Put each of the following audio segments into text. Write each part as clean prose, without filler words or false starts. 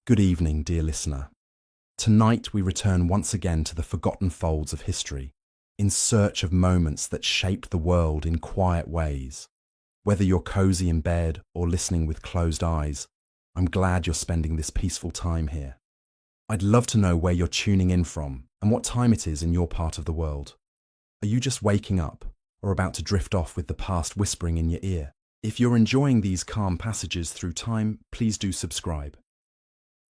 Good evening, dear listener. Tonight we return once again to the forgotten folds of history, in search of moments that shaped the world in quiet ways. Whether you're cozy in bed or listening with closed eyes, I'm glad you're spending this peaceful time here. I'd love to know where you're tuning in from and what time it is in your part of the world. Are you just waking up or about to drift off with the past whispering in your ear? If you're enjoying these calm passages through time, please do subscribe.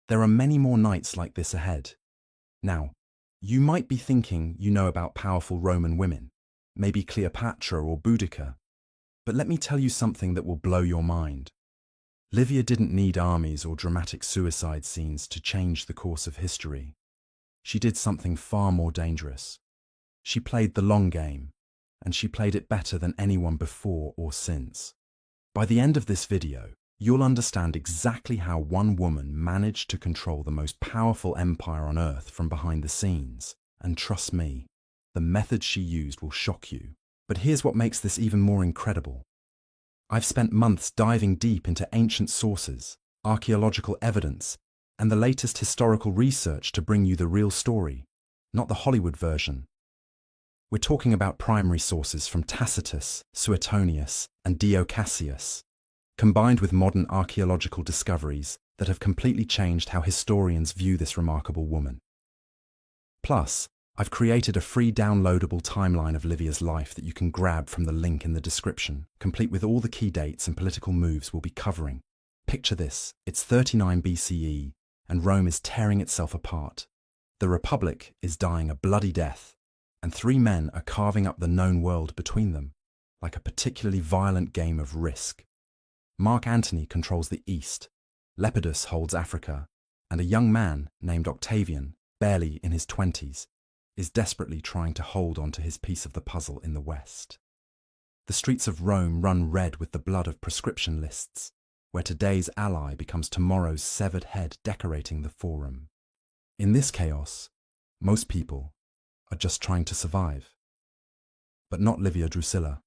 There are many more nights like this ahead. Now, you might be thinking you know about powerful Roman women, maybe Cleopatra or Boudica, but let me tell you something that will blow your mind. Livia didn't need armies or dramatic suicide scenes to change the course of history. She did something far more dangerous. She played the long game, and she played it better than anyone before or since. By the end of this video, you'll understand exactly how one woman managed to control the most powerful empire on earth from behind the scenes. And trust me, the method she used will shock you. But here's what makes this even more incredible. I've spent months diving deep into ancient sources, archaeological evidence, and the latest historical research to bring you the real story, not the Hollywood version. We're talking about primary sources from Tacitus, Suetonius, and Dio Cassius, combined with modern archaeological discoveries that have completely changed how historians view this remarkable woman. Plus, I've created a free downloadable timeline of Livia's life that you can grab from the link in the description, complete with all the key dates and political moves we'll be covering. Picture this, it's 39 BCE, and Rome is tearing itself apart. The Republic is dying a bloody death, and three men are carving up the known world between them, like a particularly violent game of Risk. Mark Antony controls the East, Lepidus holds Africa, and a young man named Octavian, barely in his 20s, is desperately trying to hold on to his piece of the puzzle in the West. The streets of Rome run red with the blood of prescription lists, where today's ally becomes tomorrow's severed head decorating the forum. In this chaos, most people are just trying to survive. But not Livia Drusilla.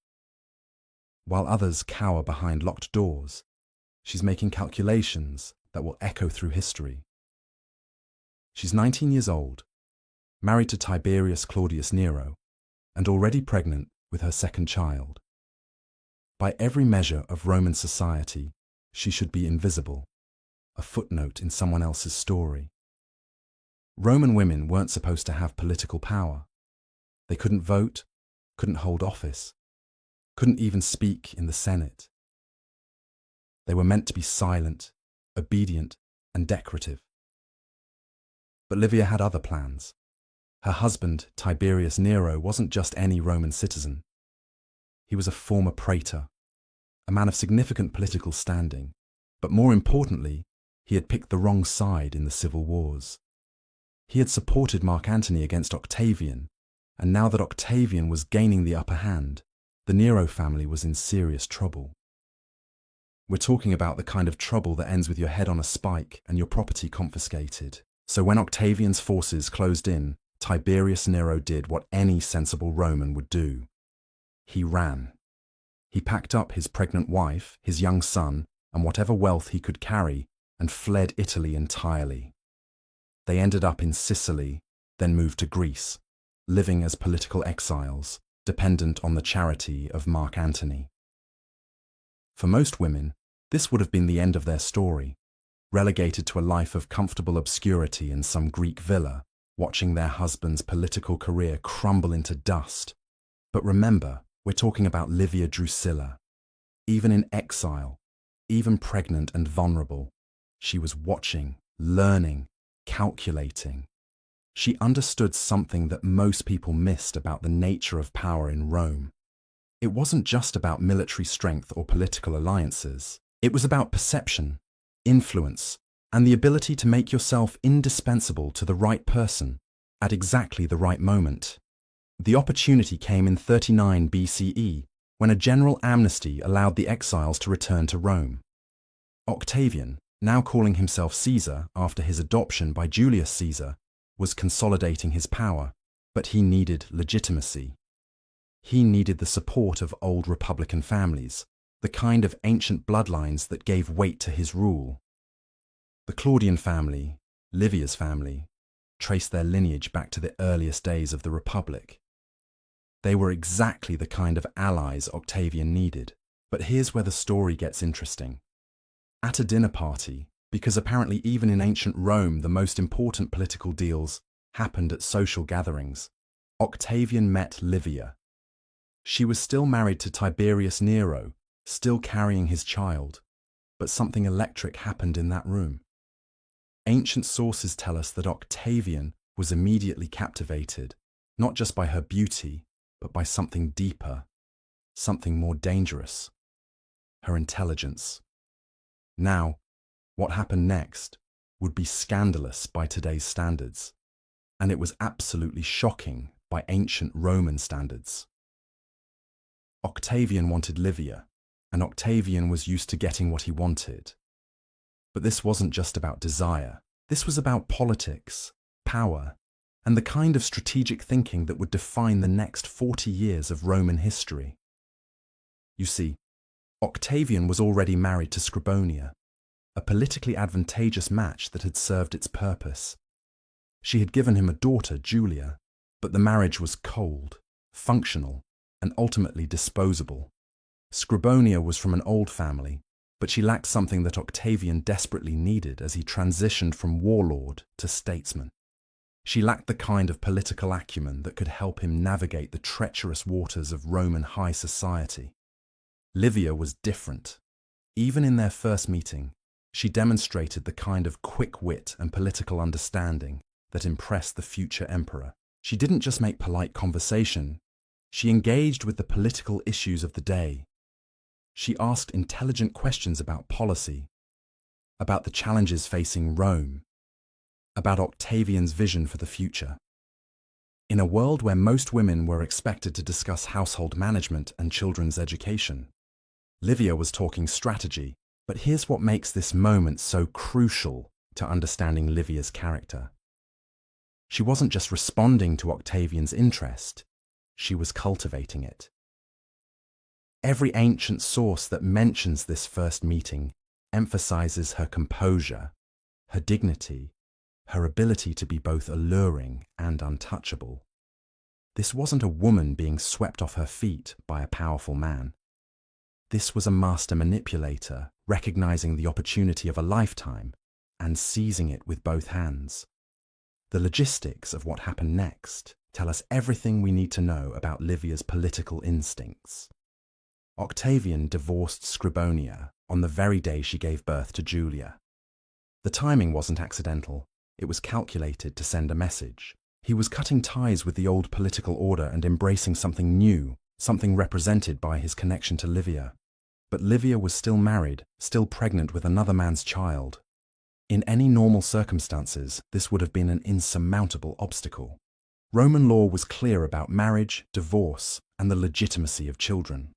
While others cower behind locked doors, she's making calculations that will echo through history. She's 19 years old, married to Tiberius Claudius Nero, and already pregnant with her second child. By every measure of Roman society, she should be invisible, a footnote in someone else's story. Roman women weren't supposed to have political power. They couldn't vote, couldn't hold office, couldn't even speak in the Senate. They were meant to be silent, obedient, and decorative. But Livia had other plans. Her husband, Tiberius Nero, wasn't just any Roman citizen. He was a former praetor, a man of significant political standing, but more importantly, he had picked the wrong side in the civil wars. He had supported Mark Antony against Octavian, and now that Octavian was gaining the upper hand, the Nero family was in serious trouble. We're talking about the kind of trouble that ends with your head on a spike and your property confiscated. So when Octavian's forces closed in, Tiberius Nero did what any sensible Roman would do. He ran. He packed up his pregnant wife, his young son, and whatever wealth he could carry, and fled Italy entirely. They ended up in Sicily, then moved to Greece, living as political exiles, dependent on the charity of Mark Antony. For most women, this would have been the end of their story, relegated to a life of comfortable obscurity in some Greek villa, watching their husband's political career crumble into dust. But remember, we're talking about Livia Drusilla. Even in exile, even pregnant and vulnerable, she was watching, learning, calculating. She understood something that most people missed about the nature of power in Rome. It wasn't just about military strength or political alliances. It was about perception, influence, and the ability to make yourself indispensable to the right person at exactly the right moment. The opportunity came in 39 BCE, when a general amnesty allowed the exiles to return to Rome. Octavian, now calling himself Caesar after his adoption by Julius Caesar, was consolidating his power, but he needed legitimacy. He needed the support of old republican families, the kind of ancient bloodlines that gave weight to his rule. The Claudian family, Livia's family, traced their lineage back to the earliest days of the Republic. They were exactly the kind of allies Octavian needed. But here's where the story gets interesting. At a dinner party, because apparently even in ancient Rome the most important political deals happened at social gatherings, Octavian met Livia. She was still married to Tiberius Nero, still carrying his child, but something electric happened in that room. Ancient sources tell us that Octavian was immediately captivated, not just by her beauty, but by something deeper, something more dangerous: her intelligence. Now, what happened next would be scandalous by today's standards, and it was absolutely shocking by ancient Roman standards. Octavian wanted Livia, and Octavian was used to getting what he wanted. But this wasn't just about desire. This was about politics, power, and the kind of strategic thinking that would define the next 40 years of Roman history. You see, Octavian was already married to Scribonia, a politically advantageous match that had served its purpose. She had given him a daughter, Julia, but the marriage was cold, functional, and ultimately disposable. Scribonia was from an old family, but she lacked something that Octavian desperately needed as he transitioned from warlord to statesman. She lacked the kind of political acumen that could help him navigate the treacherous waters of Roman high society. Livia was different. Even in their first meeting, she demonstrated the kind of quick wit and political understanding that impressed the future emperor. She didn't just make polite conversation, she engaged with the political issues of the day. She asked intelligent questions about policy, about the challenges facing Rome, about Octavian's vision for the future. In a world where most women were expected to discuss household management and children's education, Livia was talking strategy. But here's what makes this moment so crucial to understanding Livia's character. She wasn't just responding to Octavian's interest, she was cultivating it. Every ancient source that mentions this first meeting emphasizes her composure, her dignity, her ability to be both alluring and untouchable. This wasn't a woman being swept off her feet by a powerful man. This was a master manipulator recognizing the opportunity of a lifetime and seizing it with both hands. The logistics of what happened next tell us everything we need to know about Livia's political instincts. Octavian divorced Scribonia on the very day she gave birth to Julia. The timing wasn't accidental, it was calculated to send a message. He was cutting ties with the old political order and embracing something new, something represented by his connection to Livia. But Livia was still married, still pregnant with another man's child. In any normal circumstances, this would have been an insurmountable obstacle. Roman law was clear about marriage, divorce, and the legitimacy of children.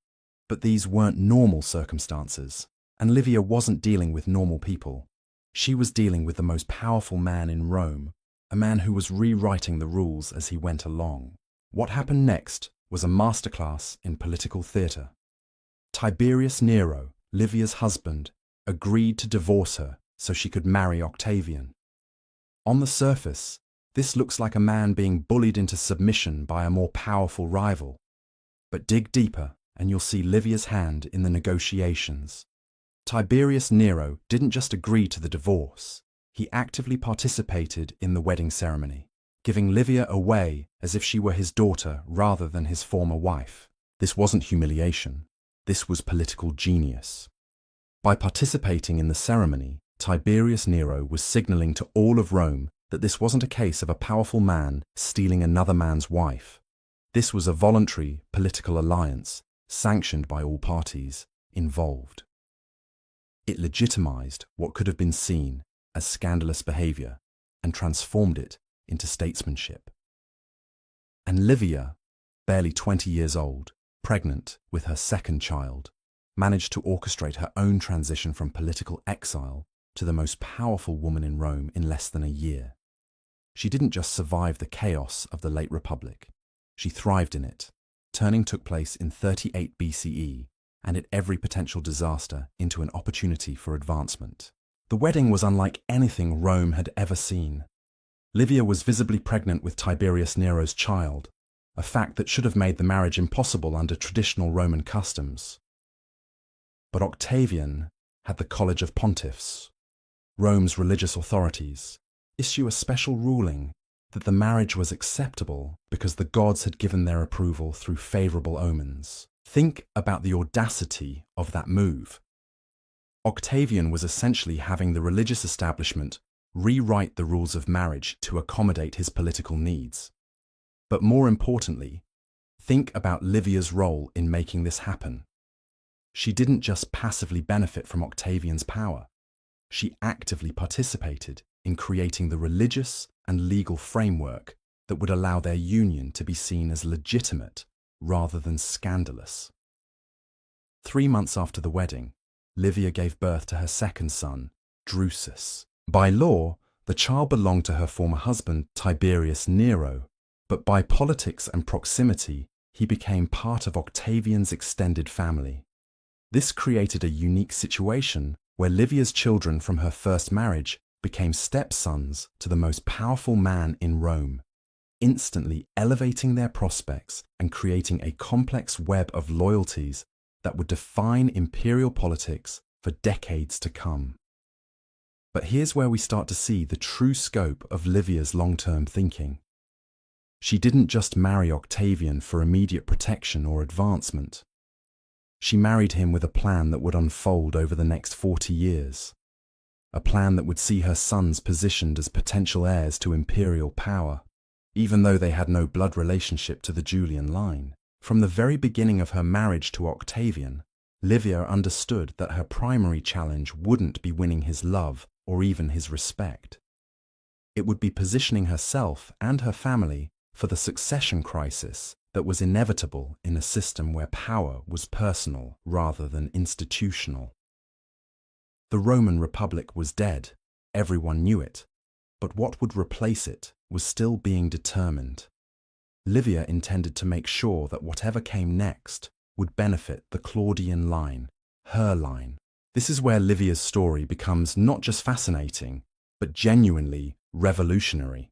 But these weren't normal circumstances, and Livia wasn't dealing with normal people. She was dealing with the most powerful man in Rome, a man who was rewriting the rules as he went along. What happened next was a masterclass in political theatre. Tiberius Nero, Livia's husband, agreed to divorce her so she could marry Octavian. On the surface, this looks like a man being bullied into submission by a more powerful rival. But dig deeper, and you'll see Livia's hand in the negotiations. Tiberius Nero didn't just agree to the divorce, he actively participated in the wedding ceremony, giving Livia away as if she were his daughter rather than his former wife. This wasn't humiliation, this was political genius. By participating in the ceremony, Tiberius Nero was signaling to all of Rome that this wasn't a case of a powerful man stealing another man's wife. This was a voluntary political alliance, sanctioned by all parties involved. It legitimized what could have been seen as scandalous behavior and transformed it into statesmanship. And Livia, barely 20 years old, pregnant with her second child, managed to orchestrate her own transition from political exile to the most powerful woman in Rome in less than a year. She didn't just survive the chaos of the late Republic, she thrived in it. Turning took place in 38 BCE, and it every potential disaster into an opportunity for advancement. The wedding was unlike anything Rome had ever seen. Livia was visibly pregnant with Tiberius Nero's child, a fact that should have made the marriage impossible under traditional Roman customs. But Octavian had the College of Pontiffs, Rome's religious authorities, issue a special ruling that the marriage was acceptable because the gods had given their approval through favorable omens. Think about the audacity of that move. Octavian was essentially having the religious establishment rewrite the rules of marriage to accommodate his political needs. But more importantly, think about Livia's role in making this happen. She didn't just passively benefit from Octavian's power. She actively participated in creating the religious and legal framework that would allow their union to be seen as legitimate rather than scandalous. 3 months after the wedding, Livia gave birth to her second son, Drusilla. By law, the child belonged to her former husband, Tiberius Nero, but by politics and proximity, he became part of Octavian's extended family. This created a unique situation where Livia's children from her first marriage became stepsons to the most powerful man in Rome, instantly elevating their prospects and creating a complex web of loyalties that would define imperial politics for decades to come. But here's where we start to see the true scope of Livia's long-term thinking. She didn't just marry Octavian for immediate protection or advancement. She married him with a plan that would unfold over the next 40 years. A plan that would see her sons positioned as potential heirs to imperial power, even though they had no blood relationship to the Julian line. From the very beginning of her marriage to Octavian, Livia understood that her primary challenge wouldn't be winning his love or even his respect. It would be positioning herself and her family for the succession crisis that was inevitable in a system where power was personal rather than institutional. The Roman Republic was dead, everyone knew it, but what would replace it was still being determined. Livia intended to make sure that whatever came next would benefit the Claudian line, her line. This is where Livia's story becomes not just fascinating, but genuinely revolutionary.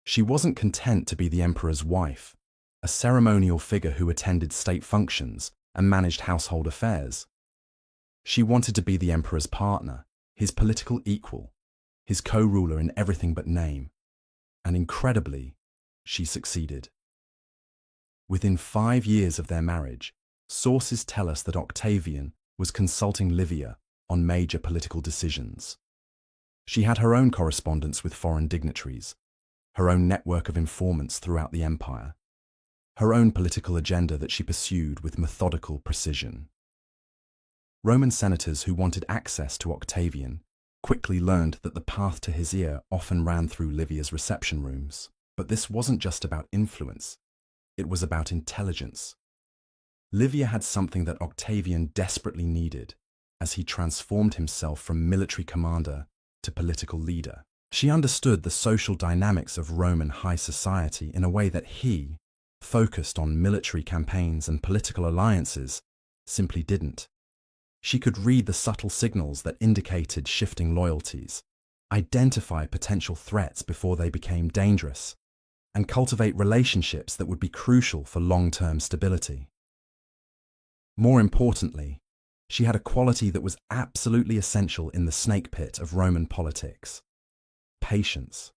She wasn't content to be the emperor's wife, a ceremonial figure who attended state functions and managed household affairs. She wanted to be the emperor's partner, his political equal, his co-ruler in everything but name. And incredibly, she succeeded. Within 5 years of their marriage, sources tell us that Octavian was consulting Livia on major political decisions. She had her own correspondence with foreign dignitaries, her own network of informants throughout the empire, her own political agenda that she pursued with methodical precision. Roman senators who wanted access to Octavian quickly learned that the path to his ear often ran through Livia's reception rooms. But this wasn't just about influence, it was about intelligence. Livia had something that Octavian desperately needed as he transformed himself from military commander to political leader. She understood the social dynamics of Roman high society in a way that he, focused on military campaigns and political alliances, simply didn't. She could read the subtle signals that indicated shifting loyalties, identify potential threats before they became dangerous, and cultivate relationships that would be crucial for long-term stability. More importantly, she had a quality that was absolutely essential in the snake pit of Roman politics: patience.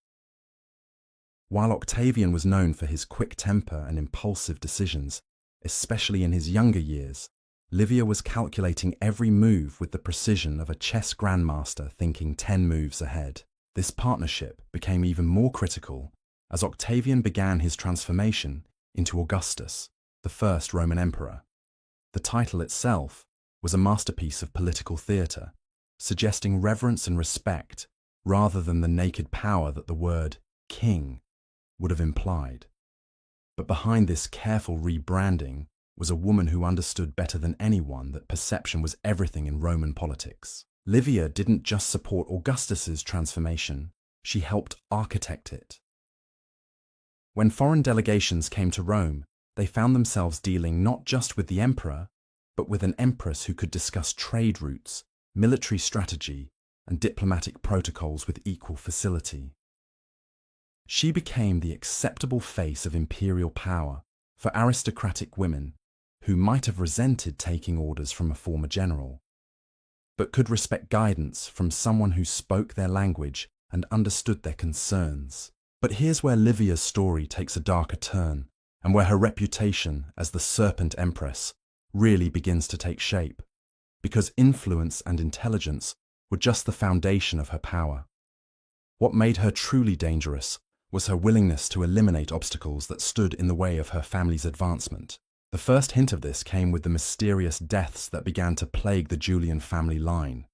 While Octavian was known for his quick temper and impulsive decisions, especially in his younger years, Livia was calculating every move with the precision of a chess grandmaster thinking 10 moves ahead. This partnership became even more critical as Octavian began his transformation into Augustus, the first Roman emperor. The title itself was a masterpiece of political theatre, suggesting reverence and respect rather than the naked power that the word king would have implied. But behind this careful rebranding was a woman who understood better than anyone that perception was everything in Roman politics. Livia didn't just support Augustus's transformation, she helped architect it. When foreign delegations came to Rome, they found themselves dealing not just with the emperor, but with an empress who could discuss trade routes, military strategy, and diplomatic protocols with equal facility. She became the acceptable face of imperial power for aristocratic women who might have resented taking orders from a former general, but could respect guidance from someone who spoke their language and understood their concerns. But here's where Livia's story takes a darker turn, and where her reputation as the Serpent Empress really begins to take shape, because influence and intelligence were just the foundation of her power. What made her truly dangerous was her willingness to eliminate obstacles that stood in the way of her family's advancement. The first hint of this came with the mysterious deaths that began to plague the Julian family line.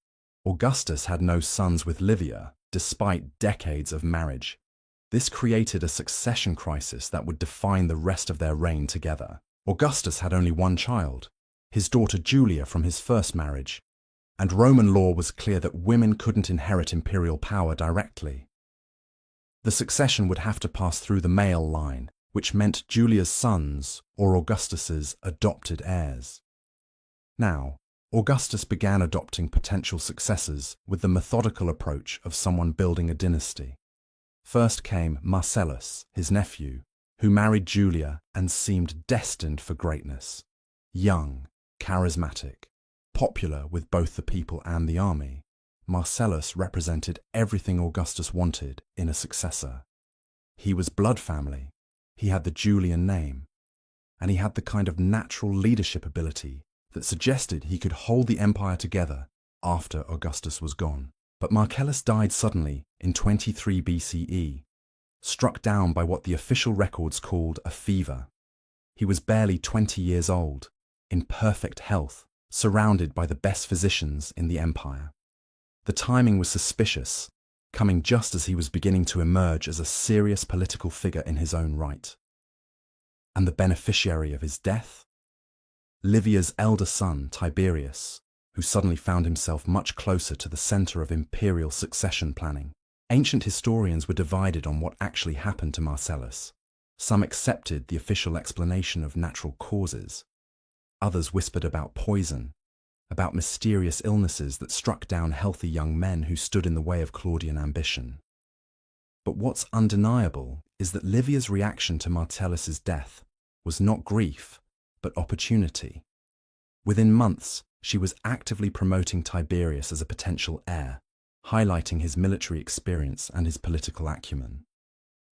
Augustus had no sons with Livia, despite decades of marriage. This created a succession crisis that would define the rest of their reign together. Augustus had only one child, his daughter Julia from his first marriage, and Roman law was clear that women couldn't inherit imperial power directly. The succession would have to pass through the male line, which meant Julia's sons or Augustus's adopted heirs. Now, Augustus began adopting potential successors with the methodical approach of someone building a dynasty. First came Marcellus, his nephew, who married Julia and seemed destined for greatness. Young, charismatic, popular with both the people and the army, Marcellus represented everything Augustus wanted in a successor. He was blood family, he had the Julian name, and he had the kind of natural leadership ability that suggested he could hold the empire together after Augustus was gone. But Marcellus died suddenly in 23 BCE, struck down by what the official records called a fever. He was barely 20 years old, in perfect health, surrounded by the best physicians in the empire. The timing was suspicious, coming just as he was beginning to emerge as a serious political figure in his own right. And the beneficiary of his death? Livia's elder son, Tiberius, who suddenly found himself much closer to the center of imperial succession planning. Ancient historians were divided on what actually happened to Marcellus. Some accepted the official explanation of natural causes. Others whispered about poison, about mysterious illnesses that struck down healthy young men who stood in the way of Claudian ambition. But what's undeniable is that Livia's reaction to Marcellus's death was not grief, but opportunity. Within months, she was actively promoting Tiberius as a potential heir, highlighting his military experience and his political acumen.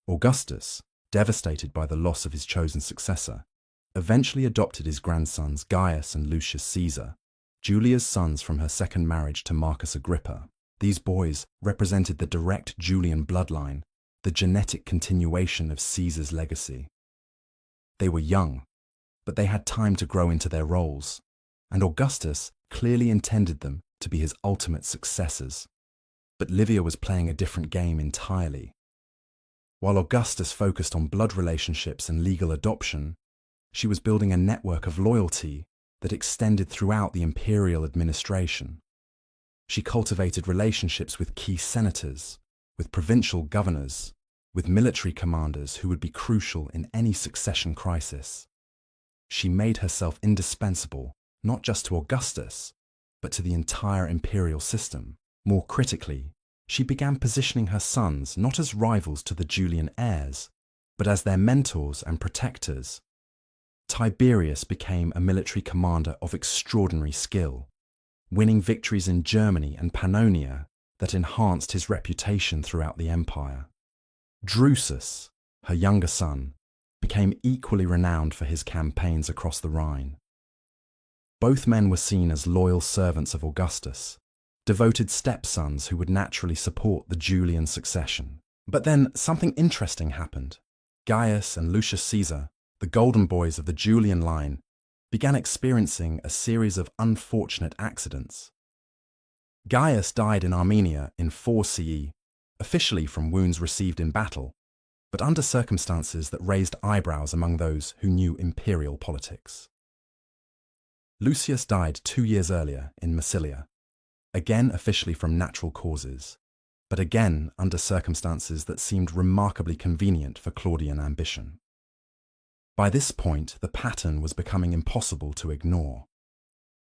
Augustus, devastated by the loss of his chosen successor, eventually adopted his grandsons Gaius and Lucius Caesar, Julia's sons from her second marriage to Marcus Agrippa. These boys represented the direct Julian bloodline, the genetic continuation of Caesar's legacy. They were young, but they had time to grow into their roles, and Augustus clearly intended them to be his ultimate successors. But Livia was playing a different game entirely. While Augustus focused on blood relationships and legal adoption, she was building a network of loyalty that extended throughout the imperial administration. She cultivated relationships with key senators, with provincial governors, with military commanders who would be crucial in any succession crisis. She made herself indispensable, not just to Augustus, but to the entire imperial system. More critically, she began positioning her sons not as rivals to the Julian heirs, but as their mentors and protectors. Tiberius became a military commander of extraordinary skill, winning victories in Germany and Pannonia that enhanced his reputation throughout the empire. Drusus, her younger son, became equally renowned for his campaigns across the Rhine. Both men were seen as loyal servants of Augustus, devoted stepsons who would naturally support the Julian succession. But then something interesting happened. Gaius and Lucius Caesar, the golden boys of the Julian line, began experiencing a series of unfortunate accidents. Gaius died in Armenia in 4 CE, officially from wounds received in battle, but under circumstances that raised eyebrows among those who knew imperial politics. Lucius died 2 years earlier in Massilia, again officially from natural causes, but again under circumstances that seemed remarkably convenient for Claudian ambition. By this point, the pattern was becoming impossible to ignore.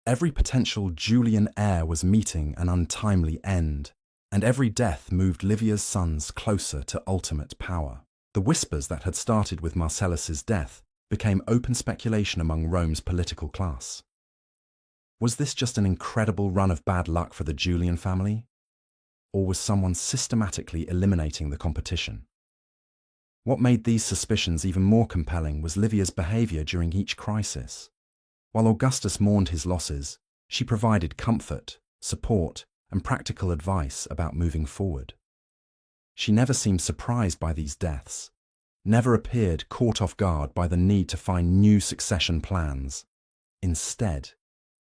Every potential Julian heir was meeting an untimely end, and every death moved Livia's sons closer to ultimate power. The whispers that had started with Marcellus's death became open speculation among Rome's political class. Was this just an incredible run of bad luck for the Julian family? Or was someone systematically eliminating the competition? What made these suspicions even more compelling was Livia's behavior during each crisis. While Augustus mourned his losses, she provided comfort, support, and practical advice about moving forward. She never seemed surprised by these deaths, never appeared caught off guard by the need to find new succession plans. Instead,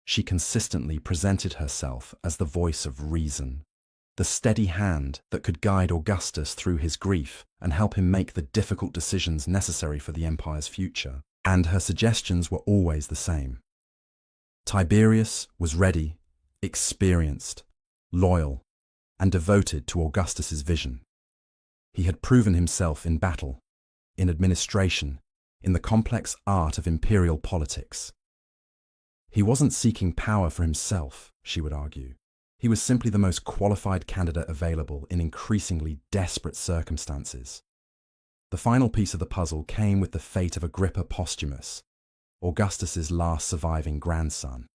she consistently presented herself as the voice of reason, the steady hand that could guide Augustus through his grief and help him make the difficult decisions necessary for the empire's future. And her suggestions were always the same. Tiberius was ready, experienced, loyal, and devoted to Augustus's vision. He had proven himself in battle, in administration, in the complex art of imperial politics. He wasn't seeking power for himself, she would argue. He was simply the most qualified candidate available in increasingly desperate circumstances. The final piece of the puzzle came with the fate of Agrippa Posthumus, Augustus's last surviving grandson.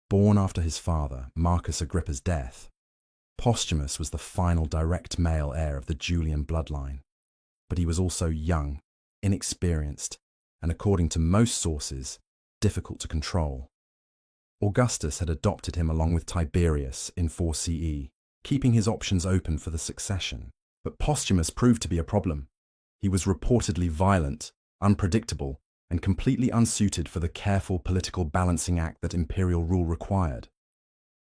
Born after his father, Marcus Agrippa's death, Posthumus was the final direct male heir of the Julian bloodline. But he was also young, inexperienced, and according to most sources, difficult to control. Augustus had adopted him along with Tiberius in 4 CE, keeping his options open for the succession. But Posthumus proved to be a problem. He was reportedly violent, unpredictable, and completely unsuited for the careful political balancing act that imperial rule required.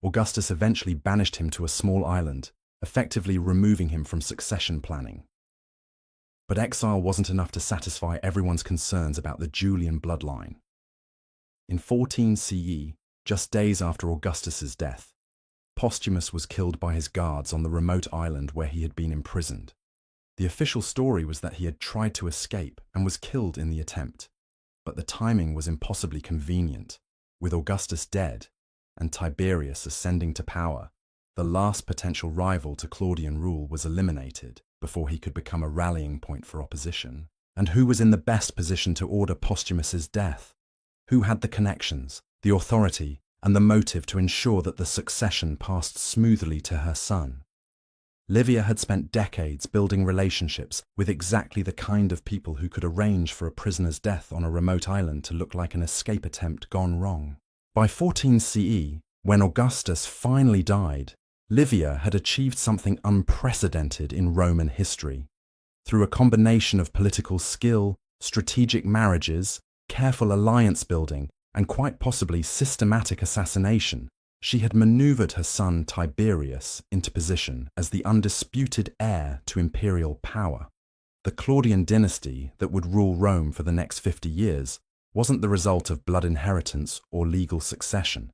Augustus eventually banished him to a small island, effectively removing him from succession planning. But exile wasn't enough to satisfy everyone's concerns about the Julian bloodline. In 14 CE, just days after Augustus's death, Posthumus was killed by his guards on the remote island where he had been imprisoned. The official story was that he had tried to escape and was killed in the attempt, but the timing was impossibly convenient. With Augustus dead and Tiberius ascending to power, the last potential rival to Claudian rule was eliminated before he could become a rallying point for opposition. And who was in the best position to order Posthumus's death? Who had the connections, the authority, and the motive to ensure that the succession passed smoothly to her son? Livia had spent decades building relationships with exactly the kind of people who could arrange for a prisoner's death on a remote island to look like an escape attempt gone wrong. By 14 CE, when Augustus finally died, Livia had achieved something unprecedented in Roman history. Through a combination of political skill, strategic marriages, careful alliance building, and quite possibly systematic assassination, she had maneuvered her son Tiberius into position as the undisputed heir to imperial power. The Claudian dynasty that would rule Rome for the next 50 years wasn't the result of blood inheritance or legal succession.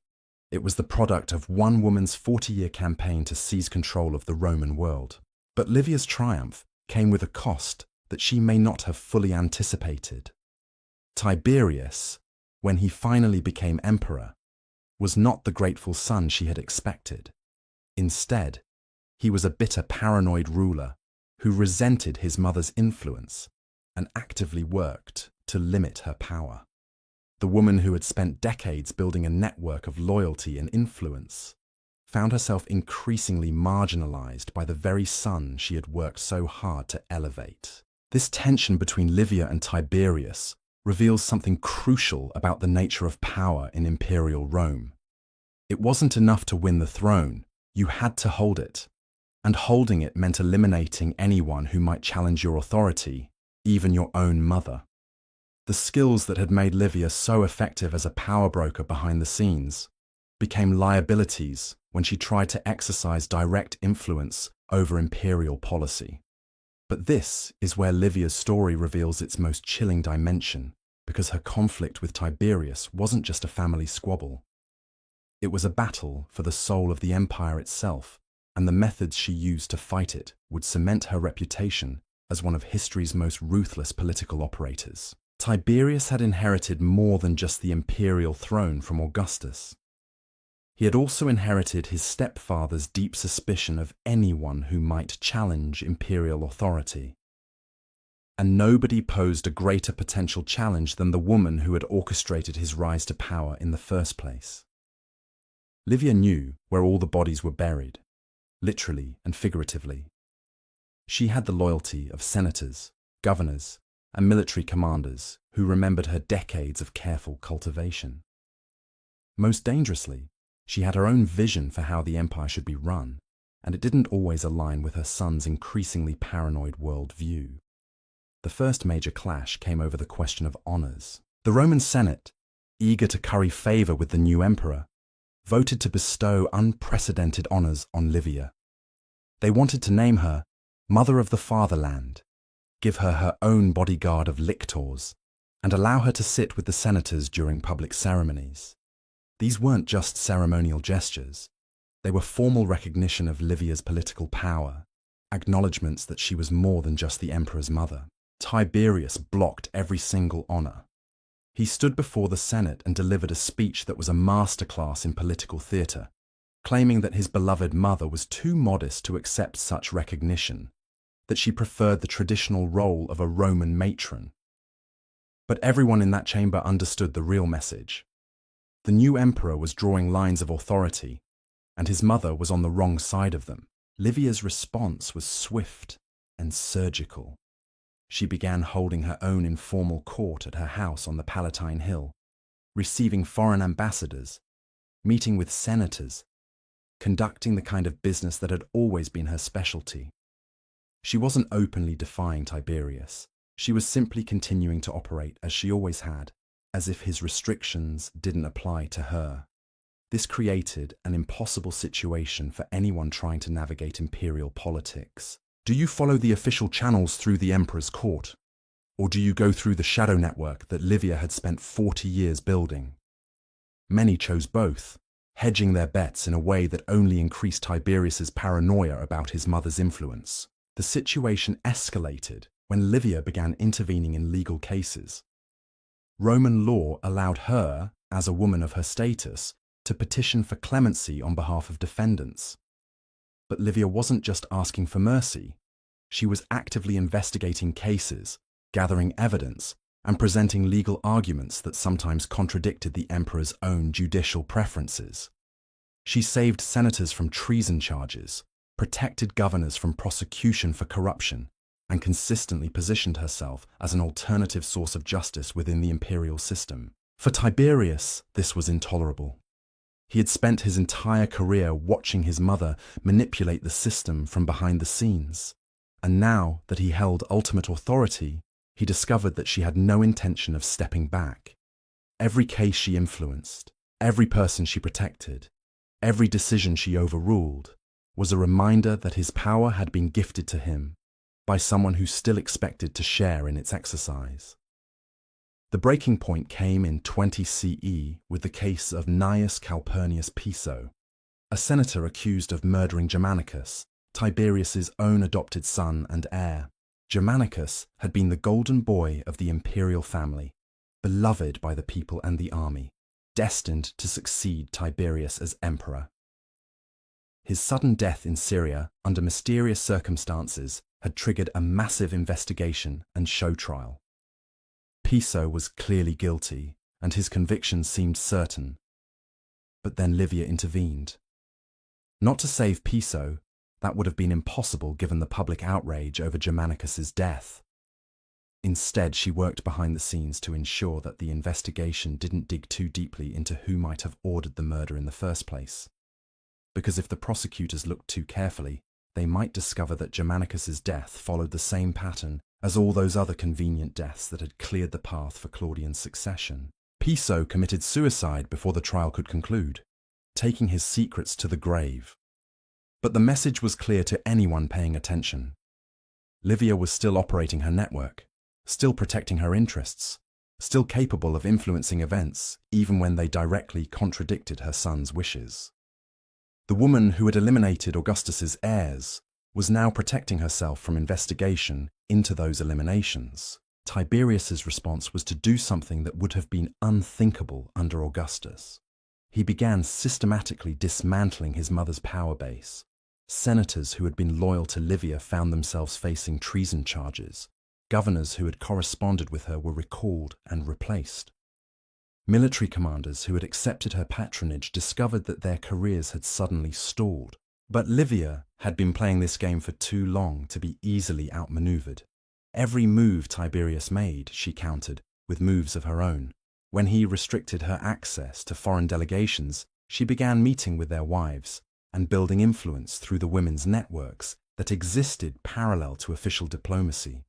It was the product of one woman's 40-year campaign to seize control of the Roman world. But Livia's triumph came with a cost that she may not have fully anticipated. Tiberius, when he finally became emperor, was not the grateful son she had expected. Instead, he was a bitter, paranoid ruler who resented his mother's influence and actively worked to limit her power. The woman who had spent decades building a network of loyalty and influence found herself increasingly marginalized by the very son she had worked so hard to elevate. This tension between Livia and Tiberius reveals something crucial about the nature of power in imperial Rome. It wasn't enough to win the throne, you had to hold it. And holding it meant eliminating anyone who might challenge your authority, even your own mother. The skills that had made Livia so effective as a power broker behind the scenes became liabilities when she tried to exercise direct influence over imperial policy. But this is where Livia's story reveals its most chilling dimension, because her conflict with Tiberius wasn't just a family squabble. It was a battle for the soul of the empire itself, and the methods she used to fight it would cement her reputation as one of history's most ruthless political operators. Tiberius had inherited more than just the imperial throne from Augustus. He had also inherited his stepfather's deep suspicion of anyone who might challenge imperial authority. And nobody posed a greater potential challenge than the woman who had orchestrated his rise to power in the first place. Livia knew where all the bodies were buried, literally and figuratively. She had the loyalty of senators, governors, and military commanders who remembered her decades of careful cultivation. Most dangerously, she had her own vision for how the empire should be run, and it didn't always align with her son's increasingly paranoid worldview. The first major clash came over the question of honors. The Roman Senate, eager to curry favor with the new emperor, voted to bestow unprecedented honors on Livia. They wanted to name her Mother of the Fatherland, give her her own bodyguard of lictors, and allow her to sit with the senators during public ceremonies. These weren't just ceremonial gestures. They were formal recognition of Livia's political power, acknowledgements that she was more than just the emperor's mother. Tiberius blocked every single honor. He stood before the Senate and delivered a speech that was a masterclass in political theater, claiming that his beloved mother was too modest to accept such recognition, that she preferred the traditional role of a Roman matron. But everyone in that chamber understood the real message. The new emperor was drawing lines of authority, and his mother was on the wrong side of them. Livia's response was swift and surgical. She began holding her own informal court at her house on the Palatine Hill, receiving foreign ambassadors, meeting with senators, conducting the kind of business that had always been her specialty. She wasn't openly defying Tiberius. She was simply continuing to operate as she always had, as if his restrictions didn't apply to her. This created an impossible situation for anyone trying to navigate imperial politics. Do you follow the official channels through the emperor's court? Or do you go through the shadow network that Livia had spent 40 years building? Many chose both, hedging their bets in a way that only increased Tiberius's paranoia about his mother's influence. The situation escalated when Livia began intervening in legal cases. Roman law allowed her, as a woman of her status, to petition for clemency on behalf of defendants. But Livia wasn't just asking for mercy. She was actively investigating cases, gathering evidence, and presenting legal arguments that sometimes contradicted the emperor's own judicial preferences. She saved senators from treason charges, protected governors from prosecution for corruption, and consistently positioned herself as an alternative source of justice within the imperial system. For Tiberius, this was intolerable. He had spent his entire career watching his mother manipulate the system from behind the scenes, and now that he held ultimate authority, he discovered that she had no intention of stepping back. Every case she influenced, every person she protected, every decision she overruled, was a reminder that his power had been gifted to him by someone who still expected to share in its exercise. The breaking point came in 20 CE with the case of Gnaeus Calpurnius Piso, a senator accused of murdering Germanicus, Tiberius's own adopted son and heir. Germanicus had been the golden boy of the imperial family, beloved by the people and the army, destined to succeed Tiberius as emperor. His sudden death in Syria under mysterious circumstances had triggered a massive investigation and show trial. Piso was clearly guilty, and his conviction seemed certain. But then Livia intervened. Not to save Piso, that would have been impossible given the public outrage over Germanicus's death. Instead, she worked behind the scenes to ensure that the investigation didn't dig too deeply into who might have ordered the murder in the first place. Because if the prosecutors looked too carefully, they might discover that Germanicus's death followed the same pattern as all those other convenient deaths that had cleared the path for Claudian's succession. Piso committed suicide before the trial could conclude, taking his secrets to the grave. But the message was clear to anyone paying attention. Livia was still operating her network, still protecting her interests, still capable of influencing events even when they directly contradicted her son's wishes. The woman who had eliminated Augustus's heirs was now protecting herself from investigation into those eliminations. Tiberius's response was to do something that would have been unthinkable under Augustus. He began systematically dismantling his mother's power base. Senators who had been loyal to Livia found themselves facing treason charges. Governors who had corresponded with her were recalled and replaced. Military commanders who had accepted her patronage discovered that their careers had suddenly stalled. But Livia had been playing this game for too long to be easily outmaneuvered. Every move Tiberius made, she countered, with moves of her own. When he restricted her access to foreign delegations, she began meeting with their wives and building influence through the women's networks that existed parallel to official diplomacy.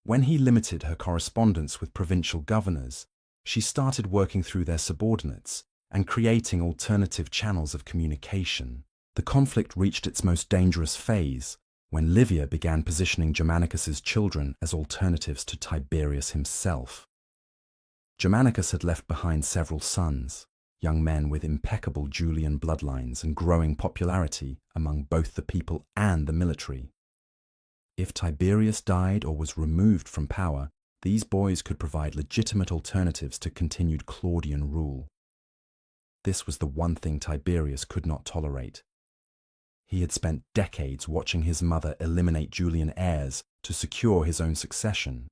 When he limited her correspondence with provincial governors, she started working through their subordinates and creating alternative channels of communication. The conflict reached its most dangerous phase when Livia began positioning Germanicus's children as alternatives to Tiberius himself. Germanicus had left behind several sons, young men with impeccable Julian bloodlines and growing popularity among both the people and the military. If Tiberius died or was removed from power, these boys could provide legitimate alternatives to continued Claudian rule. This was the one thing Tiberius could not tolerate. He had spent decades watching his mother eliminate Julian heirs to secure his own succession.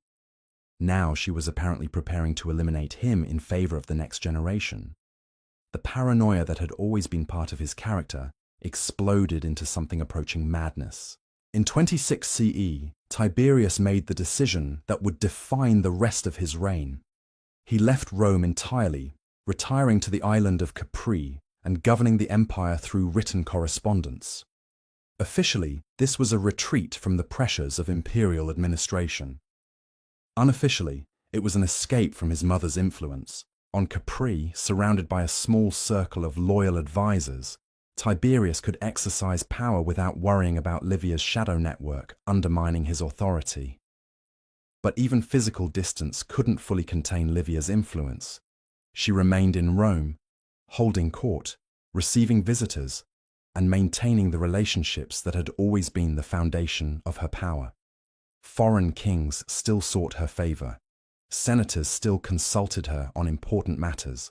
Now she was apparently preparing to eliminate him in favor of the next generation. The paranoia that had always been part of his character exploded into something approaching madness. In 26 CE, Tiberius made the decision that would define the rest of his reign. He left Rome entirely, retiring to the island of Capri and governing the empire through written correspondence. Officially, this was a retreat from the pressures of imperial administration. Unofficially, it was an escape from his mother's influence. On Capri, surrounded by a small circle of loyal advisors, Tiberius could exercise power without worrying about Livia's shadow network undermining his authority. But even physical distance couldn't fully contain Livia's influence. She remained in Rome, holding court, receiving visitors, and maintaining the relationships that had always been the foundation of her power. Foreign kings still sought her favor. Senators still consulted her on important matters.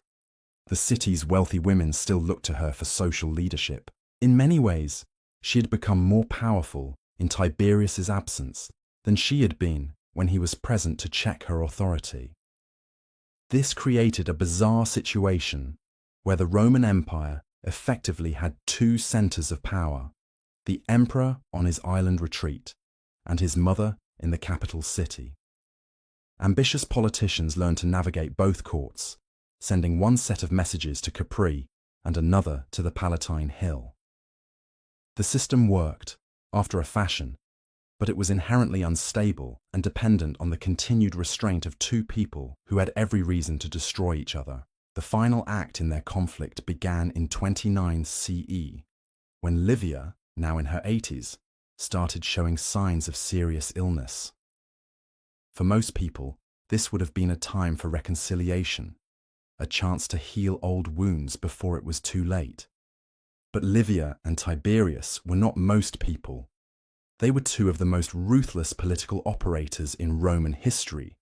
The city's wealthy women still looked to her for social leadership. In many ways, she had become more powerful in Tiberius's absence than she had been when he was present to check her authority. This created a bizarre situation where the Roman Empire effectively had two centers of power: the emperor on his island retreat and his mother in the capital city. Ambitious politicians learned to navigate both courts, sending one set of messages to Capri and another to the Palatine Hill. The system worked, after a fashion, but it was inherently unstable and dependent on the continued restraint of two people who had every reason to destroy each other. The final act in their conflict began in 29 CE, when Livia, now in her 80s, started showing signs of serious illness. For most people, this would have been a time for reconciliation, a chance to heal old wounds before it was too late. But Livia and Tiberius were not most people. They were two of the most ruthless political operators in Roman history,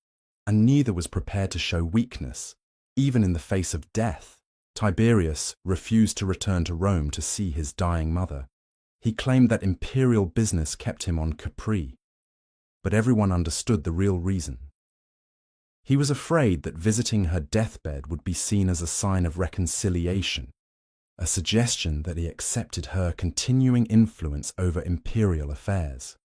and neither was prepared to show weakness, even in the face of death. Tiberius refused to return to Rome to see his dying mother. He claimed that imperial business kept him on Capri, but everyone understood the real reason. He was afraid that visiting her deathbed would be seen as a sign of reconciliation, a suggestion that he accepted her continuing influence over imperial affairs.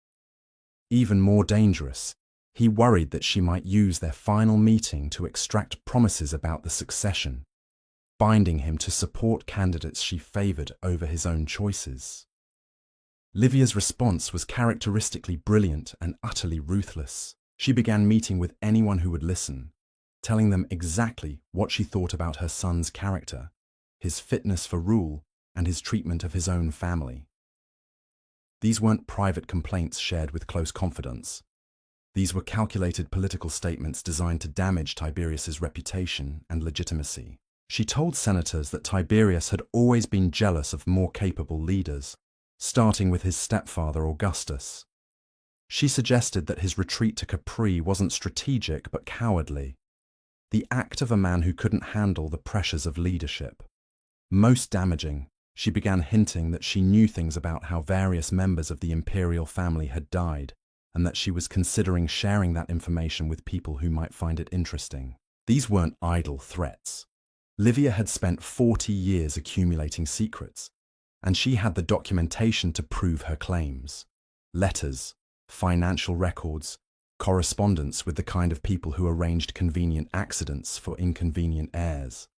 Even more dangerous, he worried that she might use their final meeting to extract promises about the succession, binding him to support candidates she favored over his own choices. Livia's response was characteristically brilliant and utterly ruthless. She began meeting with anyone who would listen, telling them exactly what she thought about her son's character, his fitness for rule, and his treatment of his own family. These weren't private complaints shared with close confidants. These were calculated political statements designed to damage Tiberius's reputation and legitimacy. She told senators that Tiberius had always been jealous of more capable leaders, starting with his stepfather Augustus. She suggested that his retreat to Capri wasn't strategic but cowardly, the act of a man who couldn't handle the pressures of leadership. Most damaging, she began hinting that she knew things about how various members of the imperial family had died, and that she was considering sharing that information with people who might find it interesting. These weren't idle threats. Livia had spent 40 years accumulating secrets, and she had the documentation to prove her claims. Letters, financial records, correspondence with the kind of people who arranged convenient accidents for inconvenient heirs.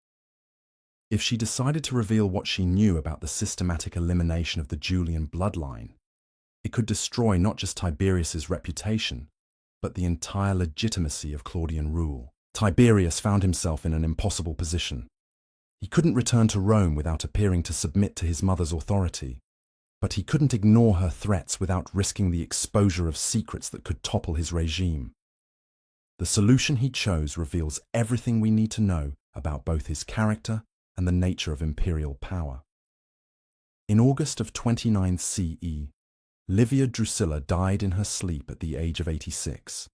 If she decided to reveal what she knew about the systematic elimination of the Julian bloodline, it could destroy not just Tiberius's reputation, but the entire legitimacy of Claudian rule. Tiberius found himself in an impossible position. He couldn't return to Rome without appearing to submit to his mother's authority, but he couldn't ignore her threats without risking the exposure of secrets that could topple his regime. The solution he chose reveals everything we need to know about both his character and the nature of imperial power. In August of 29 CE, Livia Drusilla died in her sleep at the age of 86.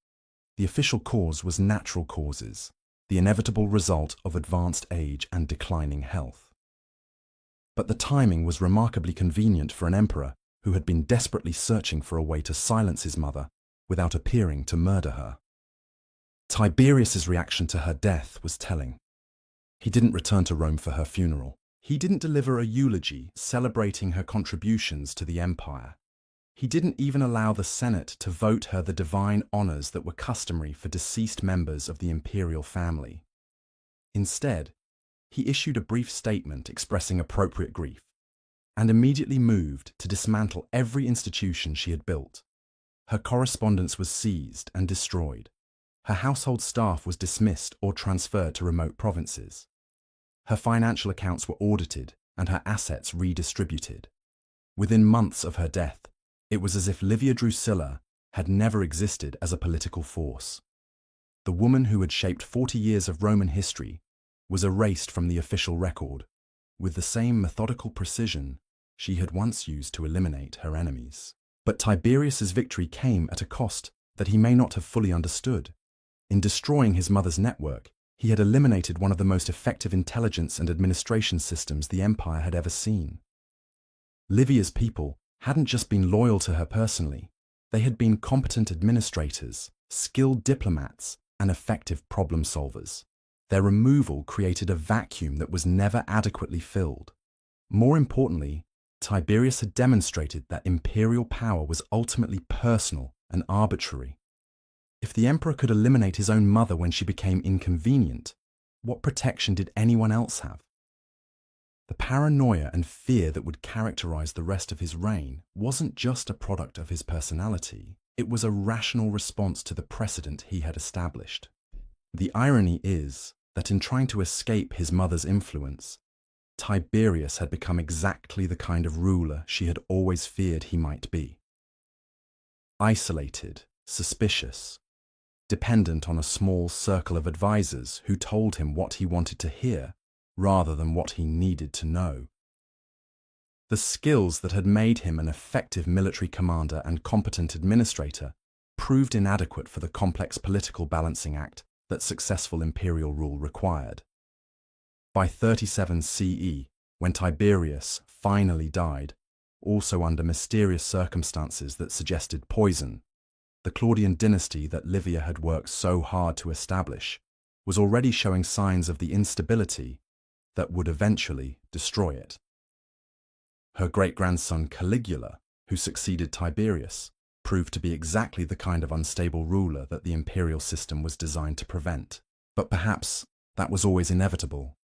The official cause was natural causes, the inevitable result of advanced age and declining health. But the timing was remarkably convenient for an emperor who had been desperately searching for a way to silence his mother without appearing to murder her. Tiberius's reaction to her death was telling. He didn't return to Rome for her funeral. He didn't deliver a eulogy celebrating her contributions to the empire. He didn't even allow the Senate to vote her the divine honors that were customary for deceased members of the imperial family. Instead, he issued a brief statement expressing appropriate grief, and immediately moved to dismantle every institution she had built. Her correspondence was seized and destroyed. Her household staff was dismissed or transferred to remote provinces. Her financial accounts were audited and her assets redistributed. Within months of her death, it was as if Livia Drusilla had never existed as a political force. The woman who had shaped 40 years of Roman history was erased from the official record, with the same methodical precision she had once used to eliminate her enemies. But Tiberius's victory came at a cost that he may not have fully understood. In destroying his mother's network, he had eliminated one of the most effective intelligence and administration systems the empire had ever seen. Livia's people hadn't just been loyal to her personally, they had been competent administrators, skilled diplomats, and effective problem solvers. Their removal created a vacuum that was never adequately filled. More importantly, Tiberius had demonstrated that imperial power was ultimately personal and arbitrary. If the emperor could eliminate his own mother when she became inconvenient, what protection did anyone else have? The paranoia and fear that would characterize the rest of his reign wasn't just a product of his personality, it was a rational response to the precedent he had established. The irony is that in trying to escape his mother's influence, Tiberius had become exactly the kind of ruler she had always feared he might be. Isolated, suspicious, dependent on a small circle of advisors who told him what he wanted to hear rather than what he needed to know. The skills that had made him an effective military commander and competent administrator proved inadequate for the complex political balancing act that successful imperial rule required. By 37 CE, when Tiberius finally died, also under mysterious circumstances that suggested poison, the Claudian dynasty that Livia had worked so hard to establish was already showing signs of the instability that would eventually destroy it. Her great-grandson Caligula, who succeeded Tiberius, proved to be exactly the kind of unstable ruler that the imperial system was designed to prevent. But perhaps that was always inevitable.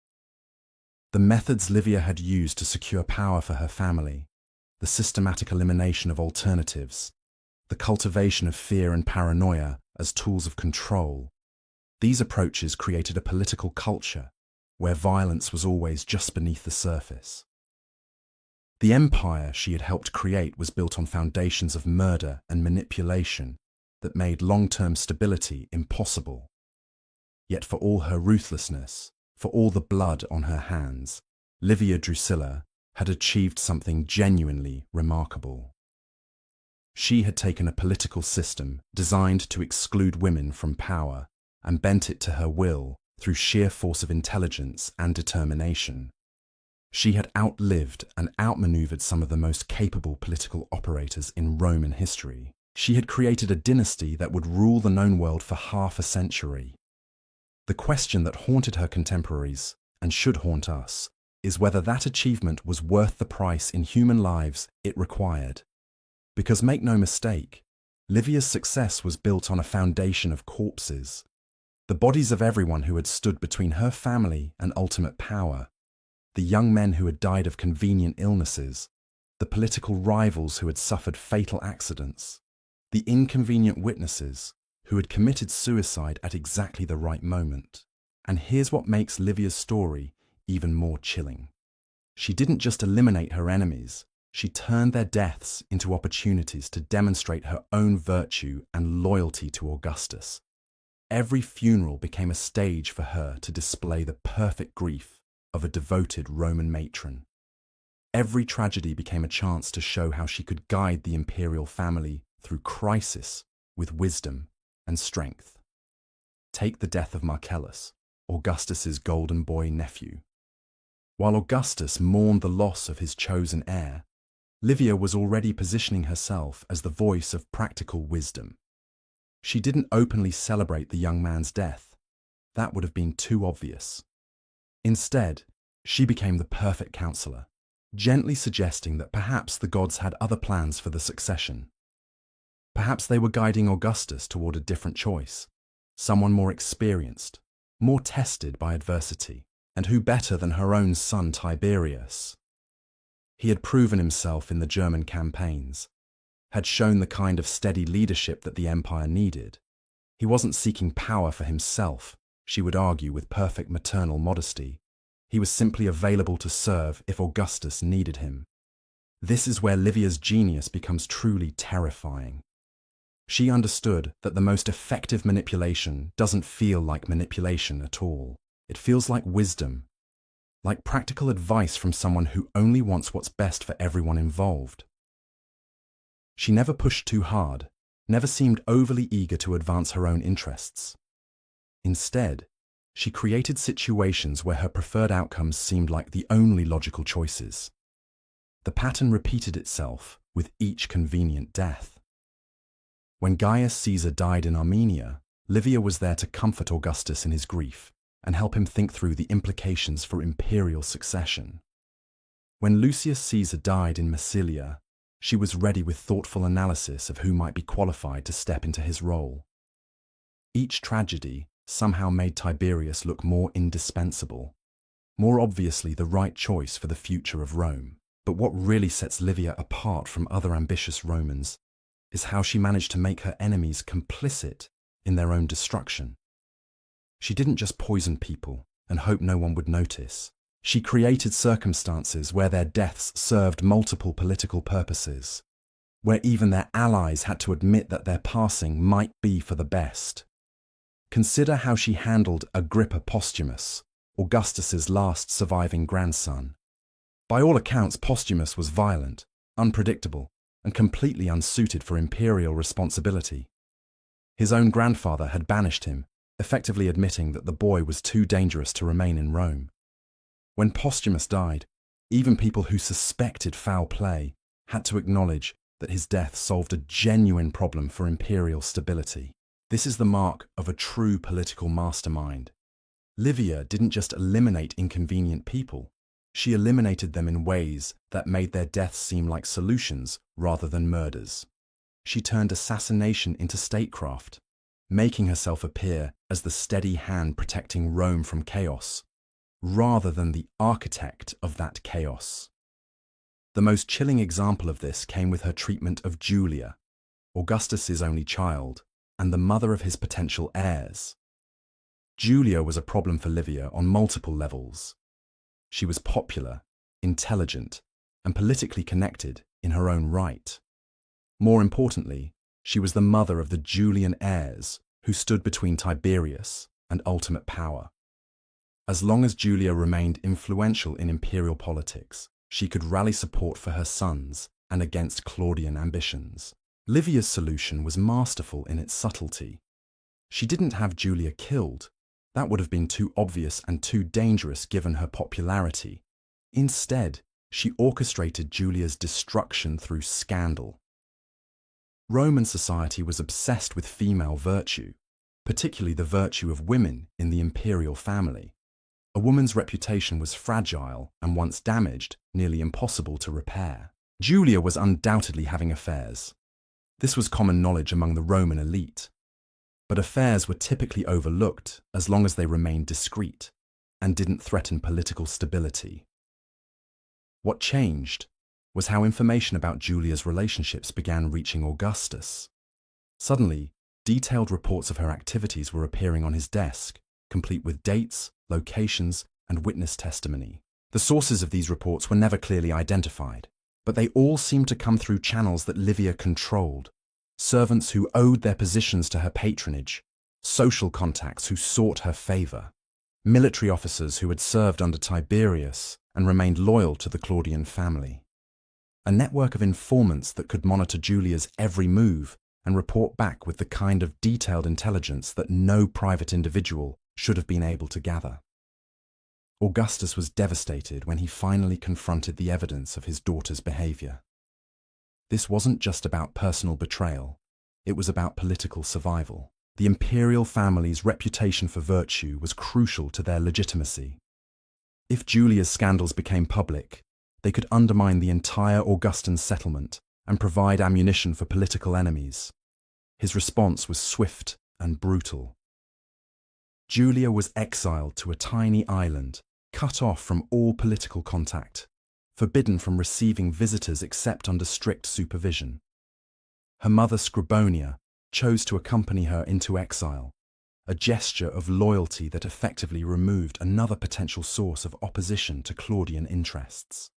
The methods Livia had used to secure power for her family, the systematic elimination of alternatives, the cultivation of fear and paranoia as tools of control, these approaches created a political culture where violence was always just beneath the surface. The empire she had helped create was built on foundations of murder and manipulation that made long-term stability impossible. Yet for all her ruthlessness, for all the blood on her hands, Livia Drusilla had achieved something genuinely remarkable. She had taken a political system designed to exclude women from power and bent it to her will through sheer force of intelligence and determination. She had outlived and outmaneuvered some of the most capable political operators in Roman history. She had created a dynasty that would rule the known world for half a century. The question that haunted her contemporaries, and should haunt us, is whether that achievement was worth the price in human lives it required. Because make no mistake, Livia's success was built on a foundation of corpses, the bodies of everyone who had stood between her family and ultimate power, the young men who had died of convenient illnesses, the political rivals who had suffered fatal accidents, the inconvenient witnesses who had committed suicide at exactly the right moment. And here's what makes Livia's story even more chilling. She didn't just eliminate her enemies, she turned their deaths into opportunities to demonstrate her own virtue and loyalty to Augustus. Every funeral became a stage for her to display the perfect grief of a devoted Roman matron. Every tragedy became a chance to show how she could guide the imperial family through crisis with wisdom and strength. Take the death of Marcellus, Augustus's golden boy nephew. While Augustus mourned the loss of his chosen heir, Livia was already positioning herself as the voice of practical wisdom. She didn't openly celebrate the young man's death. That would have been too obvious. Instead, she became the perfect counselor, gently suggesting that perhaps the gods had other plans for the succession. Perhaps they were guiding Augustus toward a different choice, someone more experienced, more tested by adversity, and who better than her own son Tiberius? He had proven himself in the German campaigns, had shown the kind of steady leadership that the empire needed. He wasn't seeking power for himself, she would argue with perfect maternal modesty. He was simply available to serve if Augustus needed him. This is where Livia's genius becomes truly terrifying. She understood that the most effective manipulation doesn't feel like manipulation at all. It feels like wisdom, like practical advice from someone who only wants what's best for everyone involved. She never pushed too hard, never seemed overly eager to advance her own interests. Instead, she created situations where her preferred outcomes seemed like the only logical choices. The pattern repeated itself with each convenient death. When Gaius Caesar died in Armenia, Livia was there to comfort Augustus in his grief and help him think through the implications for imperial succession. When Lucius Caesar died in Massilia, she was ready with thoughtful analysis of who might be qualified to step into his role. Each tragedy somehow made Tiberius look more indispensable, more obviously the right choice for the future of Rome. But what really sets Livia apart from other ambitious Romans is how she managed to make her enemies complicit in their own destruction. She didn't just poison people and hope no one would notice. She created circumstances where their deaths served multiple political purposes, where even their allies had to admit that their passing might be for the best. Consider how she handled Agrippa Posthumus, Augustus's last surviving grandson. By all accounts, Posthumus was violent, unpredictable, and completely unsuited for imperial responsibility. His own grandfather had banished him, effectively admitting that the boy was too dangerous to remain in Rome. When Posthumus died, even people who suspected foul play had to acknowledge that his death solved a genuine problem for imperial stability. This is the mark of a true political mastermind. Livia didn't just eliminate inconvenient people, she eliminated them in ways that made their deaths seem like solutions rather than murders. She turned assassination into statecraft, making herself appear as the steady hand protecting Rome from chaos, rather than the architect of that chaos. The most chilling example of this came with her treatment of Julia, Augustus's only child, and the mother of his potential heirs. Julia was a problem for Livia on multiple levels. She was popular, intelligent, and politically connected in her own right. More importantly, she was the mother of the Julian heirs who stood between Tiberius and ultimate power. As long as Julia remained influential in imperial politics, she could rally support for her sons and against Claudian ambitions. Livia's solution was masterful in its subtlety. She didn't have Julia killed. That would have been too obvious and too dangerous given her popularity. Instead, she orchestrated Julia's destruction through scandal. Roman society was obsessed with female virtue, particularly the virtue of women in the imperial family. A woman's reputation was fragile and once damaged, nearly impossible to repair. Julia was undoubtedly having affairs. This was common knowledge among the Roman elite. But affairs were typically overlooked as long as they remained discreet and didn't threaten political stability. What changed was how information about Julia's relationships began reaching Augustus. Suddenly, detailed reports of her activities were appearing on his desk, complete with dates, locations, and witness testimony. The sources of these reports were never clearly identified, but they all seemed to come through channels that Livia controlled: servants who owed their positions to her patronage, social contacts who sought her favor, military officers who had served under Tiberius and remained loyal to the Claudian family. A network of informants that could monitor Julia's every move and report back with the kind of detailed intelligence that no private individual should have been able to gather. Augustus was devastated when he finally confronted the evidence of his daughter's behavior. This wasn't just about personal betrayal, it was about political survival. The imperial family's reputation for virtue was crucial to their legitimacy. If Julia's scandals became public, they could undermine the entire Augustan settlement and provide ammunition for political enemies. His response was swift and brutal. Julia was exiled to a tiny island, cut off from all political contact, forbidden from receiving visitors except under strict supervision. Her mother Scribonia chose to accompany her into exile, a gesture of loyalty that effectively removed another potential source of opposition to Claudian interests.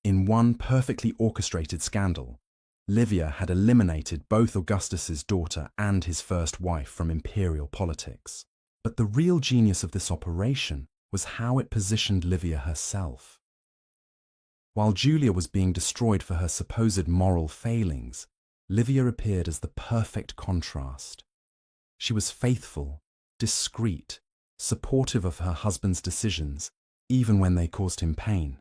In one perfectly orchestrated scandal, Livia had eliminated both Augustus's daughter and his first wife from imperial politics. But the real genius of this operation was how it positioned Livia herself. While Julia was being destroyed for her supposed moral failings, Livia appeared as the perfect contrast. She was faithful, discreet, supportive of her husband's decisions, even when they caused him pain.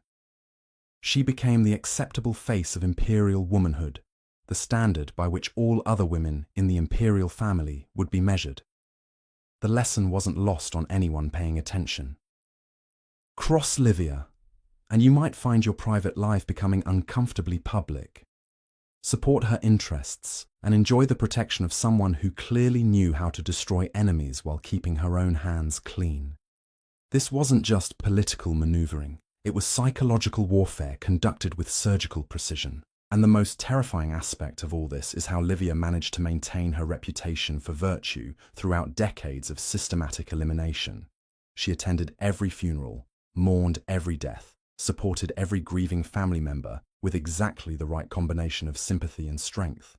She became the acceptable face of imperial womanhood, the standard by which all other women in the imperial family would be measured. The lesson wasn't lost on anyone paying attention. Cross Livia, and you might find your private life becoming uncomfortably public. Support her interests and enjoy the protection of someone who clearly knew how to destroy enemies while keeping her own hands clean. This wasn't just political maneuvering. It was psychological warfare conducted with surgical precision. And the most terrifying aspect of all this is how Livia managed to maintain her reputation for virtue throughout decades of systematic elimination. She attended every funeral, mourned every death, supported every grieving family member with exactly the right combination of sympathy and strength.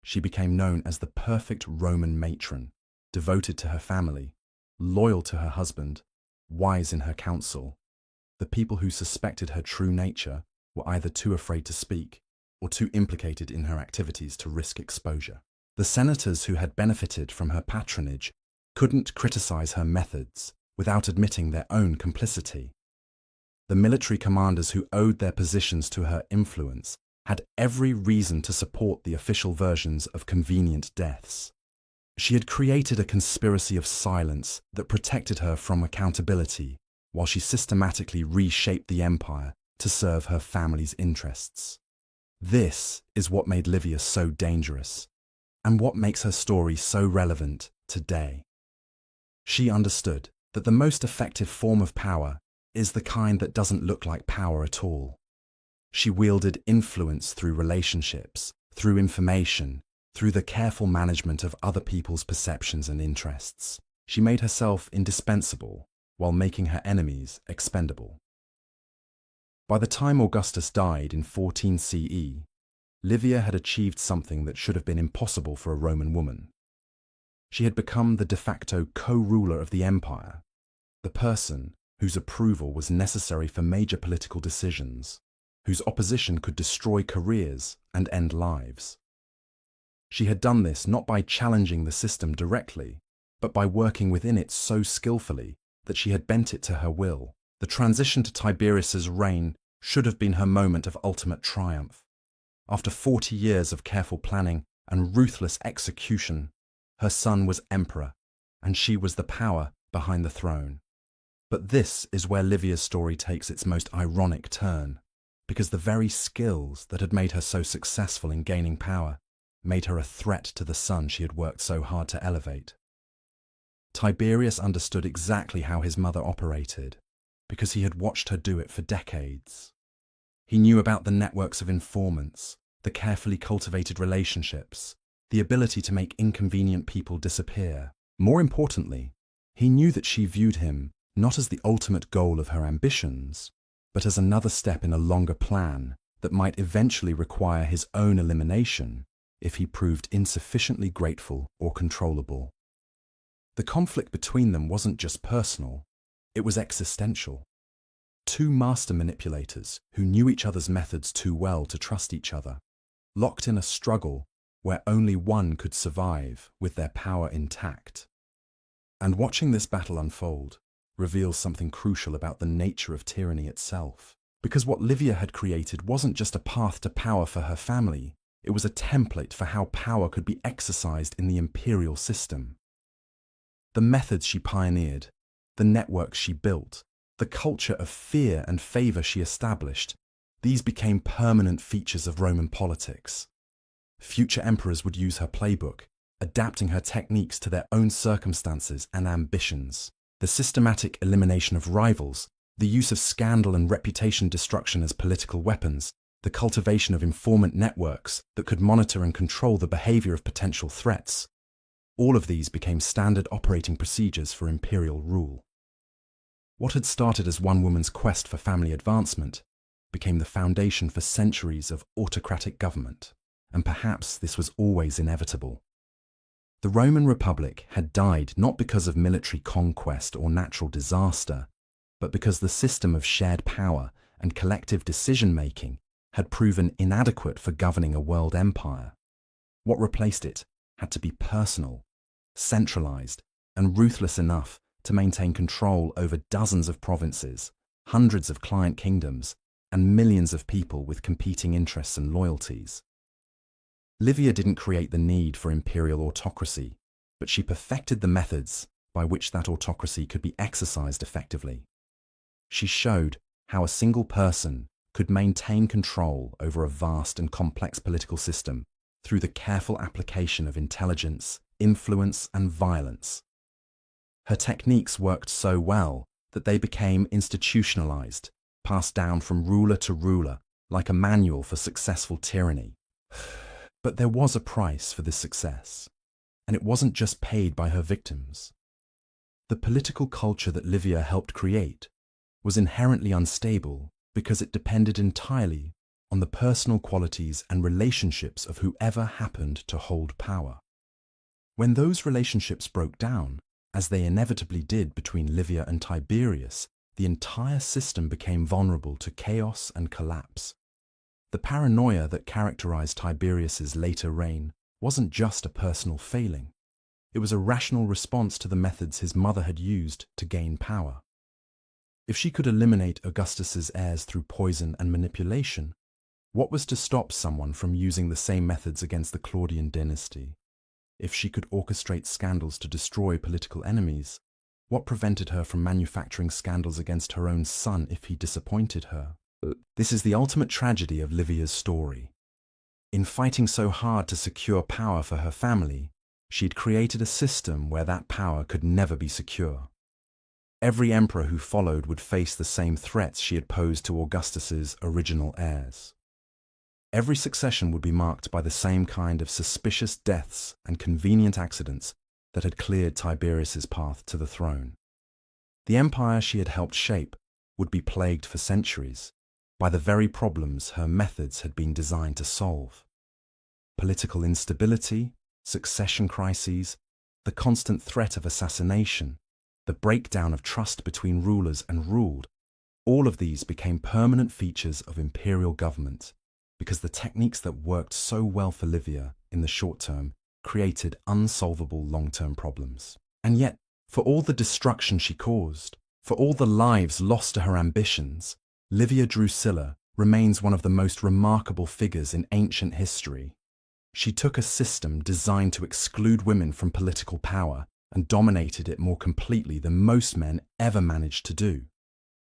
She became known as the perfect Roman matron, devoted to her family, loyal to her husband, wise in her counsel. The people who suspected her true nature were either too afraid to speak or too implicated in her activities to risk exposure. The senators who had benefited from her patronage couldn't criticize her methods without admitting their own complicity. The military commanders who owed their positions to her influence had every reason to support the official versions of convenient deaths. She had created a conspiracy of silence that protected her from accountability, while she systematically reshaped the empire to serve her family's interests. This is what made Livia so dangerous, and what makes her story so relevant today. She understood that the most effective form of power is the kind that doesn't look like power at all. She wielded influence through relationships, through information, through the careful management of other people's perceptions and interests. She made herself indispensable, while making her enemies expendable. By the time Augustus died in 14 CE, Livia had achieved something that should have been impossible for a Roman woman. She had become the de facto co-ruler of the empire, the person whose approval was necessary for major political decisions, whose opposition could destroy careers and end lives. She had done this not by challenging the system directly, but by working within it so skillfully that she had bent it to her will, The transition to Tiberius's reign should have been her moment of ultimate triumph. After 40 years of careful planning and ruthless execution, her son was emperor, and she was the power behind the throne. But this is where Livia's story takes its most ironic turn, because the very skills that had made her so successful in gaining power made her a threat to the son she had worked so hard to elevate. Tiberius understood exactly how his mother operated, because he had watched her do it for decades. He knew about the networks of informants, the carefully cultivated relationships, the ability to make inconvenient people disappear. More importantly, he knew that she viewed him not as the ultimate goal of her ambitions, but as another step in a longer plan that might eventually require his own elimination if he proved insufficiently grateful or controllable. The conflict between them wasn't just personal, it was existential. Two master manipulators who knew each other's methods too well to trust each other, locked in a struggle where only one could survive with their power intact. And watching this battle unfold reveals something crucial about the nature of tyranny itself. Because what Livia had created wasn't just a path to power for her family, it was a template for how power could be exercised in the imperial system. The methods she pioneered, the networks she built, the culture of fear and favor she established, these became permanent features of Roman politics. Future emperors would use her playbook, adapting her techniques to their own circumstances and ambitions. The systematic elimination of rivals, the use of scandal and reputation destruction as political weapons, the cultivation of informant networks that could monitor and control the behavior of potential threats. All of these became standard operating procedures for imperial rule. What had started as one woman's quest for family advancement became the foundation for centuries of autocratic government, and perhaps this was always inevitable. The Roman Republic had died not because of military conquest or natural disaster, but because the system of shared power and collective decision-making had proven inadequate for governing a world empire. What replaced it had to be personal, centralized, and ruthless enough to maintain control over dozens of provinces, hundreds of client kingdoms, and millions of people with competing interests and loyalties. Livia didn't create the need for imperial autocracy, but she perfected the methods by which that autocracy could be exercised effectively. She showed how a single person could maintain control over a vast and complex political system through the careful application of intelligence, influence, and violence. Her techniques worked so well that they became institutionalized, passed down from ruler to ruler, like a manual for successful tyranny. But there was a price for this success, and it wasn't just paid by her victims. The political culture that Livia helped create was inherently unstable because it depended entirely on the personal qualities and relationships of whoever happened to hold power. When those relationships broke down, as they inevitably did between Livia and Tiberius, the entire system became vulnerable to chaos and collapse. The paranoia that characterized Tiberius's later reign wasn't just a personal failing. It was a rational response to the methods his mother had used to gain power. If she could eliminate Augustus's heirs through poison and manipulation, what was to stop someone from using the same methods against the Claudian dynasty? If she could orchestrate scandals to destroy political enemies, what prevented her from manufacturing scandals against her own son if he disappointed her? This is the ultimate tragedy of Livia's story. In fighting so hard to secure power for her family, she'd created a system where that power could never be secure. Every emperor who followed would face the same threats she had posed to Augustus's original heirs. Every succession would be marked by the same kind of suspicious deaths and convenient accidents that had cleared Tiberius's path to the throne. The empire she had helped shape would be plagued for centuries by the very problems her methods had been designed to solve. Political instability, succession crises, the constant threat of assassination, the breakdown of trust between rulers and ruled, all of these became permanent features of imperial government because the techniques that worked so well for Livia in the short term created unsolvable long-term problems. And yet, for all the destruction she caused, For all the lives lost to her ambitions, Livia Drusilla remains one of the most remarkable figures in ancient history. She took a system designed to exclude women from political power and dominated it more completely than most men ever managed to do.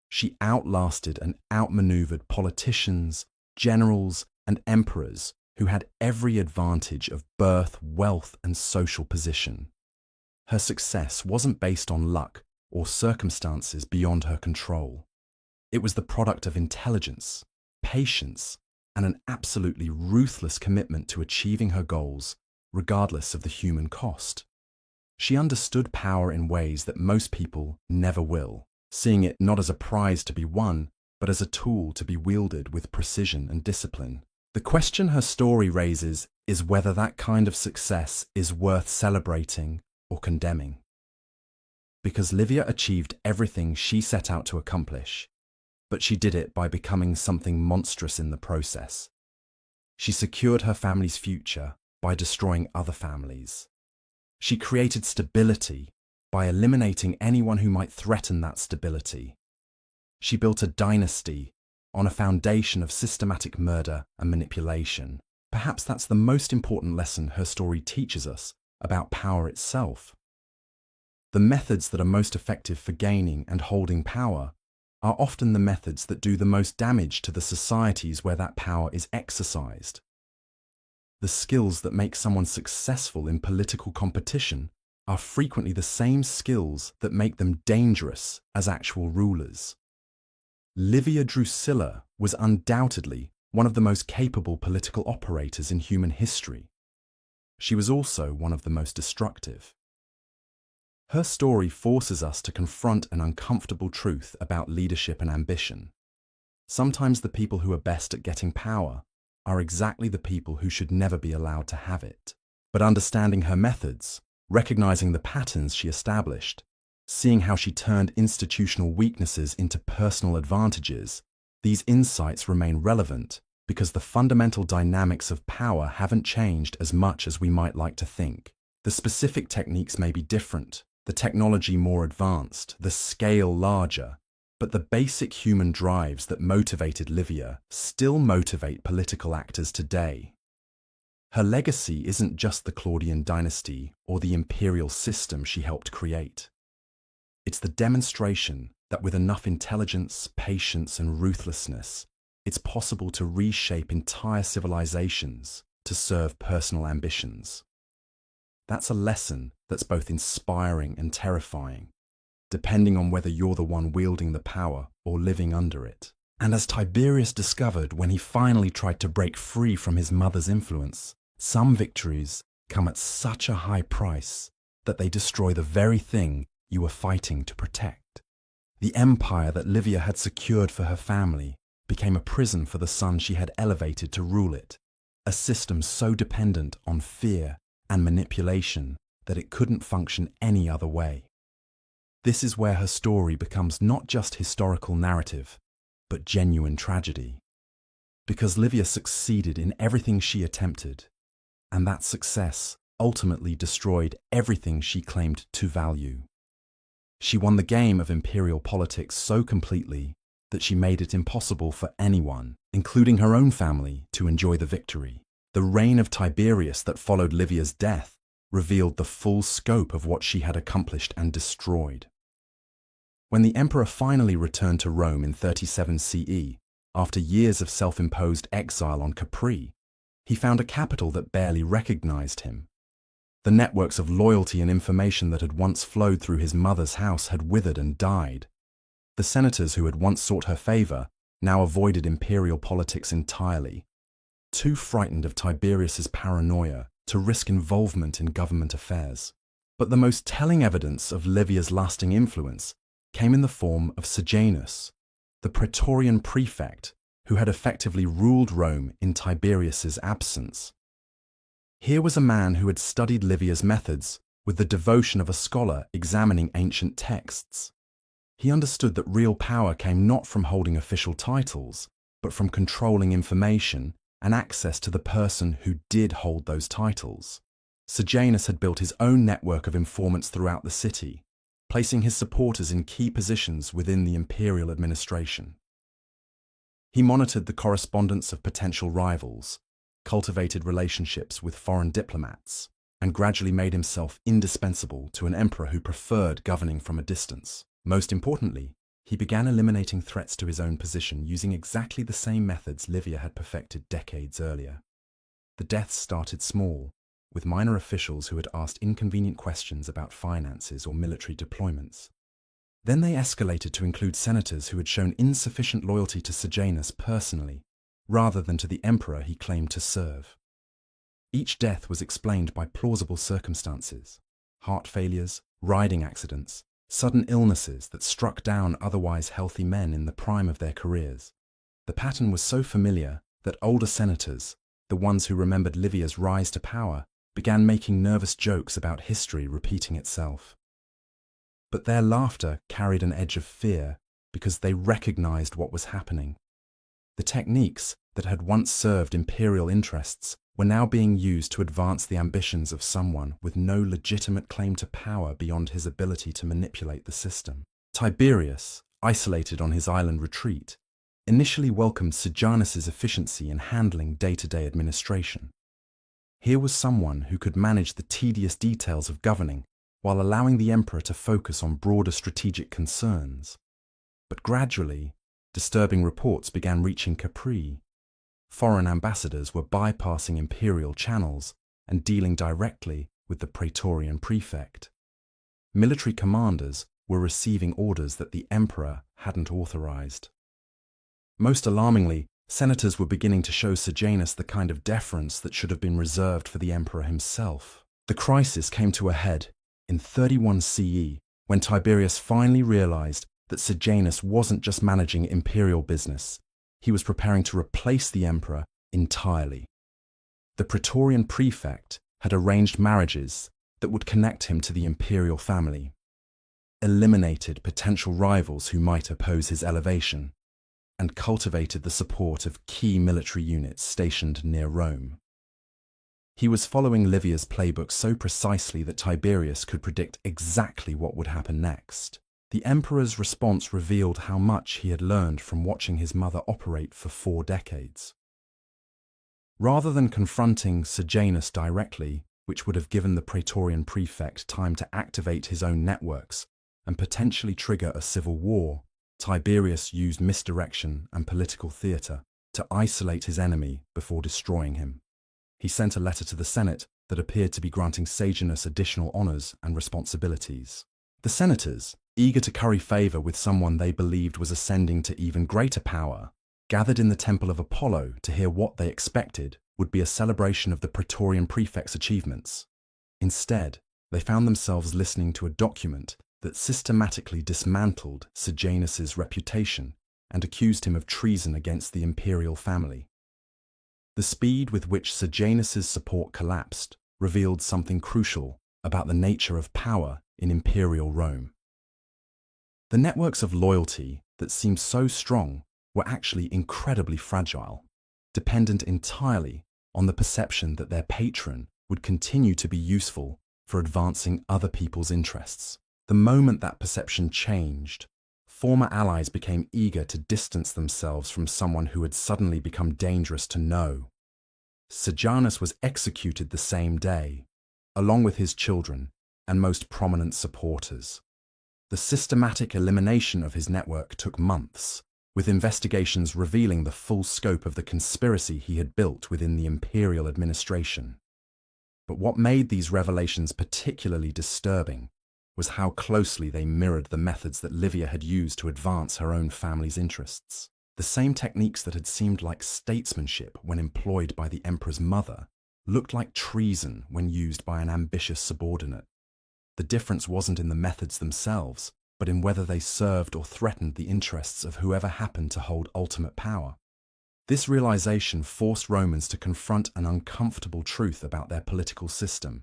She outlasted and outmaneuvered politicians, generals, and emperors who had every advantage of birth, wealth, and social position. Her success wasn't based on luck or circumstances beyond her control. It was the product of intelligence, patience, and an absolutely ruthless commitment to achieving her goals, regardless of the human cost. She understood power in ways that most people never will, seeing it not as a prize to be won, but as a tool to be wielded with precision and discipline. The question her story raises is whether that kind of success is worth celebrating or condemning. Because Livia achieved everything she set out to accomplish, but she did it by becoming something monstrous in the process. She secured her family's future by destroying other families. She created stability by eliminating anyone who might threaten that stability. She built a dynasty on a foundation of systematic murder and manipulation. Perhaps that's the most important lesson her story teaches us about power itself. The methods that are most effective for gaining and holding power are often the methods that do the most damage to the societies where that power is exercised. The skills that make someone successful in political competition are frequently the same skills that make them dangerous as actual rulers. Livia Drusilla was undoubtedly one of the most capable political operators in human history. She was also one of the most destructive. Her story forces us to confront an uncomfortable truth about leadership and ambition. Sometimes the people who are best at getting power are exactly the people who should never be allowed to have it. But understanding her methods, recognizing the patterns she established, seeing how she turned institutional weaknesses into personal advantages, these insights remain relevant because the fundamental dynamics of power haven't changed as much as we might like to think. The specific techniques may be different, the technology more advanced, the scale larger, but the basic human drives that motivated Livia still motivate political actors today. Her legacy isn't just the Claudian dynasty or the imperial system she helped create. It's the demonstration that with enough intelligence, patience, and ruthlessness, it's possible to reshape entire civilizations to serve personal ambitions. That's a lesson that's both inspiring and terrifying, depending on whether you're the one wielding the power or living under it. And as Tiberius discovered when he finally tried to break free from his mother's influence, some victories come at such a high price that they destroy the very thing you were fighting to protect. The empire that Livia had secured for her family became a prison for the son she had elevated to rule it, a system so dependent on fear and manipulation that it couldn't function any other way. This is where her story becomes not just historical narrative, but genuine tragedy. Because Livia succeeded in everything she attempted, and that success ultimately destroyed everything she claimed to value. She won the game of imperial politics so completely that she made it impossible for anyone, including her own family, to enjoy the victory. The reign of Tiberius that followed Livia's death revealed the full scope of what she had accomplished and destroyed. When the emperor finally returned to Rome in 37 CE, after years of self-imposed exile on Capri, he found a capital that barely recognized him. The networks of loyalty and information that had once flowed through his mother's house had withered and died. The senators who had once sought her favor now avoided imperial politics entirely, too frightened of Tiberius's paranoia to risk involvement in government affairs. But the most telling evidence of Livia's lasting influence came in the form of Sejanus, the Praetorian prefect who had effectively ruled Rome in Tiberius's absence. Here was a man who had studied Livia's methods with the devotion of a scholar examining ancient texts. He understood that real power came not from holding official titles, but from controlling information and access to the person who did hold those titles. Sejanus had built his own network of informants throughout the city, placing his supporters in key positions within the imperial administration. He monitored the correspondence of potential rivals, cultivated relationships with foreign diplomats, and gradually made himself indispensable to an emperor who preferred governing from a distance. Most importantly, he began eliminating threats to his own position using exactly the same methods Livia had perfected decades earlier. The deaths started small, with minor officials who had asked inconvenient questions about finances or military deployments. Then they escalated to include senators who had shown insufficient loyalty to Sejanus personally, rather than to the emperor he claimed to serve. Each death was explained by plausible circumstances: heart failures, riding accidents, sudden illnesses that struck down otherwise healthy men in the prime of their careers. The pattern was so familiar that older senators, the ones who remembered Livia's rise to power, began making nervous jokes about history repeating itself. But their laughter carried an edge of fear because they recognized what was happening. The techniques that had once served imperial interests were now being used to advance the ambitions of someone with no legitimate claim to power beyond his ability to manipulate the system. Tiberius, isolated on his island retreat, initially welcomed Sejanus's efficiency in handling day-to-day administration. Here was someone who could manage the tedious details of governing while allowing the emperor to focus on broader strategic concerns. But gradually, disturbing reports began reaching Capri. Foreign ambassadors were bypassing imperial channels and dealing directly with the Praetorian prefect. Military commanders were receiving orders that the emperor hadn't authorized. Most alarmingly, senators were beginning to show Sejanus the kind of deference that should have been reserved for the emperor himself. The crisis came to a head in 31 CE, when Tiberius finally realized that Sejanus wasn't just managing imperial business, he was preparing to replace the emperor entirely. The Praetorian prefect had arranged marriages that would connect him to the imperial family, eliminated potential rivals who might oppose his elevation, and cultivated the support of key military units stationed near Rome. He was following Livia's playbook so precisely that Tiberius could predict exactly what would happen next. The emperor's response revealed how much he had learned from watching his mother operate for 4 decades. Rather than confronting Sejanus directly, which would have given the Praetorian prefect time to activate his own networks and potentially trigger a civil war, Tiberius used misdirection and political theatre to isolate his enemy before destroying him. He sent a letter to the Senate that appeared to be granting Sejanus additional honours and responsibilities. The senators, eager to curry favour with someone they believed was ascending to even greater power, gathered in the temple of Apollo to hear what they expected would be a celebration of the Praetorian prefect's achievements. Instead, they found themselves listening to a document that systematically dismantled Sejanus's reputation and accused him of treason against the imperial family. The speed with which Sejanus's support collapsed revealed something crucial about the nature of power in imperial Rome. The networks of loyalty that seemed so strong were actually incredibly fragile, dependent entirely on the perception that their patron would continue to be useful for advancing other people's interests. The moment that perception changed, former allies became eager to distance themselves from someone who had suddenly become dangerous to know. Sejanus was executed the same day, along with his children and most prominent supporters. The systematic elimination of his network took months, with investigations revealing the full scope of the conspiracy he had built within the imperial administration. But what made these revelations particularly disturbing was how closely they mirrored the methods that Livia had used to advance her own family's interests. The same techniques that had seemed like statesmanship when employed by the emperor's mother looked like treason when used by an ambitious subordinate. The difference wasn't in the methods themselves, but in whether they served or threatened the interests of whoever happened to hold ultimate power. This realization forced Romans to confront an uncomfortable truth about their political system.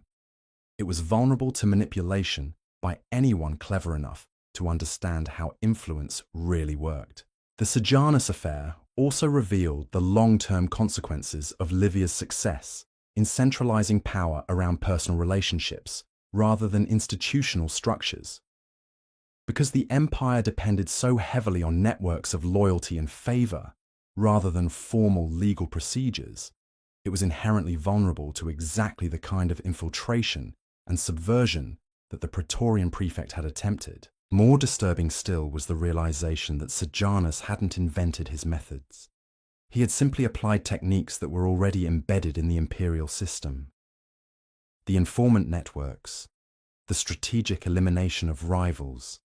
It was vulnerable to manipulation by anyone clever enough to understand how influence really worked. The Sejanus affair also revealed the long-term consequences of Livia's success in centralizing power around personal relationships rather than institutional structures. Because the empire depended so heavily on networks of loyalty and favor, rather than formal legal procedures, it was inherently vulnerable to exactly the kind of infiltration and subversion that the Praetorian prefect had attempted. More disturbing still was the realization that Sejanus hadn't invented his methods. He had simply applied techniques that were already embedded in the imperial system. The informant networks, the strategic elimination of rivals,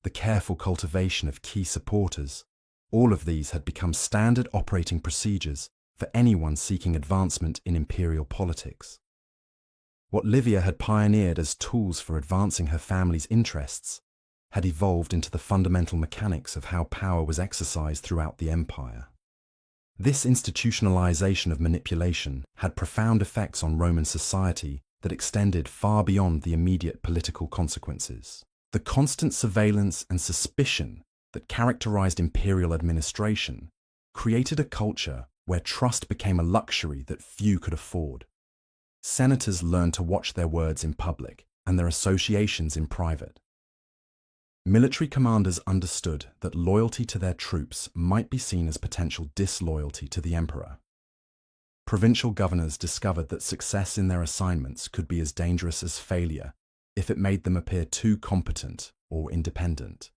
the careful cultivation of key supporters, all of these had become standard operating procedures for anyone seeking advancement in imperial politics. What Livia had pioneered as tools for advancing her family's interests had evolved into the fundamental mechanics of how power was exercised throughout the empire. This institutionalization of manipulation had profound effects on Roman society that extended far beyond the immediate political consequences. The constant surveillance and suspicion that characterized imperial administration created a culture where trust became a luxury that few could afford. Senators learned to watch their words in public and their associations in private. Military commanders understood that loyalty to their troops might be seen as potential disloyalty to the emperor. Provincial governors discovered that success in their assignments could be as dangerous as failure if it made them appear too competent or independent.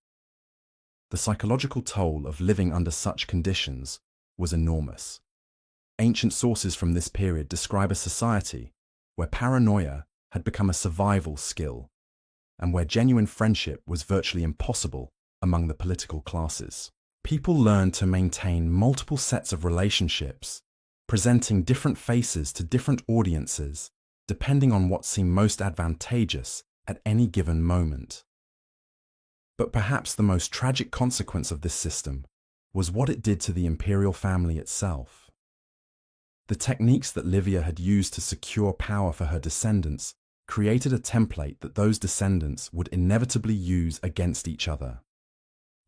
The psychological toll of living under such conditions was enormous. Ancient sources from this period describe a society where paranoia had become a survival skill and where genuine friendship was virtually impossible among the political classes. People learned to maintain multiple sets of relationships, presenting different faces to different audiences, depending on what seemed most advantageous at any given moment. But perhaps the most tragic consequence of this system was what it did to the imperial family itself. The techniques that Livia had used to secure power for her descendants created a template that those descendants would inevitably use against each other.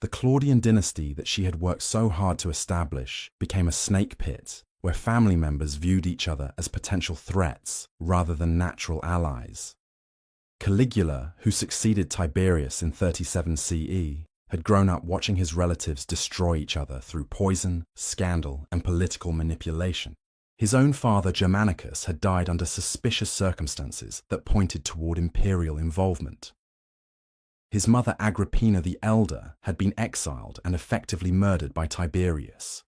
The Claudian dynasty that she had worked so hard to establish became a snake pit where family members viewed each other as potential threats rather than natural allies. Caligula, who succeeded Tiberius in 37 CE, had grown up watching his relatives destroy each other through poison, scandal, and political manipulation. His own father Germanicus had died under suspicious circumstances that pointed toward imperial involvement. His mother Agrippina the Elder had been exiled and effectively murdered by Tiberius.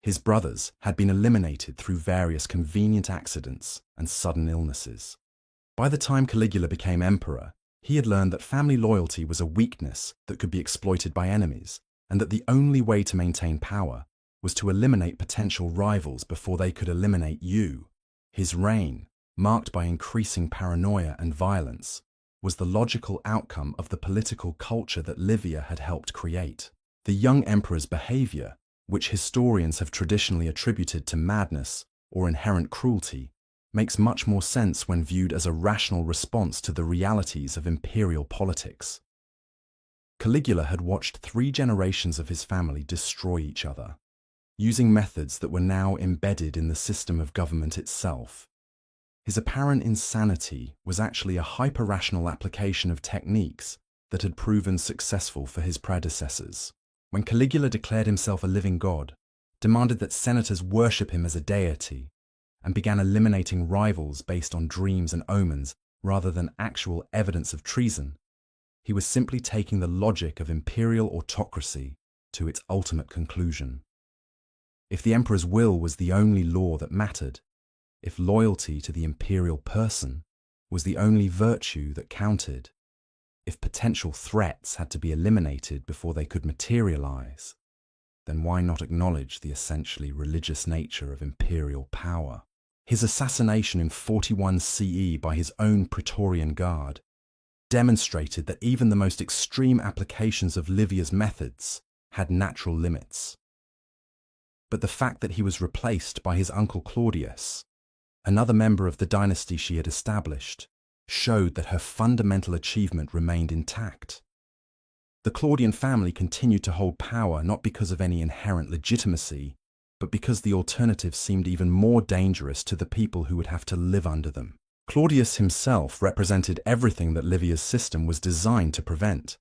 His brothers had been eliminated through various convenient accidents and sudden illnesses. By the time Caligula became emperor, he had learned that family loyalty was a weakness that could be exploited by enemies, and that the only way to maintain power was to eliminate potential rivals before they could eliminate you. His reign, marked by increasing paranoia and violence, was the logical outcome of the political culture that Livia had helped create. The young emperor's behavior, which historians have traditionally attributed to madness or inherent cruelty, makes much more sense when viewed as a rational response to the realities of imperial politics. Caligula had watched 3 generations of his family destroy each other, using methods that were now embedded in the system of government itself. His apparent insanity was actually a hyper-rational application of techniques that had proven successful for his predecessors. When Caligula declared himself a living god, demanded that senators worship him as a deity, and began eliminating rivals based on dreams and omens rather than actual evidence of treason, he was simply taking the logic of imperial autocracy to its ultimate conclusion. If the emperor's will was the only law that mattered, if loyalty to the imperial person was the only virtue that counted, if potential threats had to be eliminated before they could materialize, then why not acknowledge the essentially religious nature of imperial power? His assassination in 41 CE by his own Praetorian Guard demonstrated that even the most extreme applications of Livia's methods had natural limits. But the fact that he was replaced by his uncle Claudius, another member of the dynasty she had established, showed that her fundamental achievement remained intact. The Claudian family continued to hold power not because of any inherent legitimacy, but because the alternative seemed even more dangerous to the people who would have to live under them. Claudius himself represented everything that Livia's system was designed to prevent.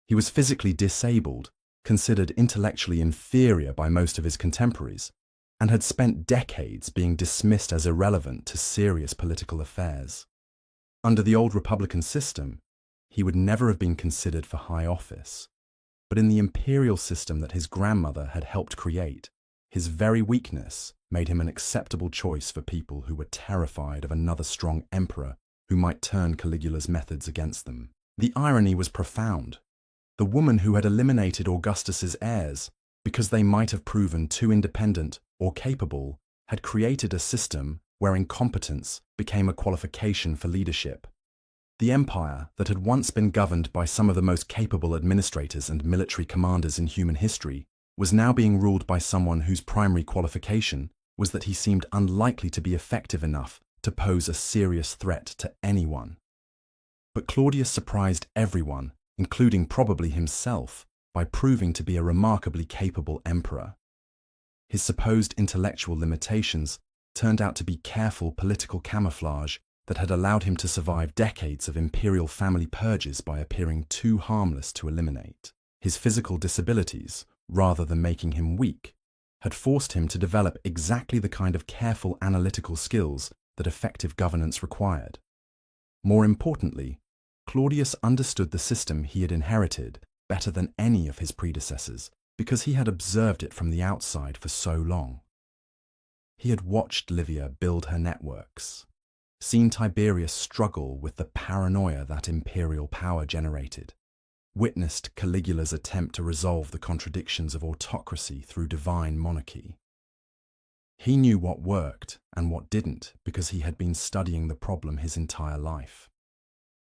He was physically disabled, considered intellectually inferior by most of his contemporaries, and had spent decades being dismissed as irrelevant to serious political affairs. Under the old Republican system, he would never have been considered for high office. But in the imperial system that his grandmother had helped create, his very weakness made him an acceptable choice for people who were terrified of another strong emperor who might turn Caligula's methods against them. The irony was profound. The woman who had eliminated Augustus's heirs because they might have proven too independent or capable had created a system where incompetence became a qualification for leadership. The empire that had once been governed by some of the most capable administrators and military commanders in human history was now being ruled by someone whose primary qualification was that he seemed unlikely to be effective enough to pose a serious threat to anyone. But Claudius surprised everyone, including probably himself, by proving to be a remarkably capable emperor. His supposed intellectual limitations turned out to be careful political camouflage that had allowed him to survive decades of imperial family purges by appearing too harmless to eliminate. His physical disabilities, rather than making him weak, had forced him to develop exactly the kind of careful analytical skills that effective governance required. More importantly, Claudius understood the system he had inherited better than any of his predecessors because he had observed it from the outside for so long. He had watched Livia build her networks, seen Tiberius struggle with the paranoia that imperial power generated, witnessed Caligula's attempt to resolve the contradictions of autocracy through divine monarchy. He knew what worked and what didn't because he had been studying the problem his entire life.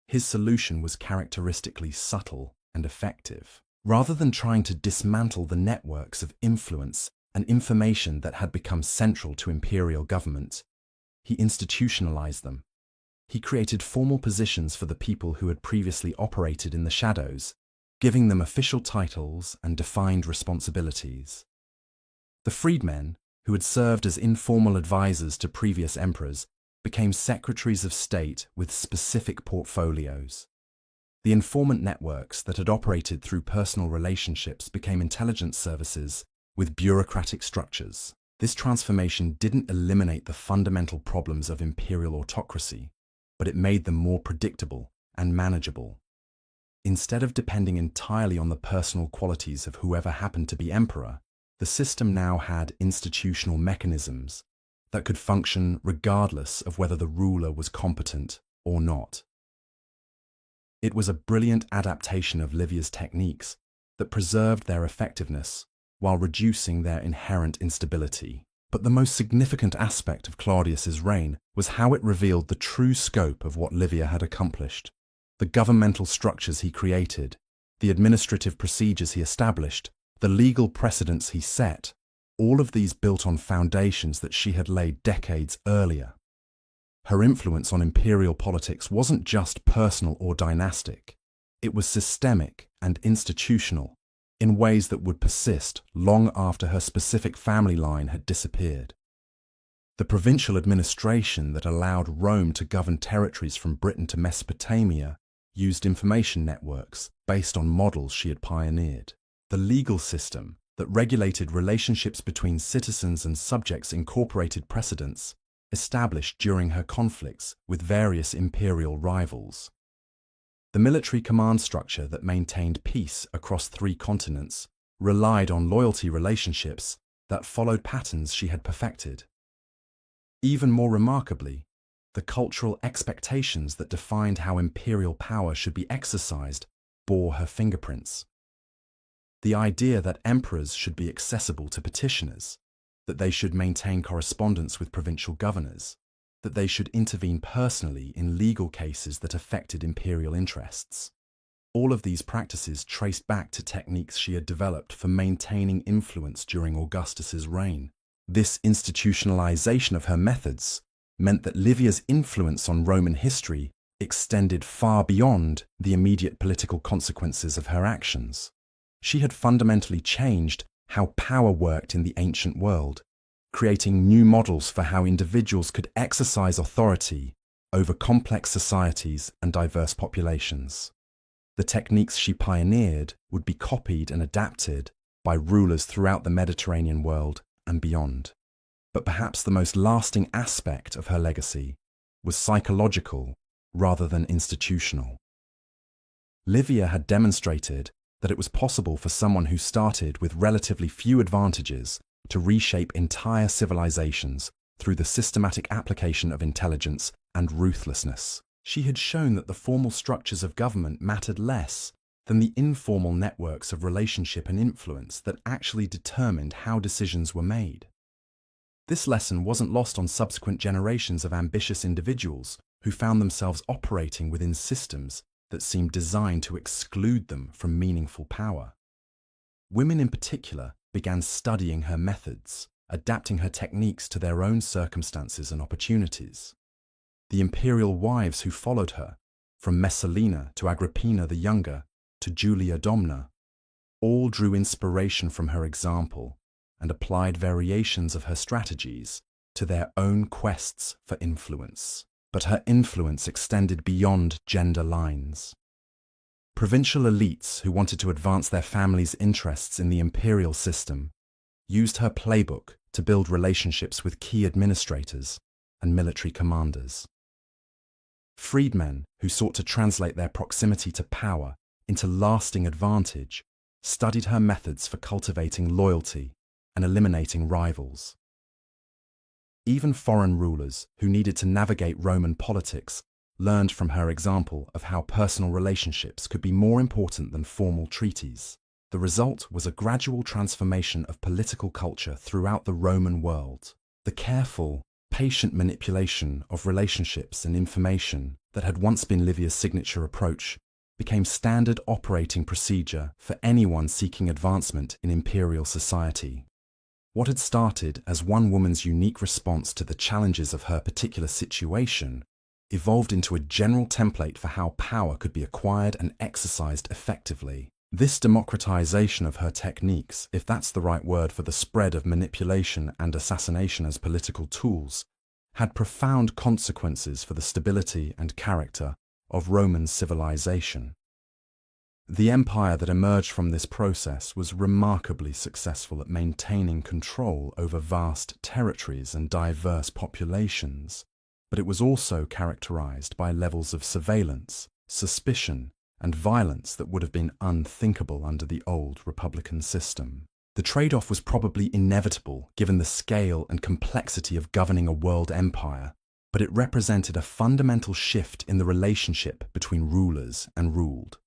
His solution was characteristically subtle and effective. Rather than trying to dismantle the networks of influence and information that had become central to imperial government, he institutionalized them. He created formal positions for the people who had previously operated in the shadows, giving them official titles and defined responsibilities. The freedmen, who had served as informal advisors to previous emperors, became secretaries of state with specific portfolios. The informant networks that had operated through personal relationships became intelligence services with bureaucratic structures. This transformation didn't eliminate the fundamental problems of imperial autocracy, but it made them more predictable and manageable. Instead of depending entirely on the personal qualities of whoever happened to be emperor, the system now had institutional mechanisms that could function regardless of whether the ruler was competent or not. It was a brilliant adaptation of Livia's techniques that preserved their effectiveness while reducing their inherent instability. But the most significant aspect of Claudius's reign was how it revealed the true scope of what Livia had accomplished. The governmental structures he created, the administrative procedures he established, the legal precedents he set, all of these built on foundations that she had laid decades earlier. Her influence on imperial politics wasn't just personal or dynastic. It was systemic and institutional, in ways that would persist long after her specific family line had disappeared. The provincial administration that allowed Rome to govern territories from Britain to Mesopotamia used information networks based on models she had pioneered. The legal system that regulated relationships between citizens and subjects incorporated precedents established during her conflicts with various imperial rivals. The military command structure that maintained peace across 3 continents relied on loyalty relationships that followed patterns she had perfected. Even more remarkably, the cultural expectations that defined how imperial power should be exercised bore her fingerprints. The idea that emperors should be accessible to petitioners, that they should maintain correspondence with provincial governors, that they should intervene personally in legal cases that affected imperial interests. All of these practices traced back to techniques she had developed for maintaining influence during Augustus's reign. This institutionalization of her methods meant that Livia's influence on Roman history extended far beyond the immediate political consequences of her actions. She had fundamentally changed how power worked in the ancient world, creating new models for how individuals could exercise authority over complex societies and diverse populations. The techniques she pioneered would be copied and adapted by rulers throughout the Mediterranean world and beyond. But perhaps the most lasting aspect of her legacy was psychological rather than institutional. Livia had demonstrated that it was possible for someone who started with relatively few advantages to reshape entire civilizations through the systematic application of intelligence and ruthlessness. She had shown that the formal structures of government mattered less than the informal networks of relationship and influence that actually determined how decisions were made. This lesson wasn't lost on subsequent generations of ambitious individuals who found themselves operating within systems that seemed designed to exclude them from meaningful power. Women in particular began studying her methods, adapting her techniques to their own circumstances and opportunities. The imperial wives who followed her, from Messalina to Agrippina the Younger to Julia Domna, all drew inspiration from her example and applied variations of her strategies to their own quests for influence. But her influence extended beyond gender lines. Provincial elites who wanted to advance their families' interests in the imperial system used her playbook to build relationships with key administrators and military commanders. Freedmen who sought to translate their proximity to power into lasting advantage studied her methods for cultivating loyalty and eliminating rivals. Even foreign rulers who needed to navigate Roman politics learned from her example of how personal relationships could be more important than formal treaties. The result was a gradual transformation of political culture throughout the Roman world. The careful, patient manipulation of relationships and information that had once been Livia's signature approach became standard operating procedure for anyone seeking advancement in imperial society. What had started as one woman's unique response to the challenges of her particular situation evolved into a general template for how power could be acquired and exercised effectively. This democratization of her techniques, if that's the right word for the spread of manipulation and assassination as political tools, had profound consequences for the stability and character of Roman civilization. The empire that emerged from this process was remarkably successful at maintaining control over vast territories and diverse populations, but it was also characterized by levels of surveillance, suspicion, and violence that would have been unthinkable under the old republican system. The trade-off was probably inevitable given the scale and complexity of governing a world empire, but it represented a fundamental shift in the relationship between rulers and ruled.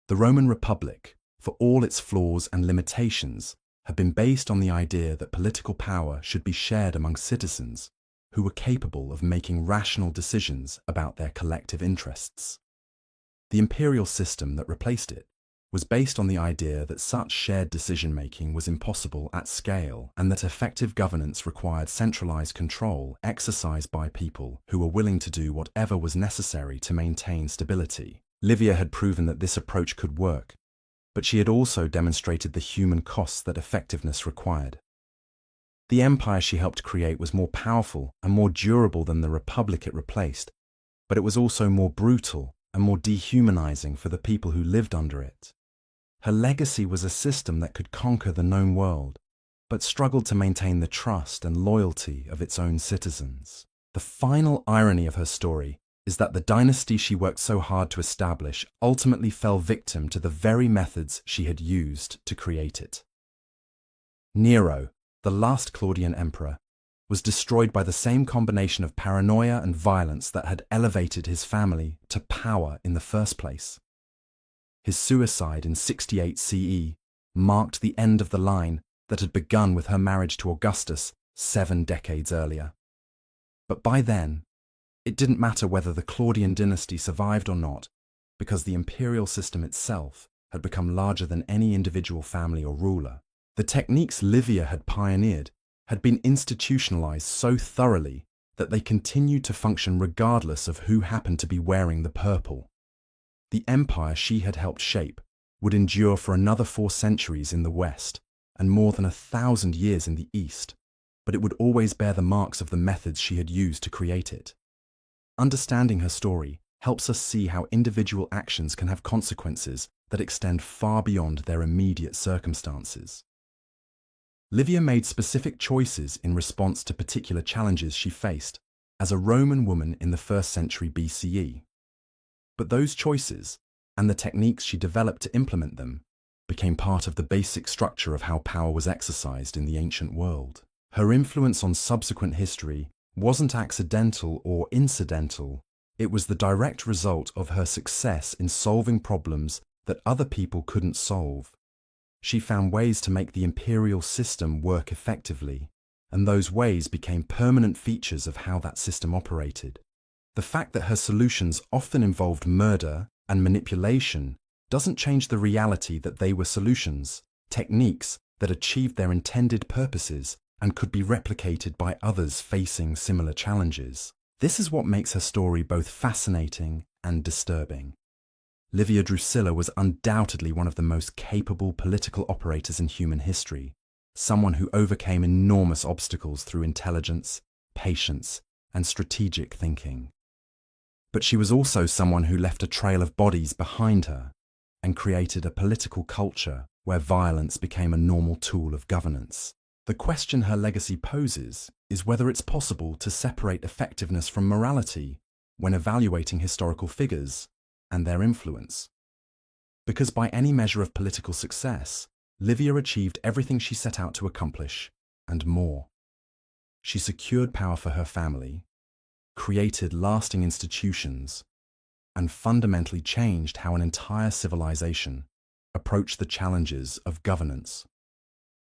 The Roman Republic, for all its flaws and limitations, had been based on the idea that political power should be shared among citizens who were capable of making rational decisions about their collective interests. The imperial system that replaced it was based on the idea that such shared decision-making was impossible at scale and that effective governance required centralized control exercised by people who were willing to do whatever was necessary to maintain stability. Livia had proven that this approach could work, but she had also demonstrated the human costs that effectiveness required. The empire she helped create was more powerful and more durable than the republic it replaced, but it was also more brutal and more dehumanizing for the people who lived under it. Her legacy was a system that could conquer the known world, but struggled to maintain the trust and loyalty of its own citizens. The final irony of her story is that the dynasty she worked so hard to establish ultimately fell victim to the very methods she had used to create it. Nero, the last Claudian emperor, was destroyed by the same combination of paranoia and violence that had elevated his family to power in the first place. His suicide in 68 CE marked the end of the line that had begun with her marriage to Augustus 7 decades earlier. But by then, it didn't matter whether the Claudian dynasty survived or not, because the imperial system itself had become larger than any individual family or ruler. The techniques Livia had pioneered had been institutionalized so thoroughly that they continued to function regardless of who happened to be wearing the purple. The empire she had helped shape would endure for another 4 centuries in the West and more than 1,000 years in the East, but it would always bear the marks of the methods she had used to create it. Understanding her story helps us see how individual actions can have consequences that extend far beyond their immediate circumstances. Livia made specific choices in response to particular challenges she faced as a Roman woman in the 1st century BCE. But those choices, and the techniques she developed to implement them, became part of the basic structure of how power was exercised in the ancient world. Her influence on subsequent history wasn't accidental or incidental. It was the direct result of her success in solving problems that other people couldn't solve. She found ways to make the imperial system work effectively, and those ways became permanent features of how that system operated. The fact that her solutions often involved murder and manipulation doesn't change the reality that they were solutions, techniques that achieved their intended purposes and could be replicated by others facing similar challenges. This is what makes her story both fascinating and disturbing. Livia Drusilla was undoubtedly one of the most capable political operators in human history, someone who overcame enormous obstacles through intelligence, patience, and strategic thinking. But she was also someone who left a trail of bodies behind her and created a political culture where violence became a normal tool of governance. The question her legacy poses is whether it's possible to separate effectiveness from morality when evaluating historical figures and their influence. Because by any measure of political success, Livia achieved everything she set out to accomplish, and more. She secured power for her family, created lasting institutions, and fundamentally changed how an entire civilization approached the challenges of governance.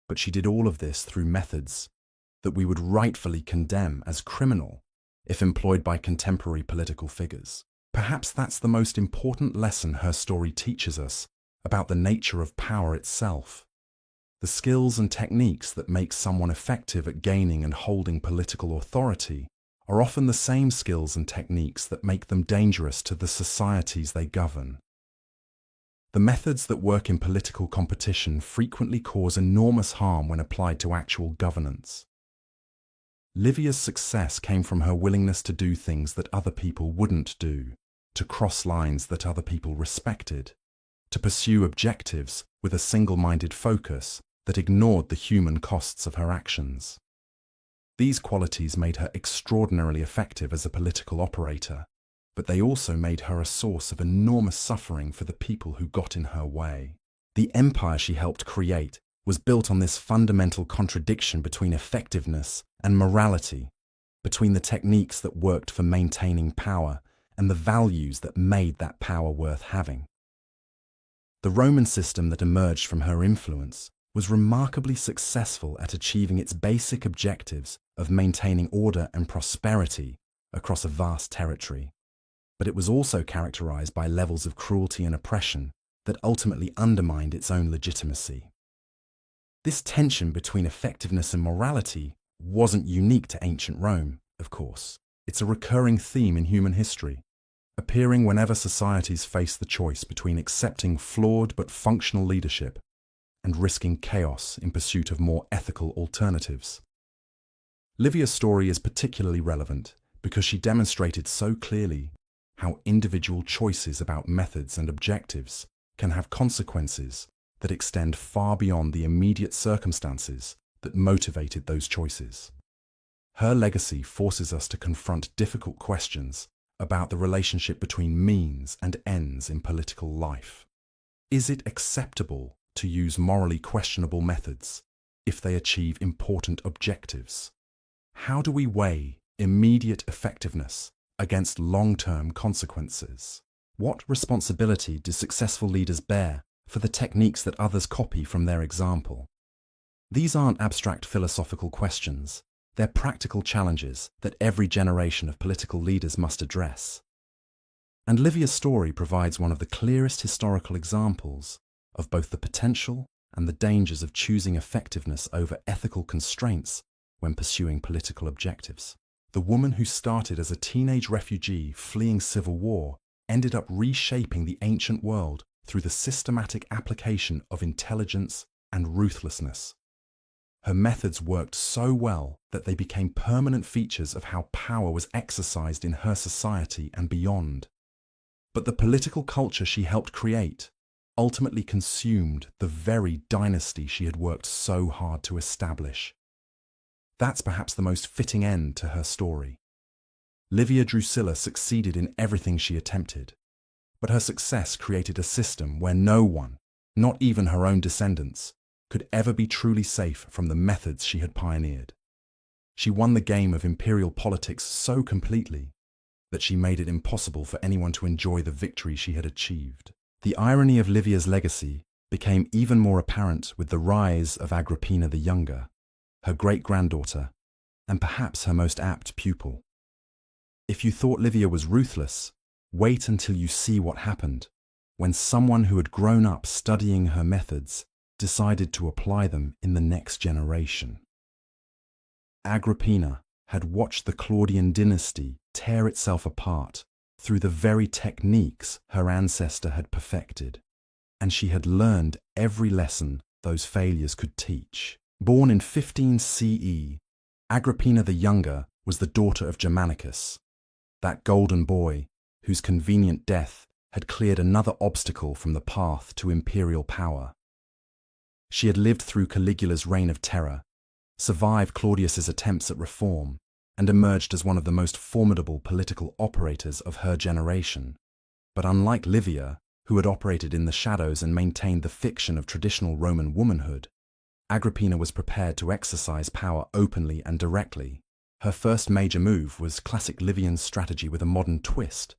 But she did all of this through methods that we would rightfully condemn as criminal if employed by contemporary political figures. Perhaps that's the most important lesson her story teaches us about the nature of power itself. The skills and techniques that make someone effective at gaining and holding political authority are often the same skills and techniques that make them dangerous to the societies they govern. The methods that work in political competition frequently cause enormous harm when applied to actual governance. Livia's success came from her willingness to do things that other people wouldn't do, to cross lines that other people respected, to pursue objectives with a single-minded focus that ignored the human costs of her actions. These qualities made her extraordinarily effective as a political operator, but they also made her a source of enormous suffering for the people who got in her way. The empire she helped create was built on this fundamental contradiction between effectiveness and morality, between the techniques that worked for maintaining power and the values that made that power worth having. The Roman system that emerged from her influence was remarkably successful at achieving its basic objectives of maintaining order and prosperity across a vast territory. But it was also characterized by levels of cruelty and oppression that ultimately undermined its own legitimacy. This tension between effectiveness and morality wasn't unique to ancient Rome, of course. It's a recurring theme in human history, appearing whenever societies face the choice between accepting flawed but functional leadership and risking chaos in pursuit of more ethical alternatives. Livia's story is particularly relevant because she demonstrated so clearly how individual choices about methods and objectives can have consequences that extend far beyond the immediate circumstances that motivated those choices. Her legacy forces us to confront difficult questions about the relationship between means and ends in political life. Is it acceptable to use morally questionable methods if they achieve important objectives? How do we weigh immediate effectiveness against long-term consequences? What responsibility do successful leaders bear for the techniques that others copy from their example? These aren't abstract philosophical questions. They're practical challenges that every generation of political leaders must address. And Livia's story provides one of the clearest historical examples of both the potential and the dangers of choosing effectiveness over ethical constraints when pursuing political objectives. The woman who started as a teenage refugee fleeing civil war ended up reshaping the ancient world through the systematic application of intelligence and ruthlessness. Her methods worked so well that they became permanent features of how power was exercised in her society and beyond. But the political culture she helped create ultimately consumed the very dynasty she had worked so hard to establish. That's perhaps the most fitting end to her story. Livia Drusilla succeeded in everything she attempted, but her success created a system where no one, not even her own descendants, could ever be truly safe from the methods she had pioneered. She won the game of imperial politics so completely that she made it impossible for anyone to enjoy the victory she had achieved. The irony of Livia's legacy became even more apparent with the rise of Agrippina the Younger, her great-granddaughter, and perhaps her most apt pupil. If you thought Livia was ruthless, wait until you see what happened when someone who had grown up studying her methods decided to apply them in the next generation. Agrippina had watched the Claudian dynasty tear itself apart through the very techniques her ancestor had perfected, and she had learned every lesson those failures could teach. Born in 15 CE, Agrippina the Younger was the daughter of Germanicus, that golden boy whose convenient death had cleared another obstacle from the path to imperial power. She had lived through Caligula's reign of terror, survived Claudius's attempts at reform, and emerged as one of the most formidable political operators of her generation. But unlike Livia, who had operated in the shadows and maintained the fiction of traditional Roman womanhood, Agrippina was prepared to exercise power openly and directly. Her first major move was classic Livian strategy with a modern twist.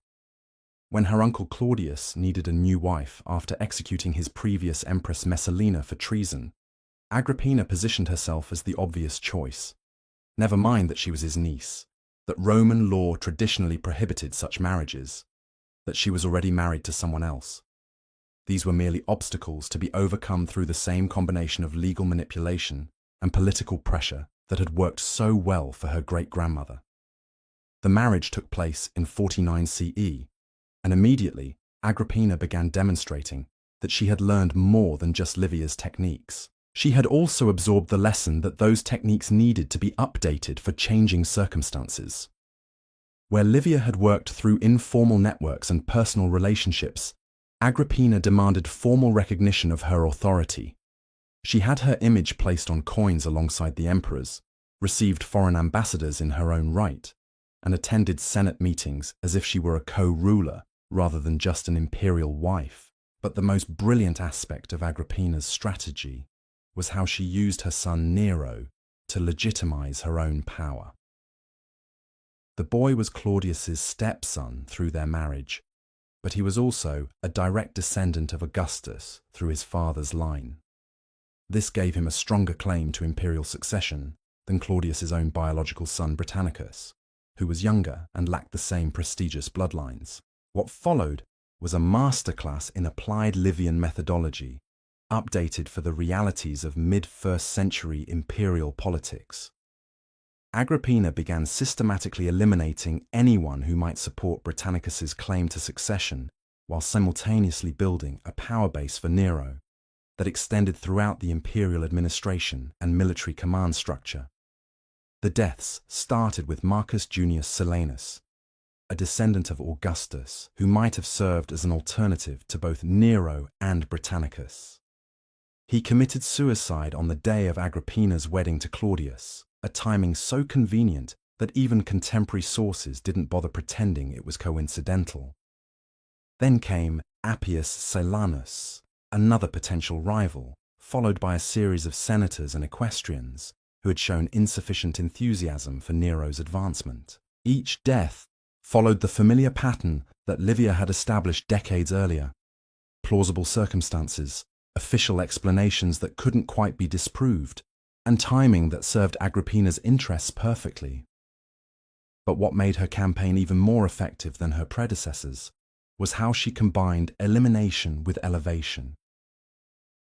When her uncle Claudius needed a new wife after executing his previous Empress Messalina for treason, Agrippina positioned herself as the obvious choice. Never mind that she was his niece, that Roman law traditionally prohibited such marriages, that she was already married to someone else. These were merely obstacles to be overcome through the same combination of legal manipulation and political pressure that had worked so well for her great-grandmother. The marriage took place in 49 CE, and immediately Agrippina began demonstrating that she had learned more than just Livia's techniques. She had also absorbed the lesson that those techniques needed to be updated for changing circumstances. Where Livia had worked through informal networks and personal relationships, Agrippina demanded formal recognition of her authority. She had her image placed on coins alongside the emperor's, received foreign ambassadors in her own right, and attended Senate meetings as if she were a co-ruler rather than just an imperial wife. But the most brilliant aspect of Agrippina's strategy was how she used her son Nero to legitimize her own power. The boy was Claudius's stepson through their marriage, but he was also a direct descendant of Augustus through his father's line. This gave him a stronger claim to imperial succession than Claudius's own biological son Britannicus, who was younger and lacked the same prestigious bloodlines. What followed was a masterclass in applied Livian methodology, updated for the realities of mid-1st century imperial politics. Agrippina began systematically eliminating anyone who might support Britannicus's claim to succession, while simultaneously building a power base for Nero that extended throughout the imperial administration and military command structure. The deaths started with Marcus Junius Silanus, a descendant of Augustus who might have served as an alternative to both Nero and Britannicus. He committed suicide on the day of Agrippina's wedding to Claudius, a timing so convenient that even contemporary sources didn't bother pretending it was coincidental. Then came Appius Silanus, another potential rival, followed by a series of senators and equestrians who had shown insufficient enthusiasm for Nero's advancement. Each death followed the familiar pattern that Livia had established decades earlier: plausible circumstances, official explanations that couldn't quite be disproved, and timing that served Agrippina's interests perfectly. But what made her campaign even more effective than her predecessors was how she combined elimination with elevation.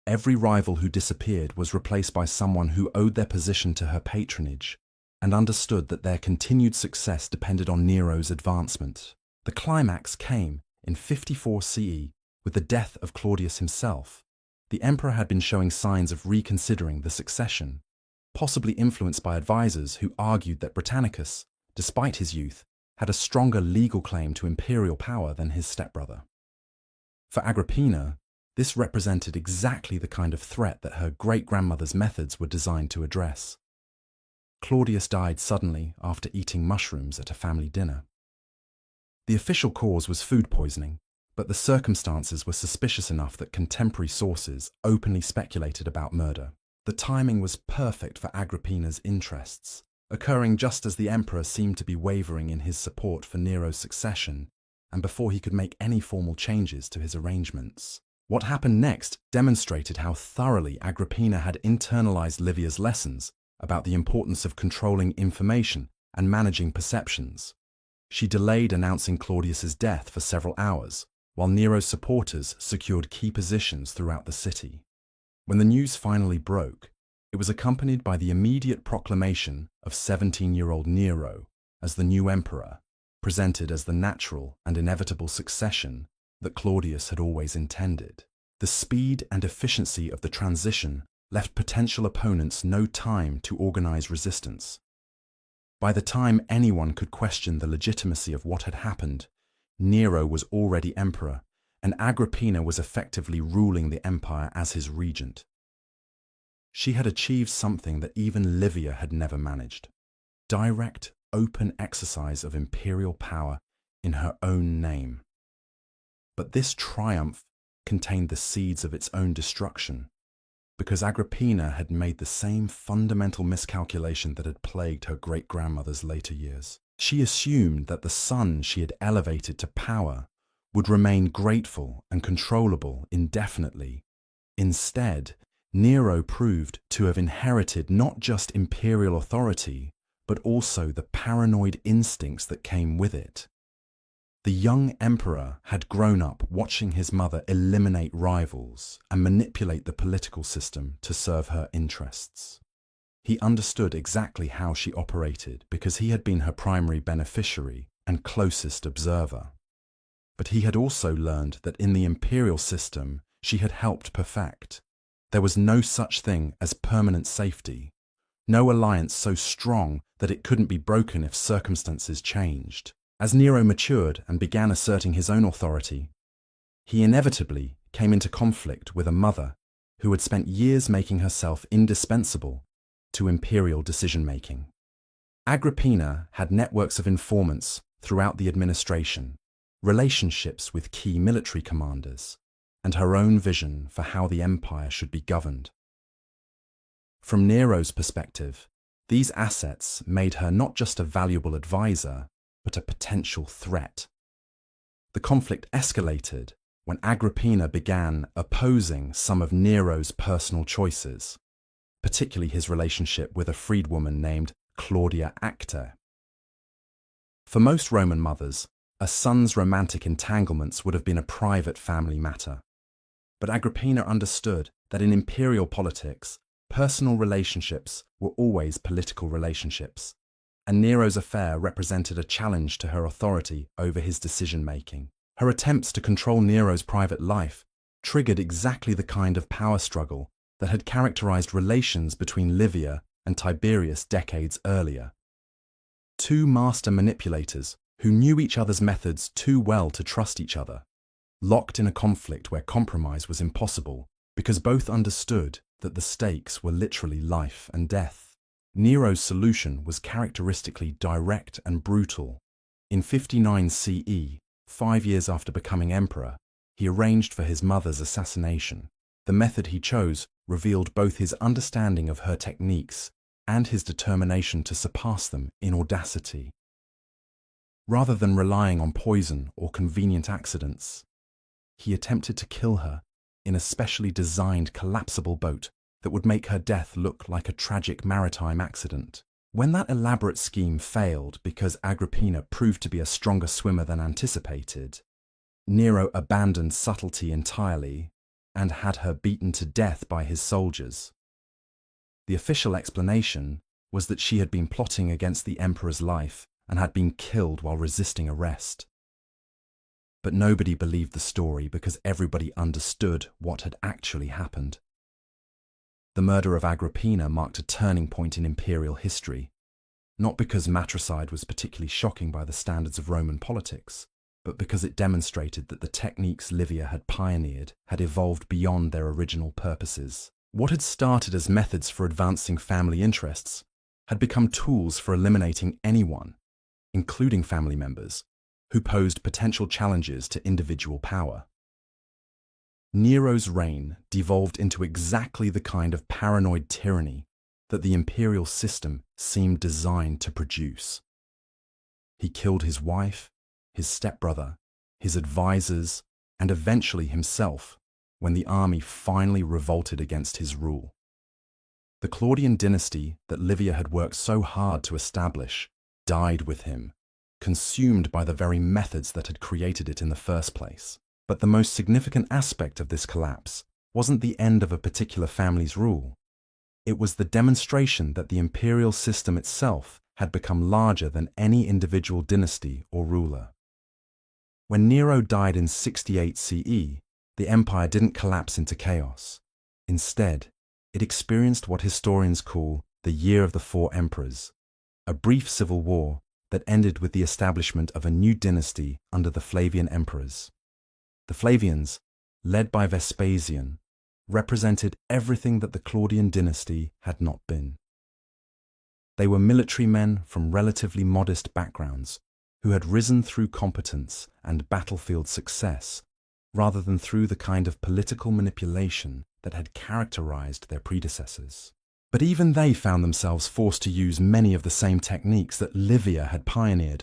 Every rival who disappeared was replaced by someone who owed their position to her patronage and understood that their continued success depended on Nero's advancement. The climax came in 54 CE with the death of Claudius himself. The emperor had been showing signs of reconsidering the succession, possibly influenced by advisors who argued that Britannicus, despite his youth, had a stronger legal claim to imperial power than his stepbrother. For Agrippina, this represented exactly the kind of threat that her great-grandmother's methods were designed to address. Claudius died suddenly after eating mushrooms at a family dinner. The official cause was food poisoning, but the circumstances were suspicious enough that contemporary sources openly speculated about murder. The timing was perfect for Agrippina's interests, occurring just as the emperor seemed to be wavering in his support for Nero's succession and before he could make any formal changes to his arrangements. What happened next demonstrated how thoroughly Agrippina had internalized Livia's lessons about the importance of controlling information and managing perceptions. She delayed announcing Claudius's death for several hours, while Nero's supporters secured key positions throughout the city. When the news finally broke, it was accompanied by the immediate proclamation of 17-year-old Nero as the new emperor, presented as the natural and inevitable succession that Claudius had always intended. The speed and efficiency of the transition left potential opponents no time to organize resistance. By the time anyone could question the legitimacy of what had happened, Nero was already emperor, and Agrippina was effectively ruling the empire as his regent. She had achieved something that even Livia had never managed: direct, open exercise of imperial power in her own name. But this triumph contained the seeds of its own destruction, because Agrippina had made the same fundamental miscalculation that had plagued her great-grandmother's later years. She assumed that the son she had elevated to power would remain grateful and controllable indefinitely. Instead, Nero proved to have inherited not just imperial authority, but also the paranoid instincts that came with it. The young emperor had grown up watching his mother eliminate rivals and manipulate the political system to serve her interests. He understood exactly how she operated because he had been her primary beneficiary and closest observer. But he had also learned that in the imperial system she had helped perfect, there was no such thing as permanent safety, no alliance so strong that it couldn't be broken if circumstances changed. As Nero matured and began asserting his own authority, he inevitably came into conflict with a mother who had spent years making herself indispensable to imperial decision-making. Agrippina had networks of informants throughout the administration, relationships with key military commanders, and her own vision for how the empire should be governed. From Nero's perspective, these assets made her not just a valuable advisor, but a potential threat. The conflict escalated when Agrippina began opposing some of Nero's personal choices, particularly his relationship with a freedwoman named Claudia Acta. For most Roman mothers, a son's romantic entanglements would have been a private family matter. But Agrippina understood that in imperial politics, personal relationships were always political relationships, and Nero's affair represented a challenge to her authority over his decision-making. Her attempts to control Nero's private life triggered exactly the kind of power struggle that had characterized relations between Livia and Tiberius decades earlier. Two master manipulators who knew each other's methods too well to trust each other, locked in a conflict where compromise was impossible because both understood that the stakes were literally life and death. Nero's solution was characteristically direct and brutal. In 59 CE, 5 years after becoming emperor, he arranged for his mother's assassination. The method he chose revealed both his understanding of her techniques and his determination to surpass them in audacity. Rather than relying on poison or convenient accidents, he attempted to kill her in a specially designed collapsible boat that would make her death look like a tragic maritime accident. When that elaborate scheme failed because Agrippina proved to be a stronger swimmer than anticipated, Nero abandoned subtlety entirely and had her beaten to death by his soldiers. The official explanation was that she had been plotting against the emperor's life and had been killed while resisting arrest. But nobody believed the story because everybody understood what had actually happened. The murder of Agrippina marked a turning point in imperial history. not because matricide was particularly shocking by the standards of Roman politics, but because it demonstrated that the techniques Livia had pioneered had evolved beyond their original purposes. What had started as methods for advancing family interests had become tools for eliminating anyone, including family members, who posed potential challenges to individual power. Nero's reign devolved into exactly the kind of paranoid tyranny that the imperial system seemed designed to produce. He killed his wife, his stepbrother, his advisors, and eventually himself when the army finally revolted against his rule. The Claudian dynasty that Livia had worked so hard to establish died with him, consumed by the very methods that had created it in the first place. But the most significant aspect of this collapse wasn't the end of a particular family's rule. It was the demonstration that the imperial system itself had become larger than any individual dynasty or ruler. When Nero died in 68 CE, the empire didn't collapse into chaos. Instead, it experienced what historians call the Year of the Four Emperors, a brief civil war that ended with the establishment of a new dynasty under the Flavian emperors. The Flavians, led by Vespasian, represented everything that the Claudian dynasty had not been. They were military men from relatively modest backgrounds who had risen through competence and battlefield success rather than through the kind of political manipulation that had characterized their predecessors. But even they found themselves forced to use many of the same techniques that Livia had pioneered,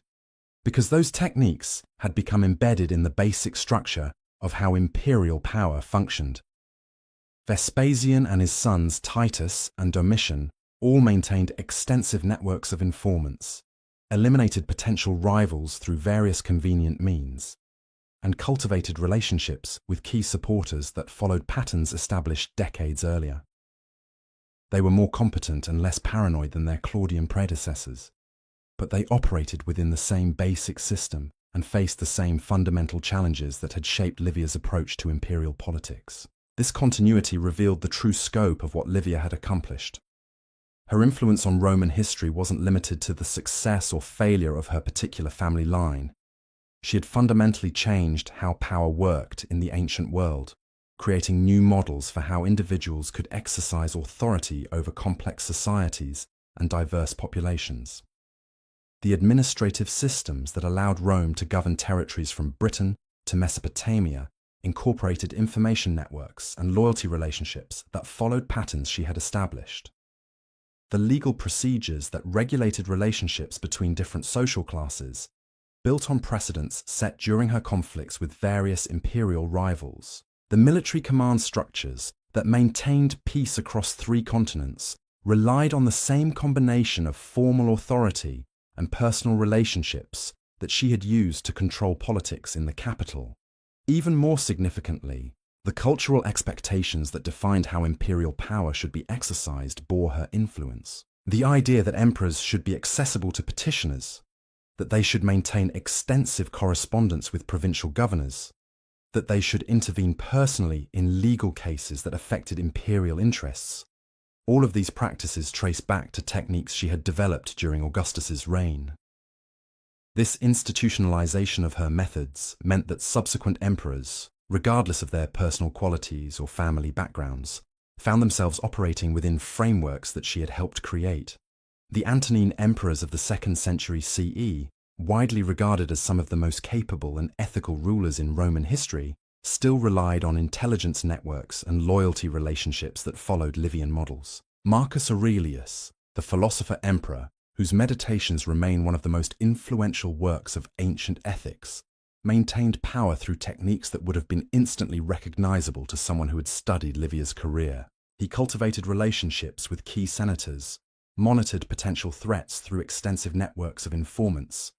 because those techniques had become embedded in the basic structure of how imperial power functioned. Vespasian and his sons Titus and Domitian all maintained extensive networks of informants, eliminated potential rivals through various convenient means, and cultivated relationships with key supporters that followed patterns established decades earlier. They were more competent and less paranoid than their Claudian predecessors, but they operated within the same basic system and faced the same fundamental challenges that had shaped Livia's approach to imperial politics. This continuity revealed the true scope of what Livia had accomplished. Her influence on Roman history wasn't limited to the success or failure of her particular family line. She had fundamentally changed how power worked in the ancient world, creating new models for how individuals could exercise authority over complex societies and diverse populations. The administrative systems that allowed Rome to govern territories from Britain to Mesopotamia incorporated information networks and loyalty relationships that followed patterns she had established. The legal procedures that regulated relationships between different social classes built on precedents set during her conflicts with various imperial rivals. The military command structures that maintained peace across 3 continents relied on the same combination of formal authority and personal relationships that she had used to control politics in the capital. Even more significantly, the cultural expectations that defined how imperial power should be exercised bore her influence. The idea that emperors should be accessible to petitioners, that they should maintain extensive correspondence with provincial governors, that they should intervene personally in legal cases that affected imperial interests. All of these practices trace back to techniques she had developed during Augustus's reign. This institutionalization of her methods meant that subsequent emperors, regardless of their personal qualities or family backgrounds, found themselves operating within frameworks that she had helped create. The Antonine emperors of the 2nd century CE, widely regarded as some of the most capable and ethical rulers in Roman history, still relied on intelligence networks and loyalty relationships that followed Livian models. Marcus Aurelius, the philosopher emperor, whose meditations remain one of the most influential works of ancient ethics, maintained power through techniques that would have been instantly recognizable to someone who had studied Livia's career. He cultivated relationships with key senators, monitored potential threats through extensive networks of informants,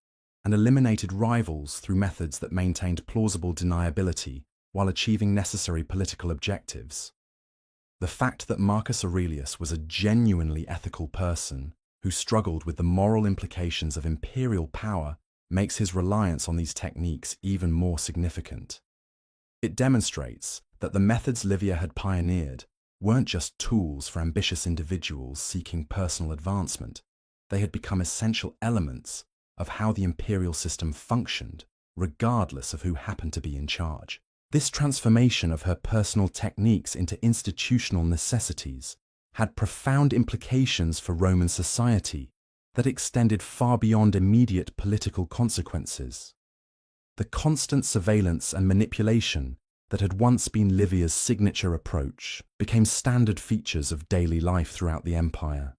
and eliminated rivals through methods that maintained plausible deniability while achieving necessary political objectives. The fact that Marcus Aurelius was a genuinely ethical person who struggled with the moral implications of imperial power makes his reliance on these techniques even more significant. It demonstrates that the methods Livia had pioneered weren't just tools for ambitious individuals seeking personal advancement. they had become essential elements of how the imperial system functioned, regardless of who happened to be in charge. This transformation of her personal techniques into institutional necessities had profound implications for Roman society that extended far beyond immediate political consequences. The constant surveillance and manipulation that had once been Livia's signature approach became standard features of daily life throughout the empire.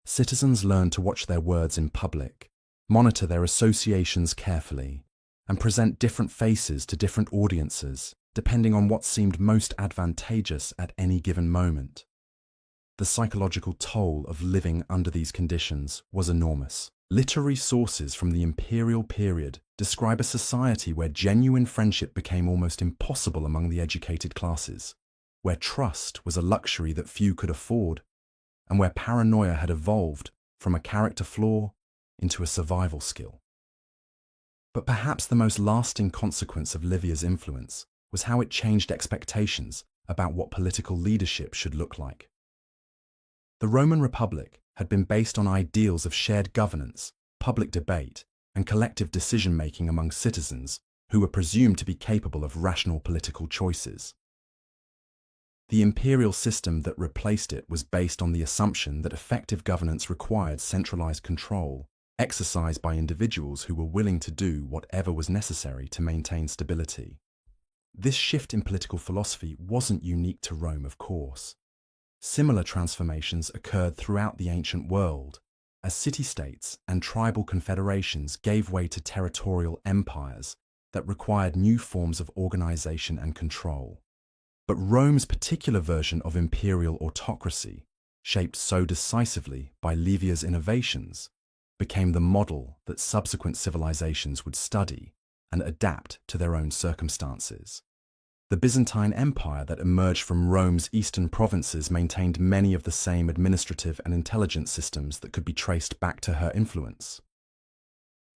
Citizens learned to watch their words in public, monitor their associations carefully, and present different faces to different audiences, depending on what seemed most advantageous at any given moment. The psychological toll of living under these conditions was enormous. Literary sources from the imperial period describe a society where genuine friendship became almost impossible among the educated classes, where trust was a luxury that few could afford, and where paranoia had evolved from a character flaw into a survival skill. But perhaps the most lasting consequence of Livia's influence was how it changed expectations about what political leadership should look like. The Roman Republic had been based on ideals of shared governance, public debate, and collective decision-making among citizens who were presumed to be capable of rational political choices. The imperial system that replaced it was based on the assumption that effective governance required centralized control, exercised by individuals who were willing to do whatever was necessary to maintain stability. This shift in political philosophy wasn't unique to Rome, of course. Similar transformations occurred throughout the ancient world, as city-states and tribal confederations gave way to territorial empires that required new forms of organization and control. But Rome's particular version of imperial autocracy, shaped so decisively by Livia's innovations, became the model that subsequent civilizations would study and adapt to their own circumstances. The Byzantine Empire that emerged from Rome's eastern provinces maintained many of the same administrative and intelligence systems that could be traced back to her influence.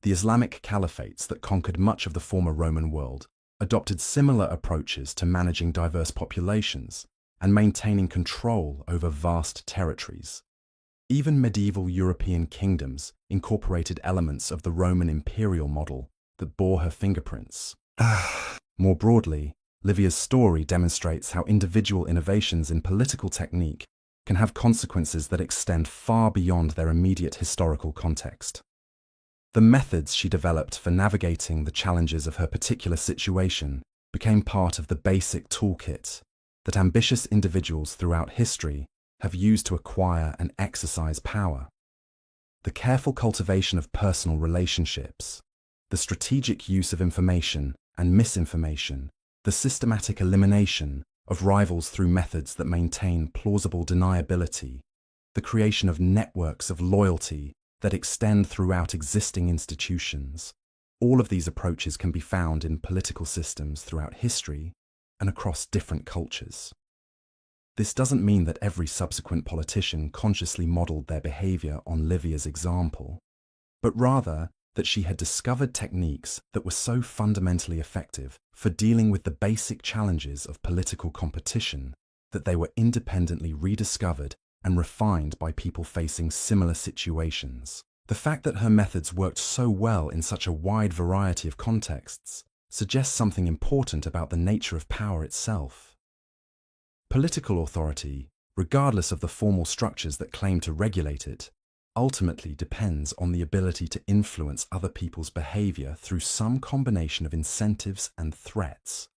The Islamic caliphates that conquered much of the former Roman world adopted similar approaches to managing diverse populations and maintaining control over vast territories. Even medieval European kingdoms incorporated elements of the Roman imperial model that bore her fingerprints. More broadly, Livia's story demonstrates how individual innovations in political technique can have consequences that extend far beyond their immediate historical context. The methods she developed for navigating the challenges of her particular situation became part of the basic toolkit that ambitious individuals throughout history have used to acquire and exercise power. The careful cultivation of personal relationships, the strategic use of information and misinformation, the systematic elimination of rivals through methods that maintain plausible deniability, the creation of networks of loyalty that extend throughout existing institutions. All of these approaches can be found in political systems throughout history and across different cultures. This doesn't mean that every subsequent politician consciously modeled their behavior on Livia's example, but rather that she had discovered techniques that were so fundamentally effective for dealing with the basic challenges of political competition that they were independently rediscovered and refined by people facing similar situations. The fact that her methods worked so well in such a wide variety of contexts suggests something important about the nature of power itself. Political authority, regardless of the formal structures that claim to regulate it, ultimately depends on the ability to influence other people's behavior through some combination of incentives and threats.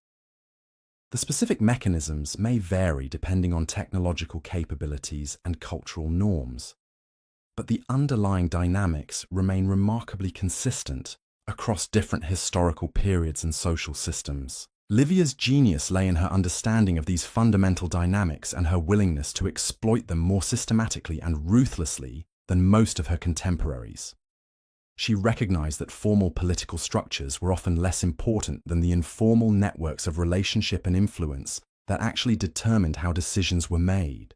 The specific mechanisms may vary depending on technological capabilities and cultural norms, but the underlying dynamics remain remarkably consistent across different historical periods and social systems. Livia's genius lay in her understanding of these fundamental dynamics and her willingness to exploit them more systematically and ruthlessly than most of her contemporaries. She recognized that formal political structures were often less important than the informal networks of relationship and influence that actually determined how decisions were made.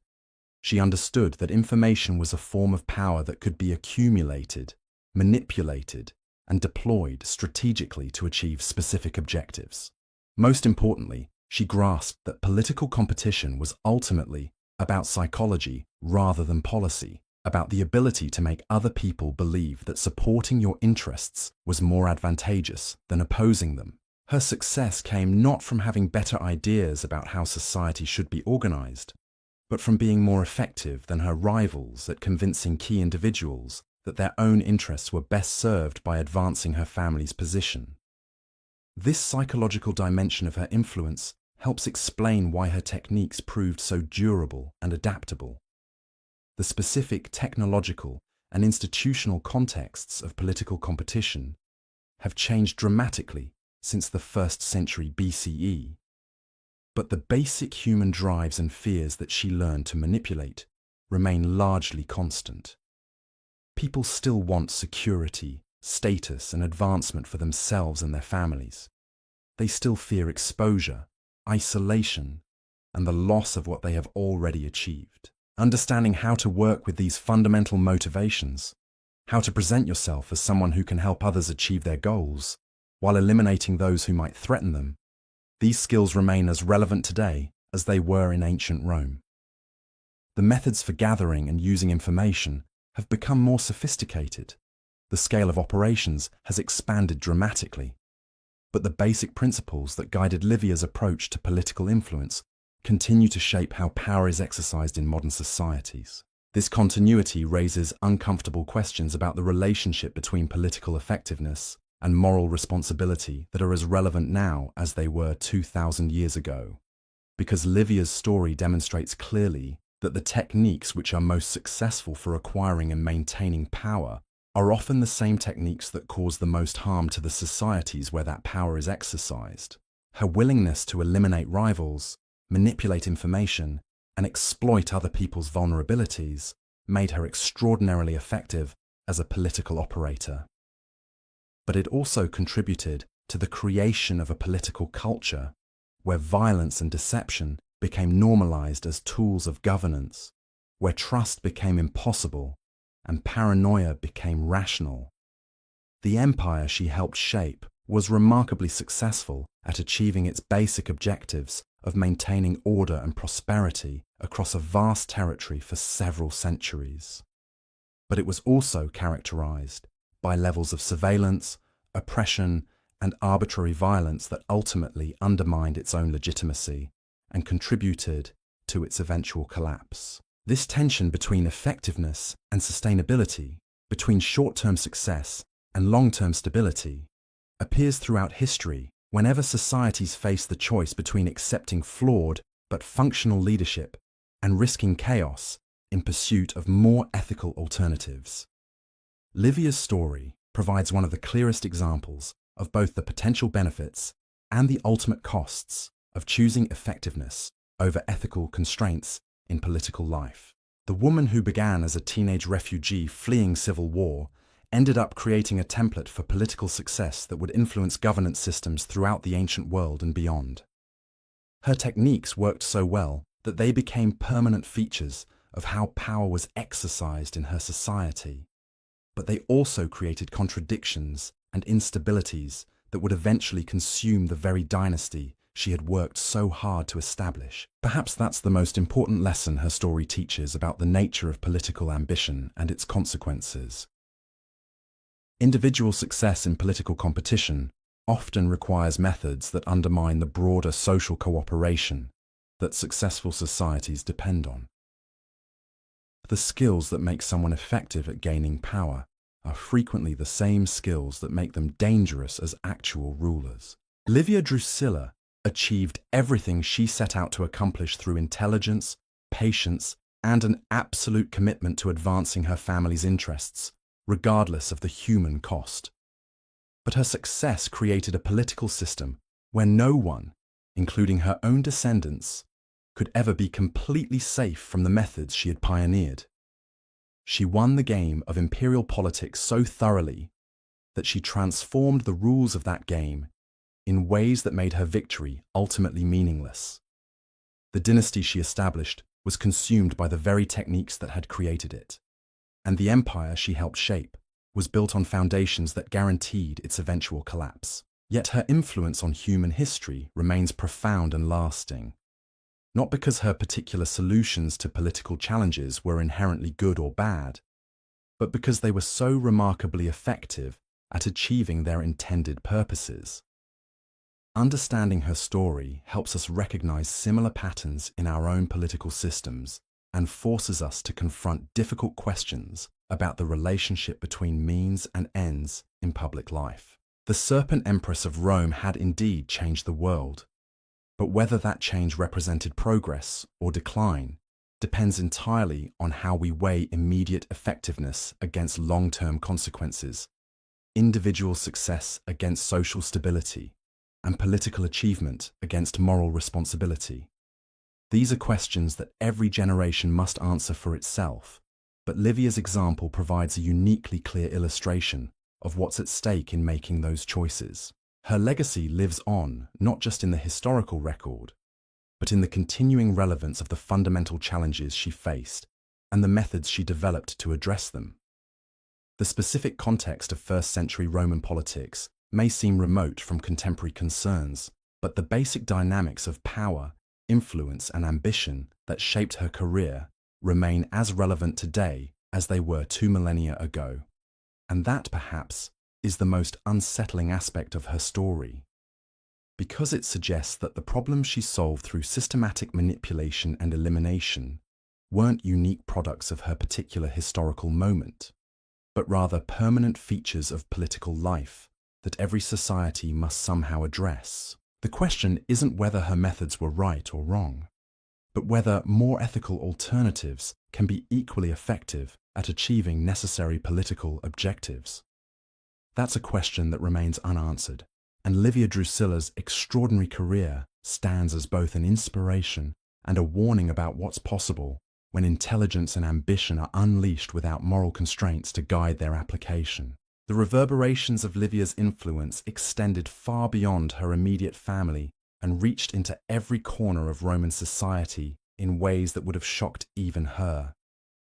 She understood that information was a form of power that could be accumulated, manipulated, and deployed strategically to achieve specific objectives. Most importantly, she grasped that political competition was ultimately about psychology rather than policy. about the ability to make other people believe that supporting your interests was more advantageous than opposing them. Her success came not from having better ideas about how society should be organized, but from being more effective than her rivals at convincing key individuals that their own interests were best served by advancing her family's position. This psychological dimension of her influence helps explain why her techniques proved so durable and adaptable. The specific technological and institutional contexts of political competition have changed dramatically since the 1st century BCE, but the basic human drives and fears that she learned to manipulate remain largely constant. People still want security, status, and advancement for themselves and their families. They still fear exposure, isolation, and the loss of what they have already achieved. Understanding how to work with these fundamental motivations, how to present yourself as someone who can help others achieve their goals, while eliminating those who might threaten them, these skills remain as relevant today as they were in ancient Rome. The methods for gathering and using information have become more sophisticated. The scale of operations has expanded dramatically. But the basic principles that guided Livia's approach to political influence continue to shape how power is exercised in modern societies. This continuity raises uncomfortable questions about the relationship between political effectiveness and moral responsibility that are as relevant now as they were 2,000 years ago. Because Livia's story demonstrates clearly that the techniques which are most successful for acquiring and maintaining power are often the same techniques that cause the most harm to the societies where that power is exercised. Her willingness to eliminate rivals, manipulate information, and exploit other people's vulnerabilities made her extraordinarily effective as a political operator. But it also contributed to the creation of a political culture where violence and deception became normalized as tools of governance, where trust became impossible and paranoia became rational. The empire she helped shape was remarkably successful at achieving its basic objectives of maintaining order and prosperity across a vast territory for several centuries. But it was also characterized by levels of surveillance, oppression, and arbitrary violence that ultimately undermined its own legitimacy and contributed to its eventual collapse. This tension between effectiveness and sustainability, between short-term success and long-term stability, appears throughout history whenever societies face the choice between accepting flawed but functional leadership and risking chaos in pursuit of more ethical alternatives. Livia's story provides one of the clearest examples of both the potential benefits and the ultimate costs of choosing effectiveness over ethical constraints in political life. The woman who began as a teenage refugee fleeing civil war ended up creating a template for political success that would influence governance systems throughout the ancient world and beyond. Her techniques worked so well that they became permanent features of how power was exercised in her society. But they also created contradictions and instabilities that would eventually consume the very dynasty she had worked so hard to establish. Perhaps that's the most important lesson her story teaches about the nature of political ambition and its consequences. Individual success in political competition often requires methods that undermine the broader social cooperation that successful societies depend on. The skills that make someone effective at gaining power are frequently the same skills that make them dangerous as actual rulers. Livia Drusilla achieved everything she set out to accomplish through intelligence, patience, and an absolute commitment to advancing her family's interests, regardless of the human cost. But her success created a political system where no one, including her own descendants, could ever be completely safe from the methods she had pioneered. She won the game of imperial politics so thoroughly that she transformed the rules of that game in ways that made her victory ultimately meaningless. The dynasty she established was consumed by the very techniques that had created it, and the empire she helped shape was built on foundations that guaranteed its eventual collapse. Yet her influence on human history remains profound and lasting. not because her particular solutions to political challenges were inherently good or bad, but because they were so remarkably effective at achieving their intended purposes. Understanding her story helps us recognize similar patterns in our own political systems and forces us to confront difficult questions about the relationship between means and ends in public life. The Serpent Empress of Rome had indeed changed the world, but whether that change represented progress or decline depends entirely on how we weigh immediate effectiveness against long-term consequences, individual success against social stability, and political achievement against moral responsibility. These are questions that every generation must answer for itself, but Livia's example provides a uniquely clear illustration of what's at stake in making those choices. Her legacy lives on not just in the historical record, but in the continuing relevance of the fundamental challenges she faced and the methods she developed to address them. The specific context of first-century Roman politics may seem remote from contemporary concerns, but the basic dynamics of power, influence, and ambition that shaped her career remain as relevant today as they were 2 millennia ago. And that, perhaps, is the most unsettling aspect of her story, because it suggests that the problems she solved through systematic manipulation and elimination weren't unique products of her particular historical moment, but rather permanent features of political life that every society must somehow address. The question isn't whether her methods were right or wrong, but whether more ethical alternatives can be equally effective at achieving necessary political objectives. That's a question that remains unanswered, and Livia Drusilla's extraordinary career stands as both an inspiration and a warning about what's possible when intelligence and ambition are unleashed without moral constraints to guide their application. The reverberations of Livia's influence extended far beyond her immediate family and reached into every corner of Roman society in ways that would have shocked even her.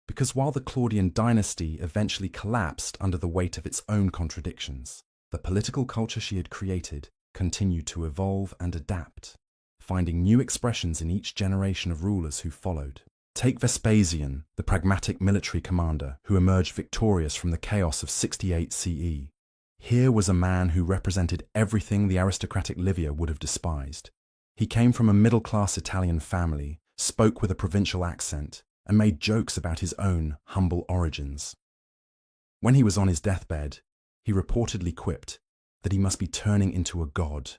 Because while the Claudian dynasty eventually collapsed under the weight of its own contradictions, the political culture she had created continued to evolve and adapt, finding new expressions in each generation of rulers who followed. Take Vespasian, the pragmatic military commander who emerged victorious from the chaos of 68 CE. Here was a man who represented everything the aristocratic Livia would have despised. He came from a middle-class Italian family, spoke with a provincial accent, and made jokes about his own humble origins. When he was on his deathbed, he reportedly quipped that he must be turning into a god,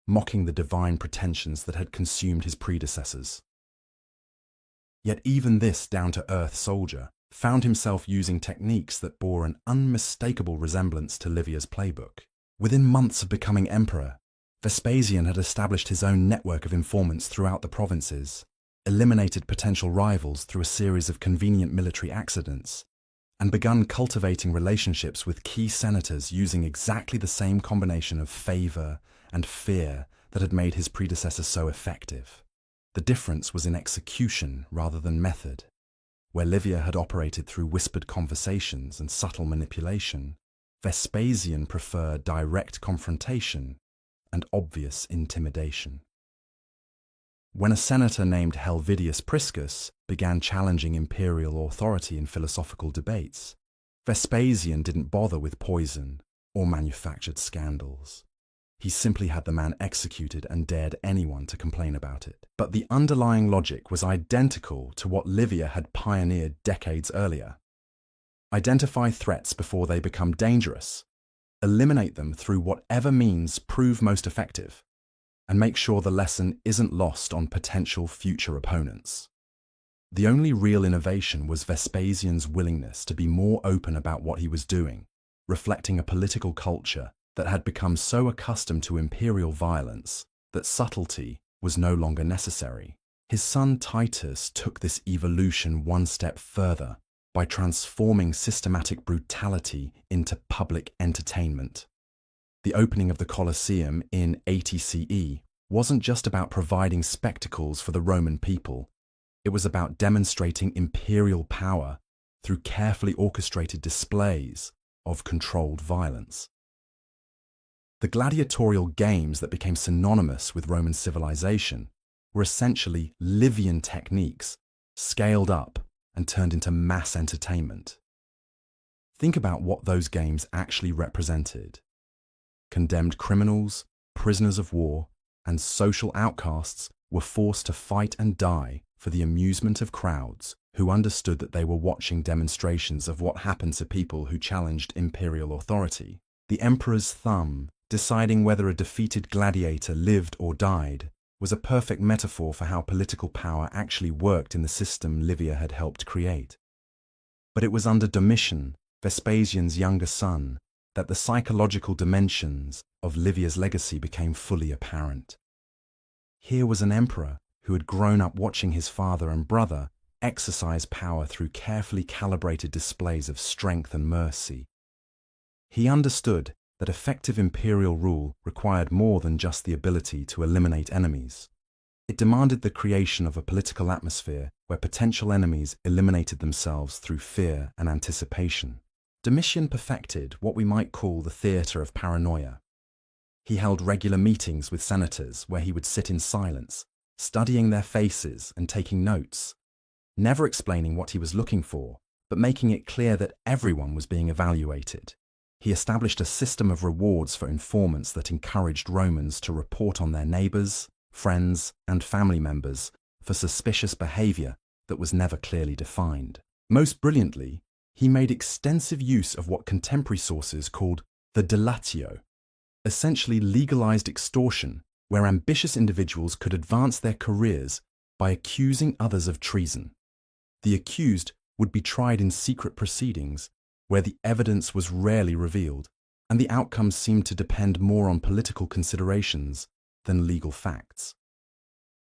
mocking the divine pretensions that had consumed his predecessors. Yet even this down-to-earth soldier found himself using techniques that bore an unmistakable resemblance to Livia's playbook. Within months of becoming emperor, Vespasian had established his own network of informants throughout the provinces, eliminated potential rivals through a series of convenient military accidents, and begun cultivating relationships with key senators using exactly the same combination of favor and fear that had made his predecessor so effective. The difference was in execution rather than method. Where Livia had operated through whispered conversations and subtle manipulation, Vespasian preferred direct confrontation and obvious intimidation. When a senator named Helvidius Priscus began challenging imperial authority in philosophical debates, Vespasian didn't bother with poison or manufactured scandals. He simply had the man executed and dared anyone to complain about it. But the underlying logic was identical to what Livia had pioneered decades earlier. Identify threats before they become dangerous, eliminate them through whatever means prove most effective, and make sure the lesson isn't lost on potential future opponents. The only real innovation was Vespasian's willingness to be more open about what he was doing, reflecting a political culture that had become so accustomed to imperial violence that subtlety was no longer necessary. His son Titus took this evolution one step further by transforming systematic brutality into public entertainment. The opening of the Colosseum in 80 CE wasn't just about providing spectacles for the Roman people. It was about demonstrating imperial power through carefully orchestrated displays of controlled violence. The gladiatorial games that became synonymous with Roman civilization were essentially Livian techniques, scaled up and turned into mass entertainment. Think about what those games actually represented. Condemned criminals, prisoners of war, and social outcasts were forced to fight and die for the amusement of crowds who understood that they were watching demonstrations of what happened to people who challenged imperial authority. The emperor's thumb, deciding whether a defeated gladiator lived or died, was a perfect metaphor for how political power actually worked in the system Livia had helped create. But it was under Domitian, Vespasian's younger son, that the psychological dimensions of Livia's legacy became fully apparent. Here was an emperor who had grown up watching his father and brother exercise power through carefully calibrated displays of strength and mercy. He understood that effective imperial rule required more than just the ability to eliminate enemies. It demanded the creation of a political atmosphere where potential enemies eliminated themselves through fear and anticipation. Domitian perfected what we might call the theatre of paranoia. He held regular meetings with senators where he would sit in silence, studying their faces and taking notes, never explaining what he was looking for, but making it clear that everyone was being evaluated. He established a system of rewards for informants that encouraged Romans to report on their neighbors, friends, and family members for suspicious behavior that was never clearly defined. Most brilliantly, he made extensive use of what contemporary sources called the delatio, essentially legalized extortion, where ambitious individuals could advance their careers by accusing others of treason. The accused would be tried in secret proceedings where the evidence was rarely revealed, and the outcomes seemed to depend more on political considerations than legal facts.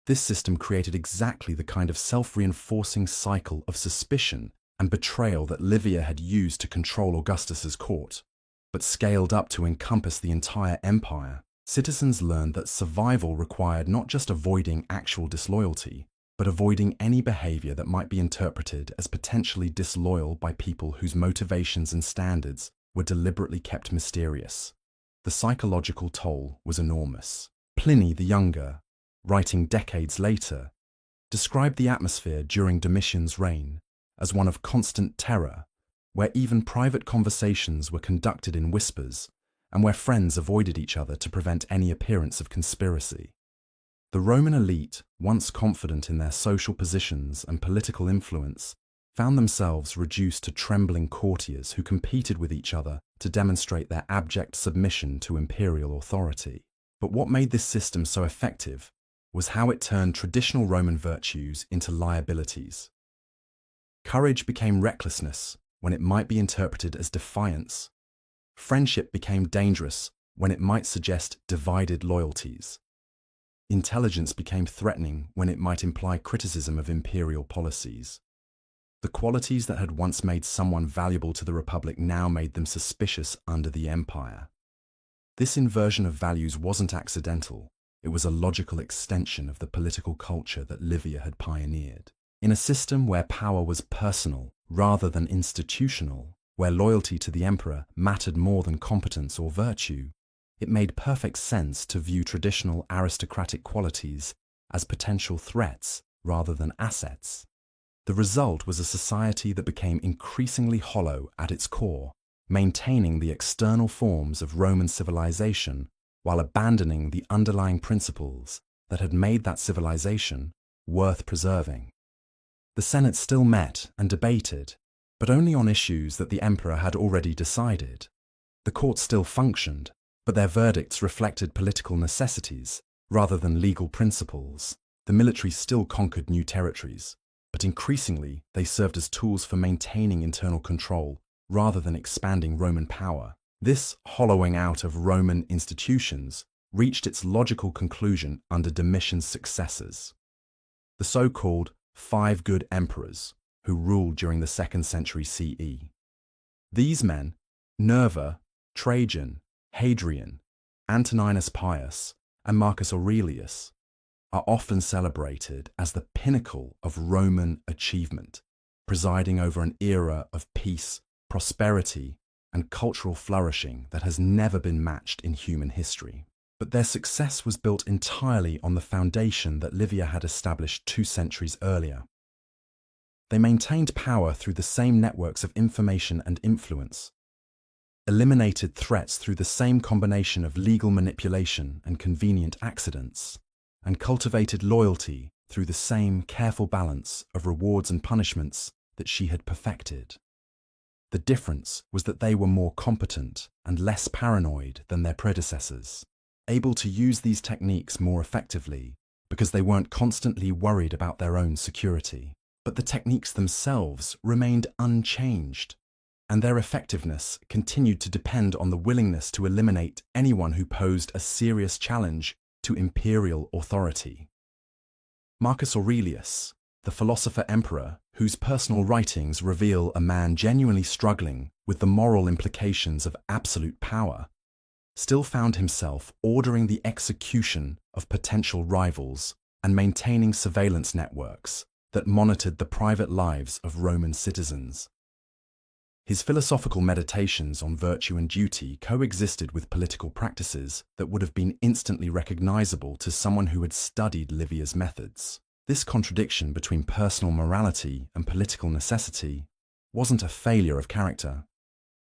This system created exactly the kind of self-reinforcing cycle of suspicion and betrayal that Livia had used to control Augustus's court. But scaled up to encompass the entire empire, citizens learned that survival required not just avoiding actual disloyalty, but avoiding any behavior that might be interpreted as potentially disloyal by people whose motivations and standards were deliberately kept mysterious. The psychological toll was enormous. Pliny the Younger, writing decades later, described the atmosphere during Domitian's reign as one of constant terror, where even private conversations were conducted in whispers and where friends avoided each other to prevent any appearance of conspiracy. The Roman elite, once confident in their social positions and political influence, found themselves reduced to trembling courtiers who competed with each other to demonstrate their abject submission to imperial authority. But what made this system so effective was how it turned traditional Roman virtues into liabilities. Courage became recklessness when it might be interpreted as defiance. Friendship became dangerous when it might suggest divided loyalties. Intelligence became threatening when it might imply criticism of imperial policies. The qualities that had once made someone valuable to the Republic now made them suspicious under the empire. This inversion of values wasn't accidental. It was a logical extension of the political culture that Livia had pioneered. In a system where power was personal rather than institutional, where loyalty to the emperor mattered more than competence or virtue, it made perfect sense to view traditional aristocratic qualities as potential threats rather than assets. The result was a society that became increasingly hollow at its core, maintaining the external forms of Roman civilization while abandoning the underlying principles that had made that civilization worth preserving. The Senate still met and debated, but only on issues that the emperor had already decided. The court still functioned, but their verdicts reflected political necessities rather than legal principles. The military still conquered new territories, but increasingly they served as tools for maintaining internal control rather than expanding Roman power. This hollowing out of Roman institutions reached its logical conclusion under Domitian's successors, the so-called Five Good Emperors, who ruled during the 2nd century CE. These men, Nerva, Trajan, Hadrian, Antoninus Pius, and Marcus Aurelius, are often celebrated as the pinnacle of Roman achievement, presiding over an era of peace, prosperity, and cultural flourishing that has never been matched in human history. But their success was built entirely on the foundation that Livia had established 2 centuries earlier. They maintained power through the same networks of information and influence, eliminated threats through the same combination of legal manipulation and convenient accidents, and cultivated loyalty through the same careful balance of rewards and punishments that she had perfected. The difference was that they were more competent and less paranoid than their predecessors, able to use these techniques more effectively because they weren't constantly worried about their own security. But the techniques themselves remained unchanged, and their effectiveness continued to depend on the willingness to eliminate anyone who posed a serious challenge to imperial authority. Marcus Aurelius, the philosopher-emperor whose personal writings reveal a man genuinely struggling with the moral implications of absolute power, still found himself ordering the execution of potential rivals and maintaining surveillance networks that monitored the private lives of Roman citizens. His philosophical meditations on virtue and duty coexisted with political practices that would have been instantly recognizable to someone who had studied Livia's methods. This contradiction between personal morality and political necessity wasn't a failure of character.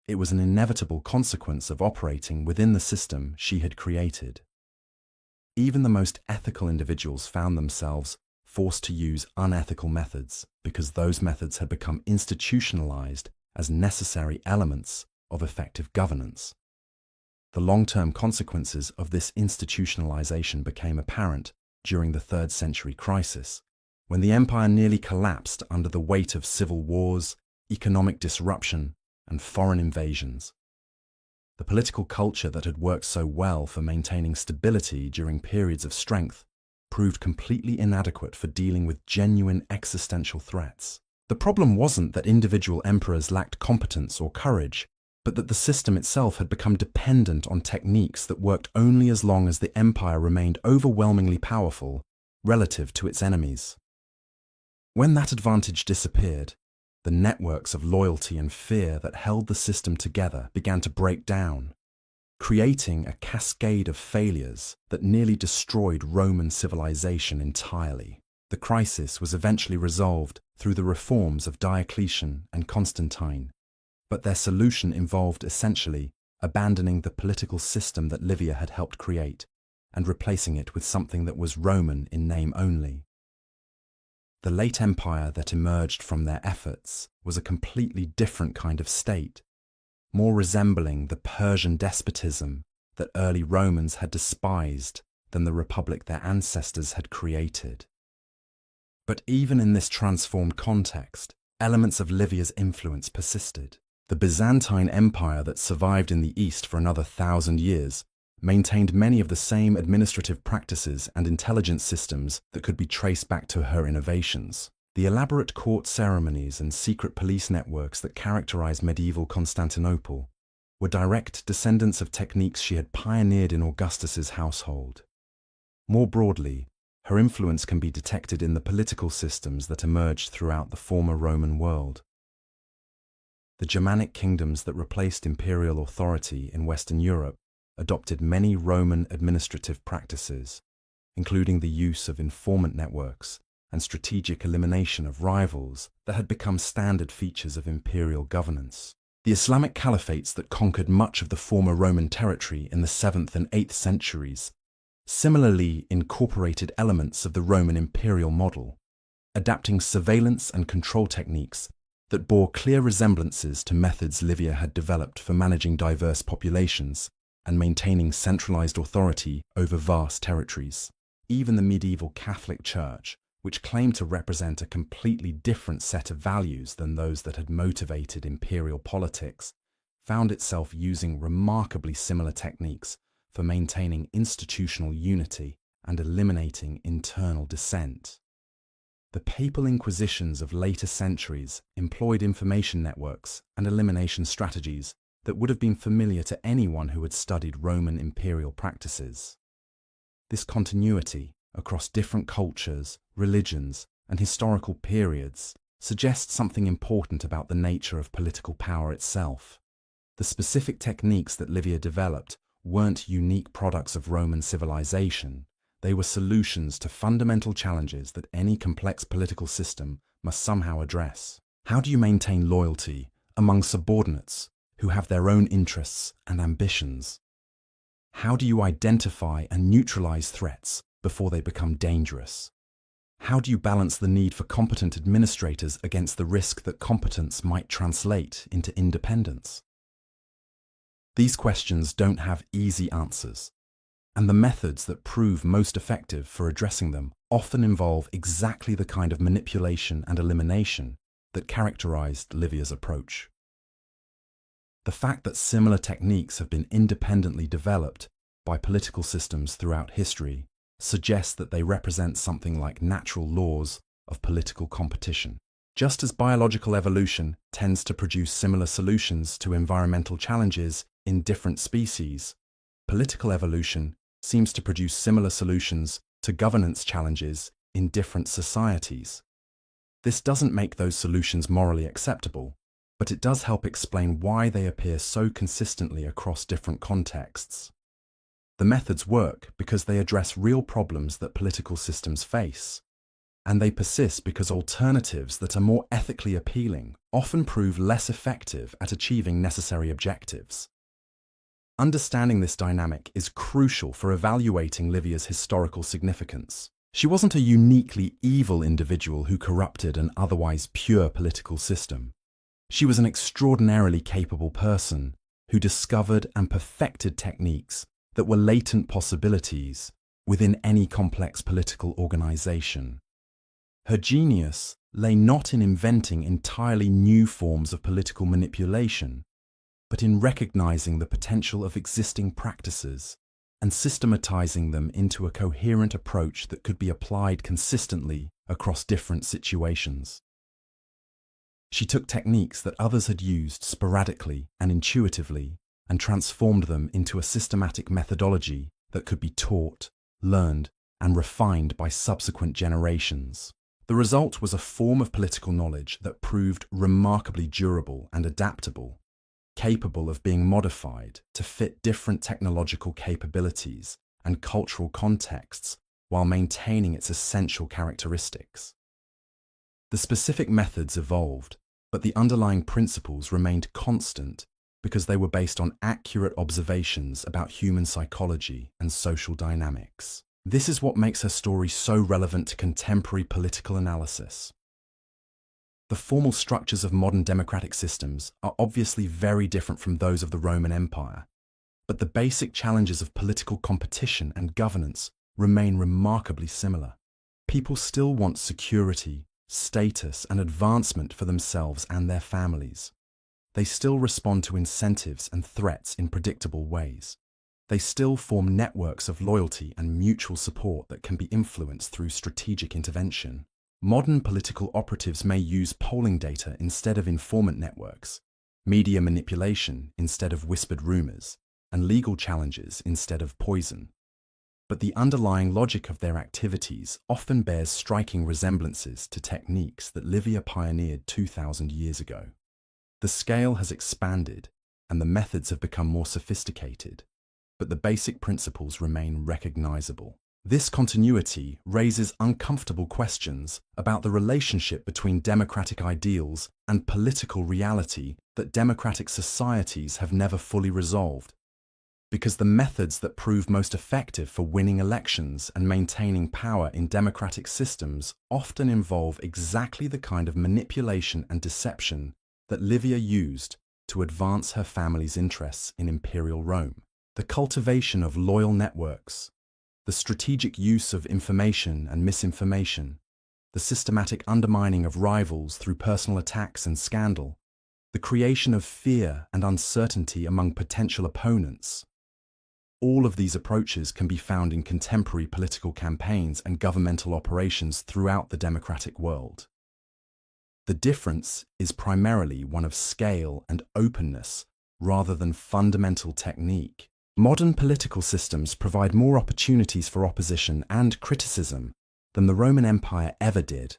It was an inevitable consequence of operating within the system she had created. Even the most ethical individuals found themselves forced to use unethical methods because those methods had become institutionalized as necessary elements of effective governance. The long-term consequences of this institutionalization became apparent during the 3rd century crisis, when the empire nearly collapsed under the weight of civil wars, economic disruption, and foreign invasions. The political culture that had worked so well for maintaining stability during periods of strength proved completely inadequate for dealing with genuine existential threats. The problem wasn't that individual emperors lacked competence or courage, but that the system itself had become dependent on techniques that worked only as long as the empire remained overwhelmingly powerful relative to its enemies. When that advantage disappeared, the networks of loyalty and fear that held the system together began to break down, creating a cascade of failures that nearly destroyed Roman civilization entirely. The crisis was eventually resolved through the reforms of Diocletian and Constantine, but their solution involved essentially abandoning the political system that Livia had helped create and replacing it with something that was Roman in name only. The late empire that emerged from their efforts was a completely different kind of state, more resembling the Persian despotism that early Romans had despised than the republic their ancestors had created. But even in this transformed context, elements of Livia's influence persisted. The Byzantine Empire that survived in the East for another 1,000 years maintained many of the same administrative practices and intelligence systems that could be traced back to her innovations. The elaborate court ceremonies and secret police networks that characterized medieval Constantinople were direct descendants of techniques she had pioneered in Augustus's household. More broadly, her influence can be detected in the political systems that emerged throughout the former Roman world. The Germanic kingdoms that replaced imperial authority in Western Europe adopted many Roman administrative practices, including the use of informant networks and strategic elimination of rivals that had become standard features of imperial governance. The Islamic caliphates that conquered much of the former Roman territory in the 7th and 8th centuries similarly incorporated elements of the Roman imperial model, adapting surveillance and control techniques that bore clear resemblances to methods Livia had developed for managing diverse populations and maintaining centralized authority over vast territories. Even the medieval Catholic Church, which claimed to represent a completely different set of values than those that had motivated imperial politics, found itself using remarkably similar techniques for maintaining institutional unity and eliminating internal dissent. The papal inquisitions of later centuries employed information networks and elimination strategies that would have been familiar to anyone who had studied Roman imperial practices. This continuity across different cultures, religions, and historical periods suggests something important about the nature of political power itself. The specific techniques that Livia developed weren't unique products of Roman civilization. They were solutions to fundamental challenges that any complex political system must somehow address. How do you maintain loyalty among subordinates who have their own interests and ambitions? How do you identify and neutralize threats before they become dangerous? How do you balance the need for competent administrators against the risk that competence might translate into independence? These questions don't have easy answers, and the methods that prove most effective for addressing them often involve exactly the kind of manipulation and elimination that characterized Livia's approach. The fact that similar techniques have been independently developed by political systems throughout history suggests that they represent something like natural laws of political competition. Just as biological evolution tends to produce similar solutions to environmental challenges in different species, political evolution seems to produce similar solutions to governance challenges in different societies. This doesn't make those solutions morally acceptable, but it does help explain why they appear so consistently across different contexts. The methods work because they address real problems that political systems face, and they persist because alternatives that are more ethically appealing often prove less effective at achieving necessary objectives. Understanding this dynamic is crucial for evaluating Livia's historical significance. She wasn't a uniquely evil individual who corrupted an otherwise pure political system. She was an extraordinarily capable person who discovered and perfected techniques that were latent possibilities within any complex political organization. Her genius lay not in inventing entirely new forms of political manipulation, but in recognizing the potential of existing practices and systematizing them into a coherent approach that could be applied consistently across different situations. She took techniques that others had used sporadically and intuitively and transformed them into a systematic methodology that could be taught, learned, and refined by subsequent generations. The result was a form of political knowledge that proved remarkably durable and adaptable, capable of being modified to fit different technological capabilities and cultural contexts while maintaining its essential characteristics. The specific methods evolved, but the underlying principles remained constant because they were based on accurate observations about human psychology and social dynamics. This is what makes her story so relevant to contemporary political analysis. The formal structures of modern democratic systems are obviously very different from those of the Roman Empire, but the basic challenges of political competition and governance remain remarkably similar. People still want security, status, and advancement for themselves and their families. They still respond to incentives and threats in predictable ways. They still form networks of loyalty and mutual support that can be influenced through strategic intervention. Modern political operatives may use polling data instead of informant networks, media manipulation instead of whispered rumors, and legal challenges instead of poison. But the underlying logic of their activities often bears striking resemblances to techniques that Livia pioneered 2,000 years ago. The scale has expanded, and the methods have become more sophisticated, but the basic principles remain recognizable. This continuity raises uncomfortable questions about the relationship between democratic ideals and political reality that democratic societies have never fully resolved, because the methods that prove most effective for winning elections and maintaining power in democratic systems often involve exactly the kind of manipulation and deception that Livia used to advance her family's interests in imperial Rome. The cultivation of loyal networks, the strategic use of information and misinformation, the systematic undermining of rivals through personal attacks and scandal, the creation of fear and uncertainty among potential opponents. All of these approaches can be found in contemporary political campaigns and governmental operations throughout the democratic world. The difference is primarily one of scale and openness rather than fundamental technique. Modern political systems provide more opportunities for opposition and criticism than the Roman Empire ever did,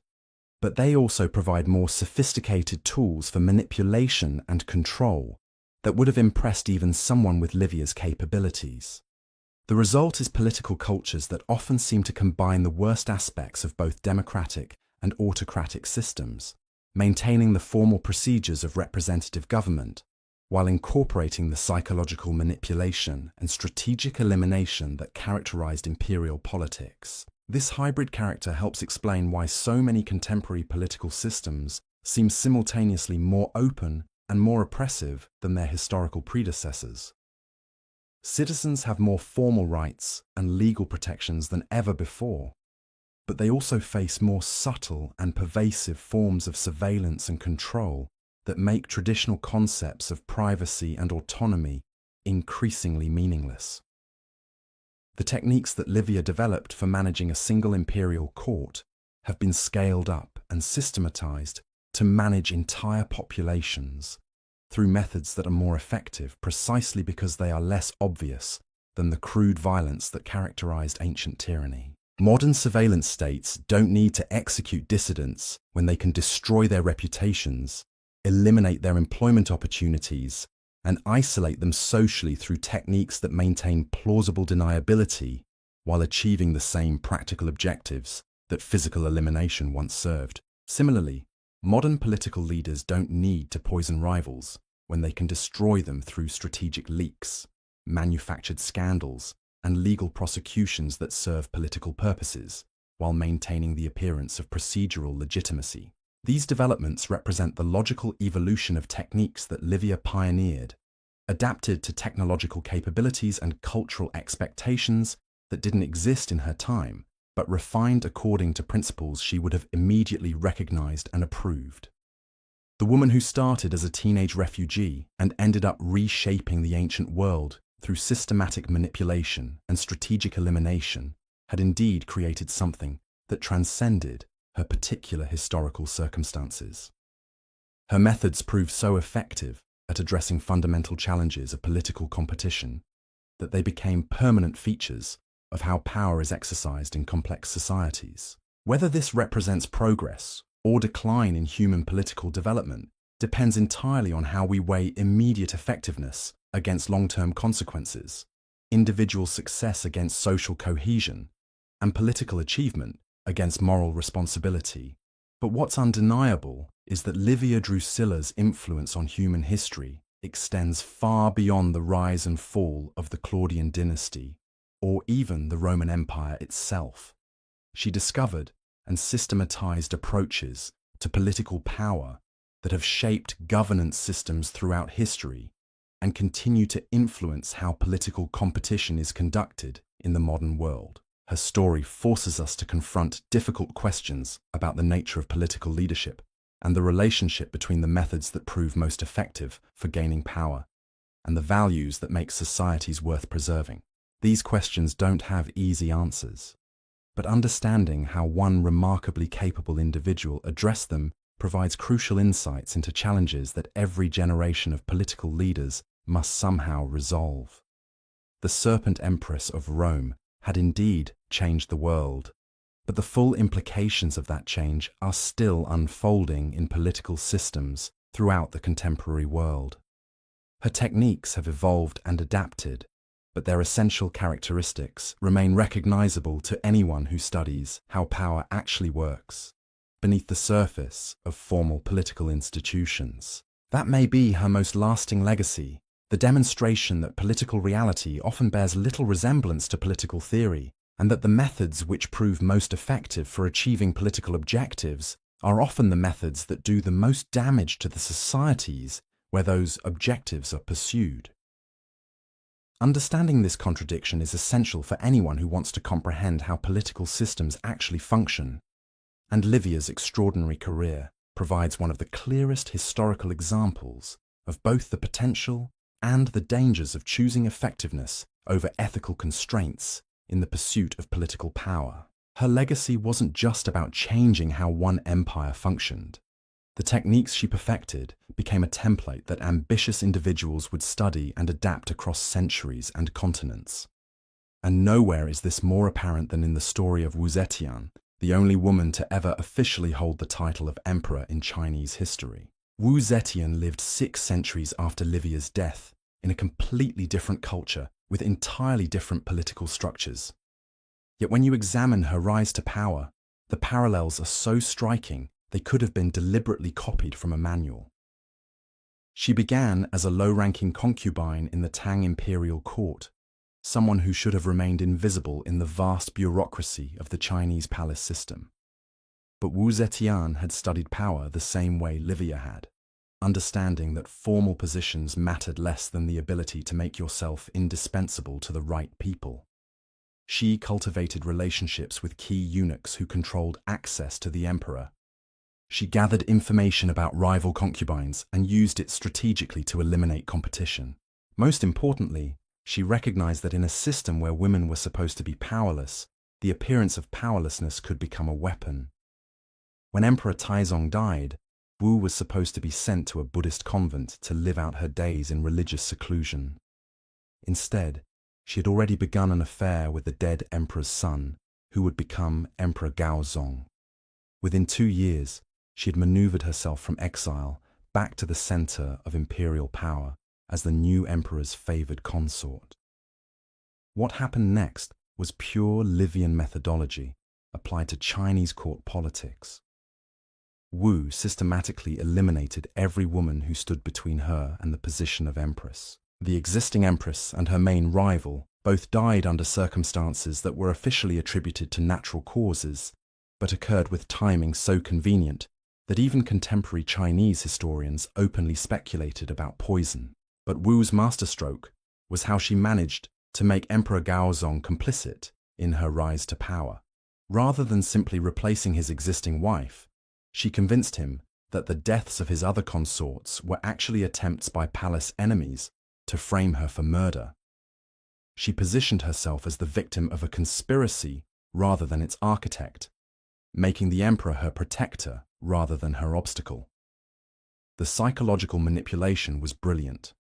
but they also provide more sophisticated tools for manipulation and control that would have impressed even someone with Livia's capabilities. The result is political cultures that often seem to combine the worst aspects of both democratic and autocratic systems, maintaining the formal procedures of representative government, while incorporating the psychological manipulation and strategic elimination that characterized imperial politics. This hybrid character helps explain why so many contemporary political systems seem simultaneously more open and more oppressive than their historical predecessors. Citizens have more formal rights and legal protections than ever before, but they also face more subtle and pervasive forms of surveillance and control that make traditional concepts of privacy and autonomy increasingly meaningless. The techniques that Livia developed for managing a single imperial court have been scaled up and systematized to manage entire populations through methods that are more effective precisely because they are less obvious than the crude violence that characterized ancient tyranny. Modern surveillance states don't need to execute dissidents when they can destroy their reputations, eliminate their employment opportunities, and isolate them socially through techniques that maintain plausible deniability while achieving the same practical objectives that physical elimination once served. Similarly, modern political leaders don't need to poison rivals when they can destroy them through strategic leaks, manufactured scandals, and legal prosecutions that serve political purposes, while maintaining the appearance of procedural legitimacy. These developments represent the logical evolution of techniques that Livia pioneered, adapted to technological capabilities and cultural expectations that didn't exist in her time, but refined according to principles she would have immediately recognized and approved. The woman who started as a teenage refugee and ended up reshaping the ancient world through systematic manipulation and strategic elimination had indeed created something that transcended her particular historical circumstances. Her methods proved so effective at addressing fundamental challenges of political competition that they became permanent features of how power is exercised in complex societies. Whether this represents progress or decline in human political development depends entirely on how we weigh immediate effectiveness against long-term consequences, individual success against social cohesion, and political achievement against moral responsibility. But what's undeniable is that Livia Drusilla's influence on human history extends far beyond the rise and fall of the Claudian dynasty or even the Roman Empire itself. She discovered and systematized approaches to political power that have shaped governance systems throughout history and continue to influence how political competition is conducted in the modern world. Her story forces us to confront difficult questions about the nature of political leadership and the relationship between the methods that prove most effective for gaining power and the values that make societies worth preserving. These questions don't have easy answers, but understanding how one remarkably capable individual addressed them provides crucial insights into challenges that every generation of political leaders must somehow resolve. The Serpent Empress of Rome had indeed changed the world, but the full implications of that change are still unfolding in political systems throughout the contemporary world. Her techniques have evolved and adapted, but their essential characteristics remain recognizable to anyone who studies how power actually works beneath the surface of formal political institutions. That may be her most lasting legacy, the demonstration that political reality often bears little resemblance to political theory, and that the methods which prove most effective for achieving political objectives are often the methods that do the most damage to the societies where those objectives are pursued. Understanding this contradiction is essential for anyone who wants to comprehend how political systems actually function, and Livia's extraordinary career provides one of the clearest historical examples of both the potential and the dangers of choosing effectiveness over ethical constraints in the pursuit of political power. Her legacy wasn't just about changing how one empire functioned. The techniques she perfected became a template that ambitious individuals would study and adapt across centuries and continents. And nowhere is this more apparent than in the story of Wu Zetian, the only woman to ever officially hold the title of emperor in Chinese history. Wu Zetian lived 6 centuries after Livia's death in a completely different culture with entirely different political structures. Yet when you examine her rise to power, the parallels are so striking they could have been deliberately copied from a manual. She began as a low-ranking concubine in the Tang imperial court, someone who should have remained invisible in the vast bureaucracy of the Chinese palace system. But Wu Zetian had studied power the same way Livia had, understanding that formal positions mattered less than the ability to make yourself indispensable to the right people. She cultivated relationships with key eunuchs who controlled access to the emperor. She gathered information about rival concubines and used it strategically to eliminate competition. Most importantly, she recognized that in a system where women were supposed to be powerless, the appearance of powerlessness could become a weapon. When Emperor Taizong died, Wu was supposed to be sent to a Buddhist convent to live out her days in religious seclusion. Instead, she had already begun an affair with the dead emperor's son, who would become Emperor Gaozong. Within 2 years, she had maneuvered herself from exile back to the center of imperial power as the new emperor's favored consort. What happened next was pure Livian methodology applied to Chinese court politics. Wu systematically eliminated every woman who stood between her and the position of empress. The existing empress and her main rival both died under circumstances that were officially attributed to natural causes, but occurred with timing so convenient that even contemporary Chinese historians openly speculated about poison. But Wu's masterstroke was how she managed to make Emperor Gaozong complicit in her rise to power. Rather than simply replacing his existing wife, she convinced him that the deaths of his other consorts were actually attempts by palace enemies to frame her for murder. She positioned herself as the victim of a conspiracy rather than its architect, making the emperor her protector rather than her obstacle. The psychological manipulation was brilliant.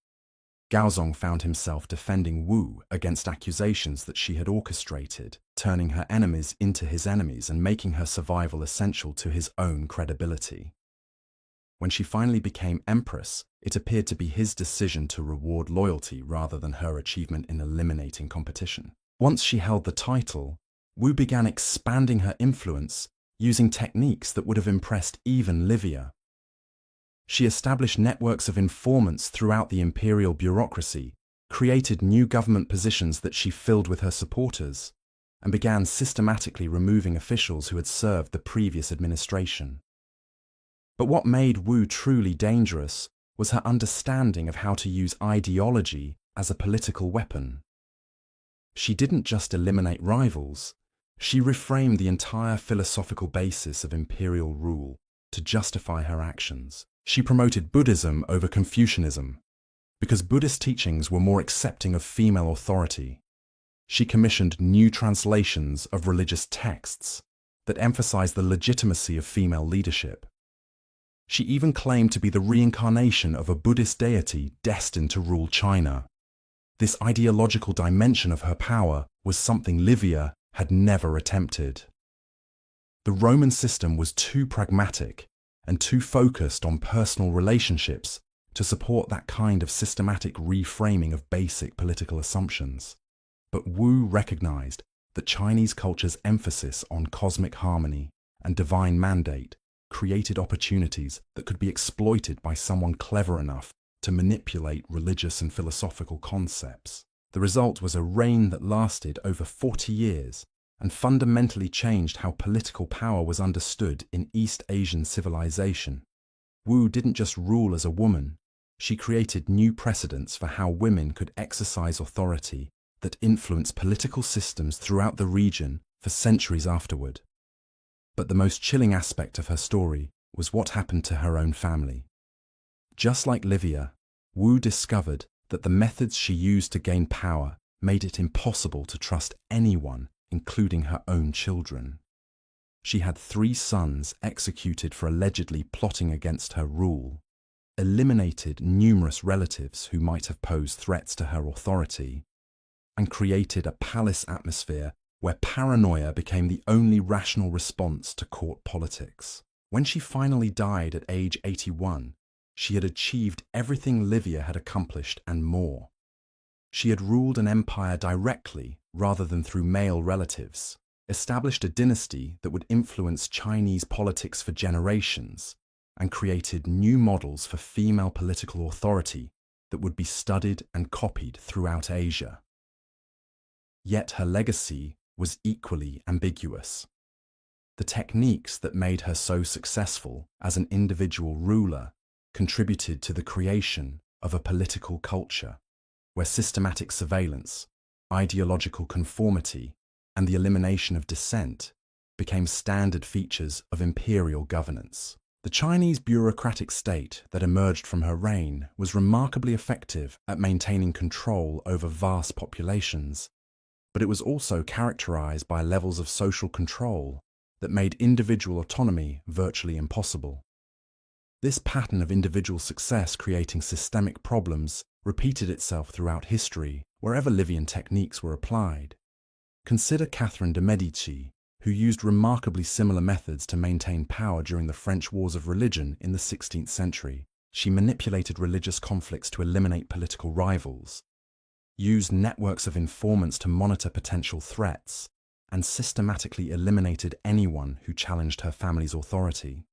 Gaozong found himself defending Wu against accusations that she had orchestrated, turning her enemies into his enemies and making her survival essential to his own credibility. When she finally became empress, it appeared to be his decision to reward loyalty rather than her achievement in eliminating competition. Once she held the title, Wu began expanding her influence using techniques that would have impressed even Livia. She established networks of informants throughout the imperial bureaucracy, created new government positions that she filled with her supporters, and began systematically removing officials who had served the previous administration. But what made Wu truly dangerous was her understanding of how to use ideology as a political weapon. She didn't just eliminate rivals, she reframed the entire philosophical basis of imperial rule to justify her actions. She promoted Buddhism over Confucianism, because Buddhist teachings were more accepting of female authority. She commissioned new translations of religious texts that emphasized the legitimacy of female leadership. She even claimed to be the reincarnation of a Buddhist deity destined to rule China. This ideological dimension of her power was something Livia had never attempted. The Roman system was too pragmatic and too focused on personal relationships to support that kind of systematic reframing of basic political assumptions. But Wu recognized that Chinese culture's emphasis on cosmic harmony and divine mandate created opportunities that could be exploited by someone clever enough to manipulate religious and philosophical concepts. The result was a reign that lasted over 40 years and fundamentally changed how political power was understood in East Asian civilization. Wu didn't just rule as a woman, she created new precedents for how women could exercise authority that influenced political systems throughout the region for centuries afterward. But the most chilling aspect of her story was what happened to her own family. Just like Livia, Wu discovered that the methods she used to gain power made it impossible to trust anyone, including her own children. She had 3 sons executed for allegedly plotting against her rule, eliminated numerous relatives who might have posed threats to her authority, and created a palace atmosphere where paranoia became the only rational response to court politics. When she finally died at age 81, She had achieved everything Livia had accomplished and more. She had ruled an empire directly rather than through male relatives, established a dynasty that would influence Chinese politics for generations, and created new models for female political authority that would be studied and copied throughout Asia. Yet her legacy was equally ambiguous. The techniques that made her so successful as an individual ruler contributed to the creation of a political culture where systematic surveillance, ideological conformity, and the elimination of dissent became standard features of imperial governance. The Chinese bureaucratic state that emerged from her reign was remarkably effective at maintaining control over vast populations, but it was also characterized by levels of social control that made individual autonomy virtually impossible. This pattern of individual success creating systemic problems repeated itself throughout history wherever Livian techniques were applied. Consider Catherine de' Medici, who used remarkably similar methods to maintain power during the French Wars of Religion in the 16th century. She manipulated religious conflicts to eliminate political rivals, used networks of informants to monitor potential threats, and systematically eliminated anyone who challenged her family's authority.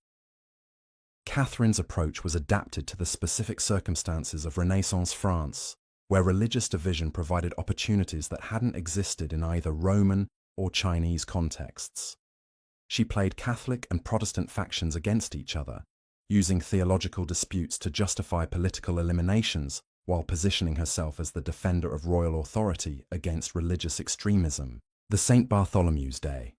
Catherine's approach was adapted to the specific circumstances of Renaissance France, where religious division provided opportunities that hadn't existed in either Roman or Chinese contexts. She played Catholic and Protestant factions against each other, using theological disputes to justify political eliminations while positioning herself as the defender of royal authority against religious extremism. The St. Bartholomew's Day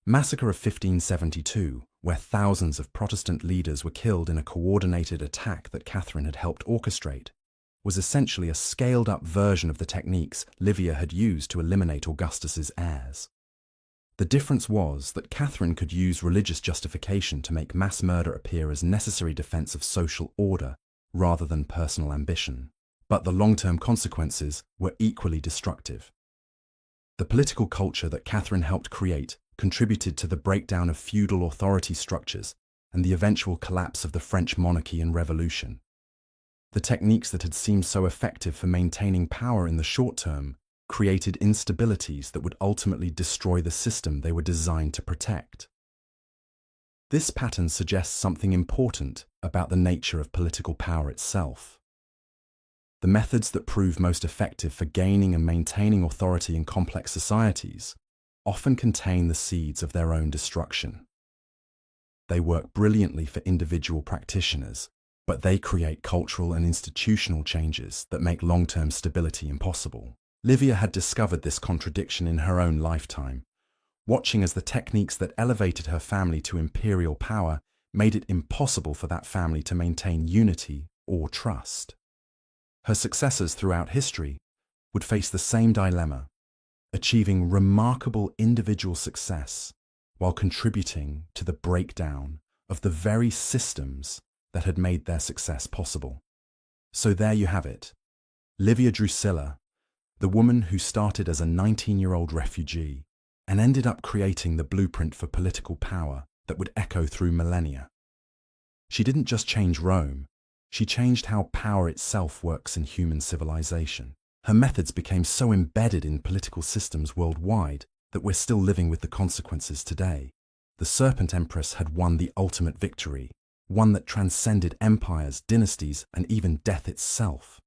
massacre of 1572, where thousands of Protestant leaders were killed in a coordinated attack that Catherine had helped orchestrate, was essentially a scaled-up version of the techniques Livia had used to eliminate Augustus's heirs. The difference was that Catherine could use religious justification to make mass murder appear as necessary defense of social order rather than personal ambition. But the long-term consequences were equally destructive. The political culture that Catherine helped create contributed to the breakdown of feudal authority structures and the eventual collapse of the French monarchy and revolution. The techniques that had seemed so effective for maintaining power in the short term created instabilities that would ultimately destroy the system they were designed to protect. This pattern suggests something important about the nature of political power itself. The methods that prove most effective for gaining and maintaining authority in complex societies often contain the seeds of their own destruction. They work brilliantly for individual practitioners, but they create cultural and institutional changes that make long-term stability impossible. Livia had discovered this contradiction in her own lifetime, watching as the techniques that elevated her family to imperial power made it impossible for that family to maintain unity or trust. Her successors throughout history would face the same dilemma, achieving remarkable individual success while contributing to the breakdown of the very systems that had made their success possible. So there you have it, Livia Drusilla, the woman who started as a 19-year-old refugee and ended up creating the blueprint for political power that would echo through millennia. She didn't just change Rome, she changed how power itself works in human civilization. Her methods became so embedded in political systems worldwide that we're still living with the consequences today. The Serpent Empress had won the ultimate victory, one that transcended empires, dynasties, and even death itself.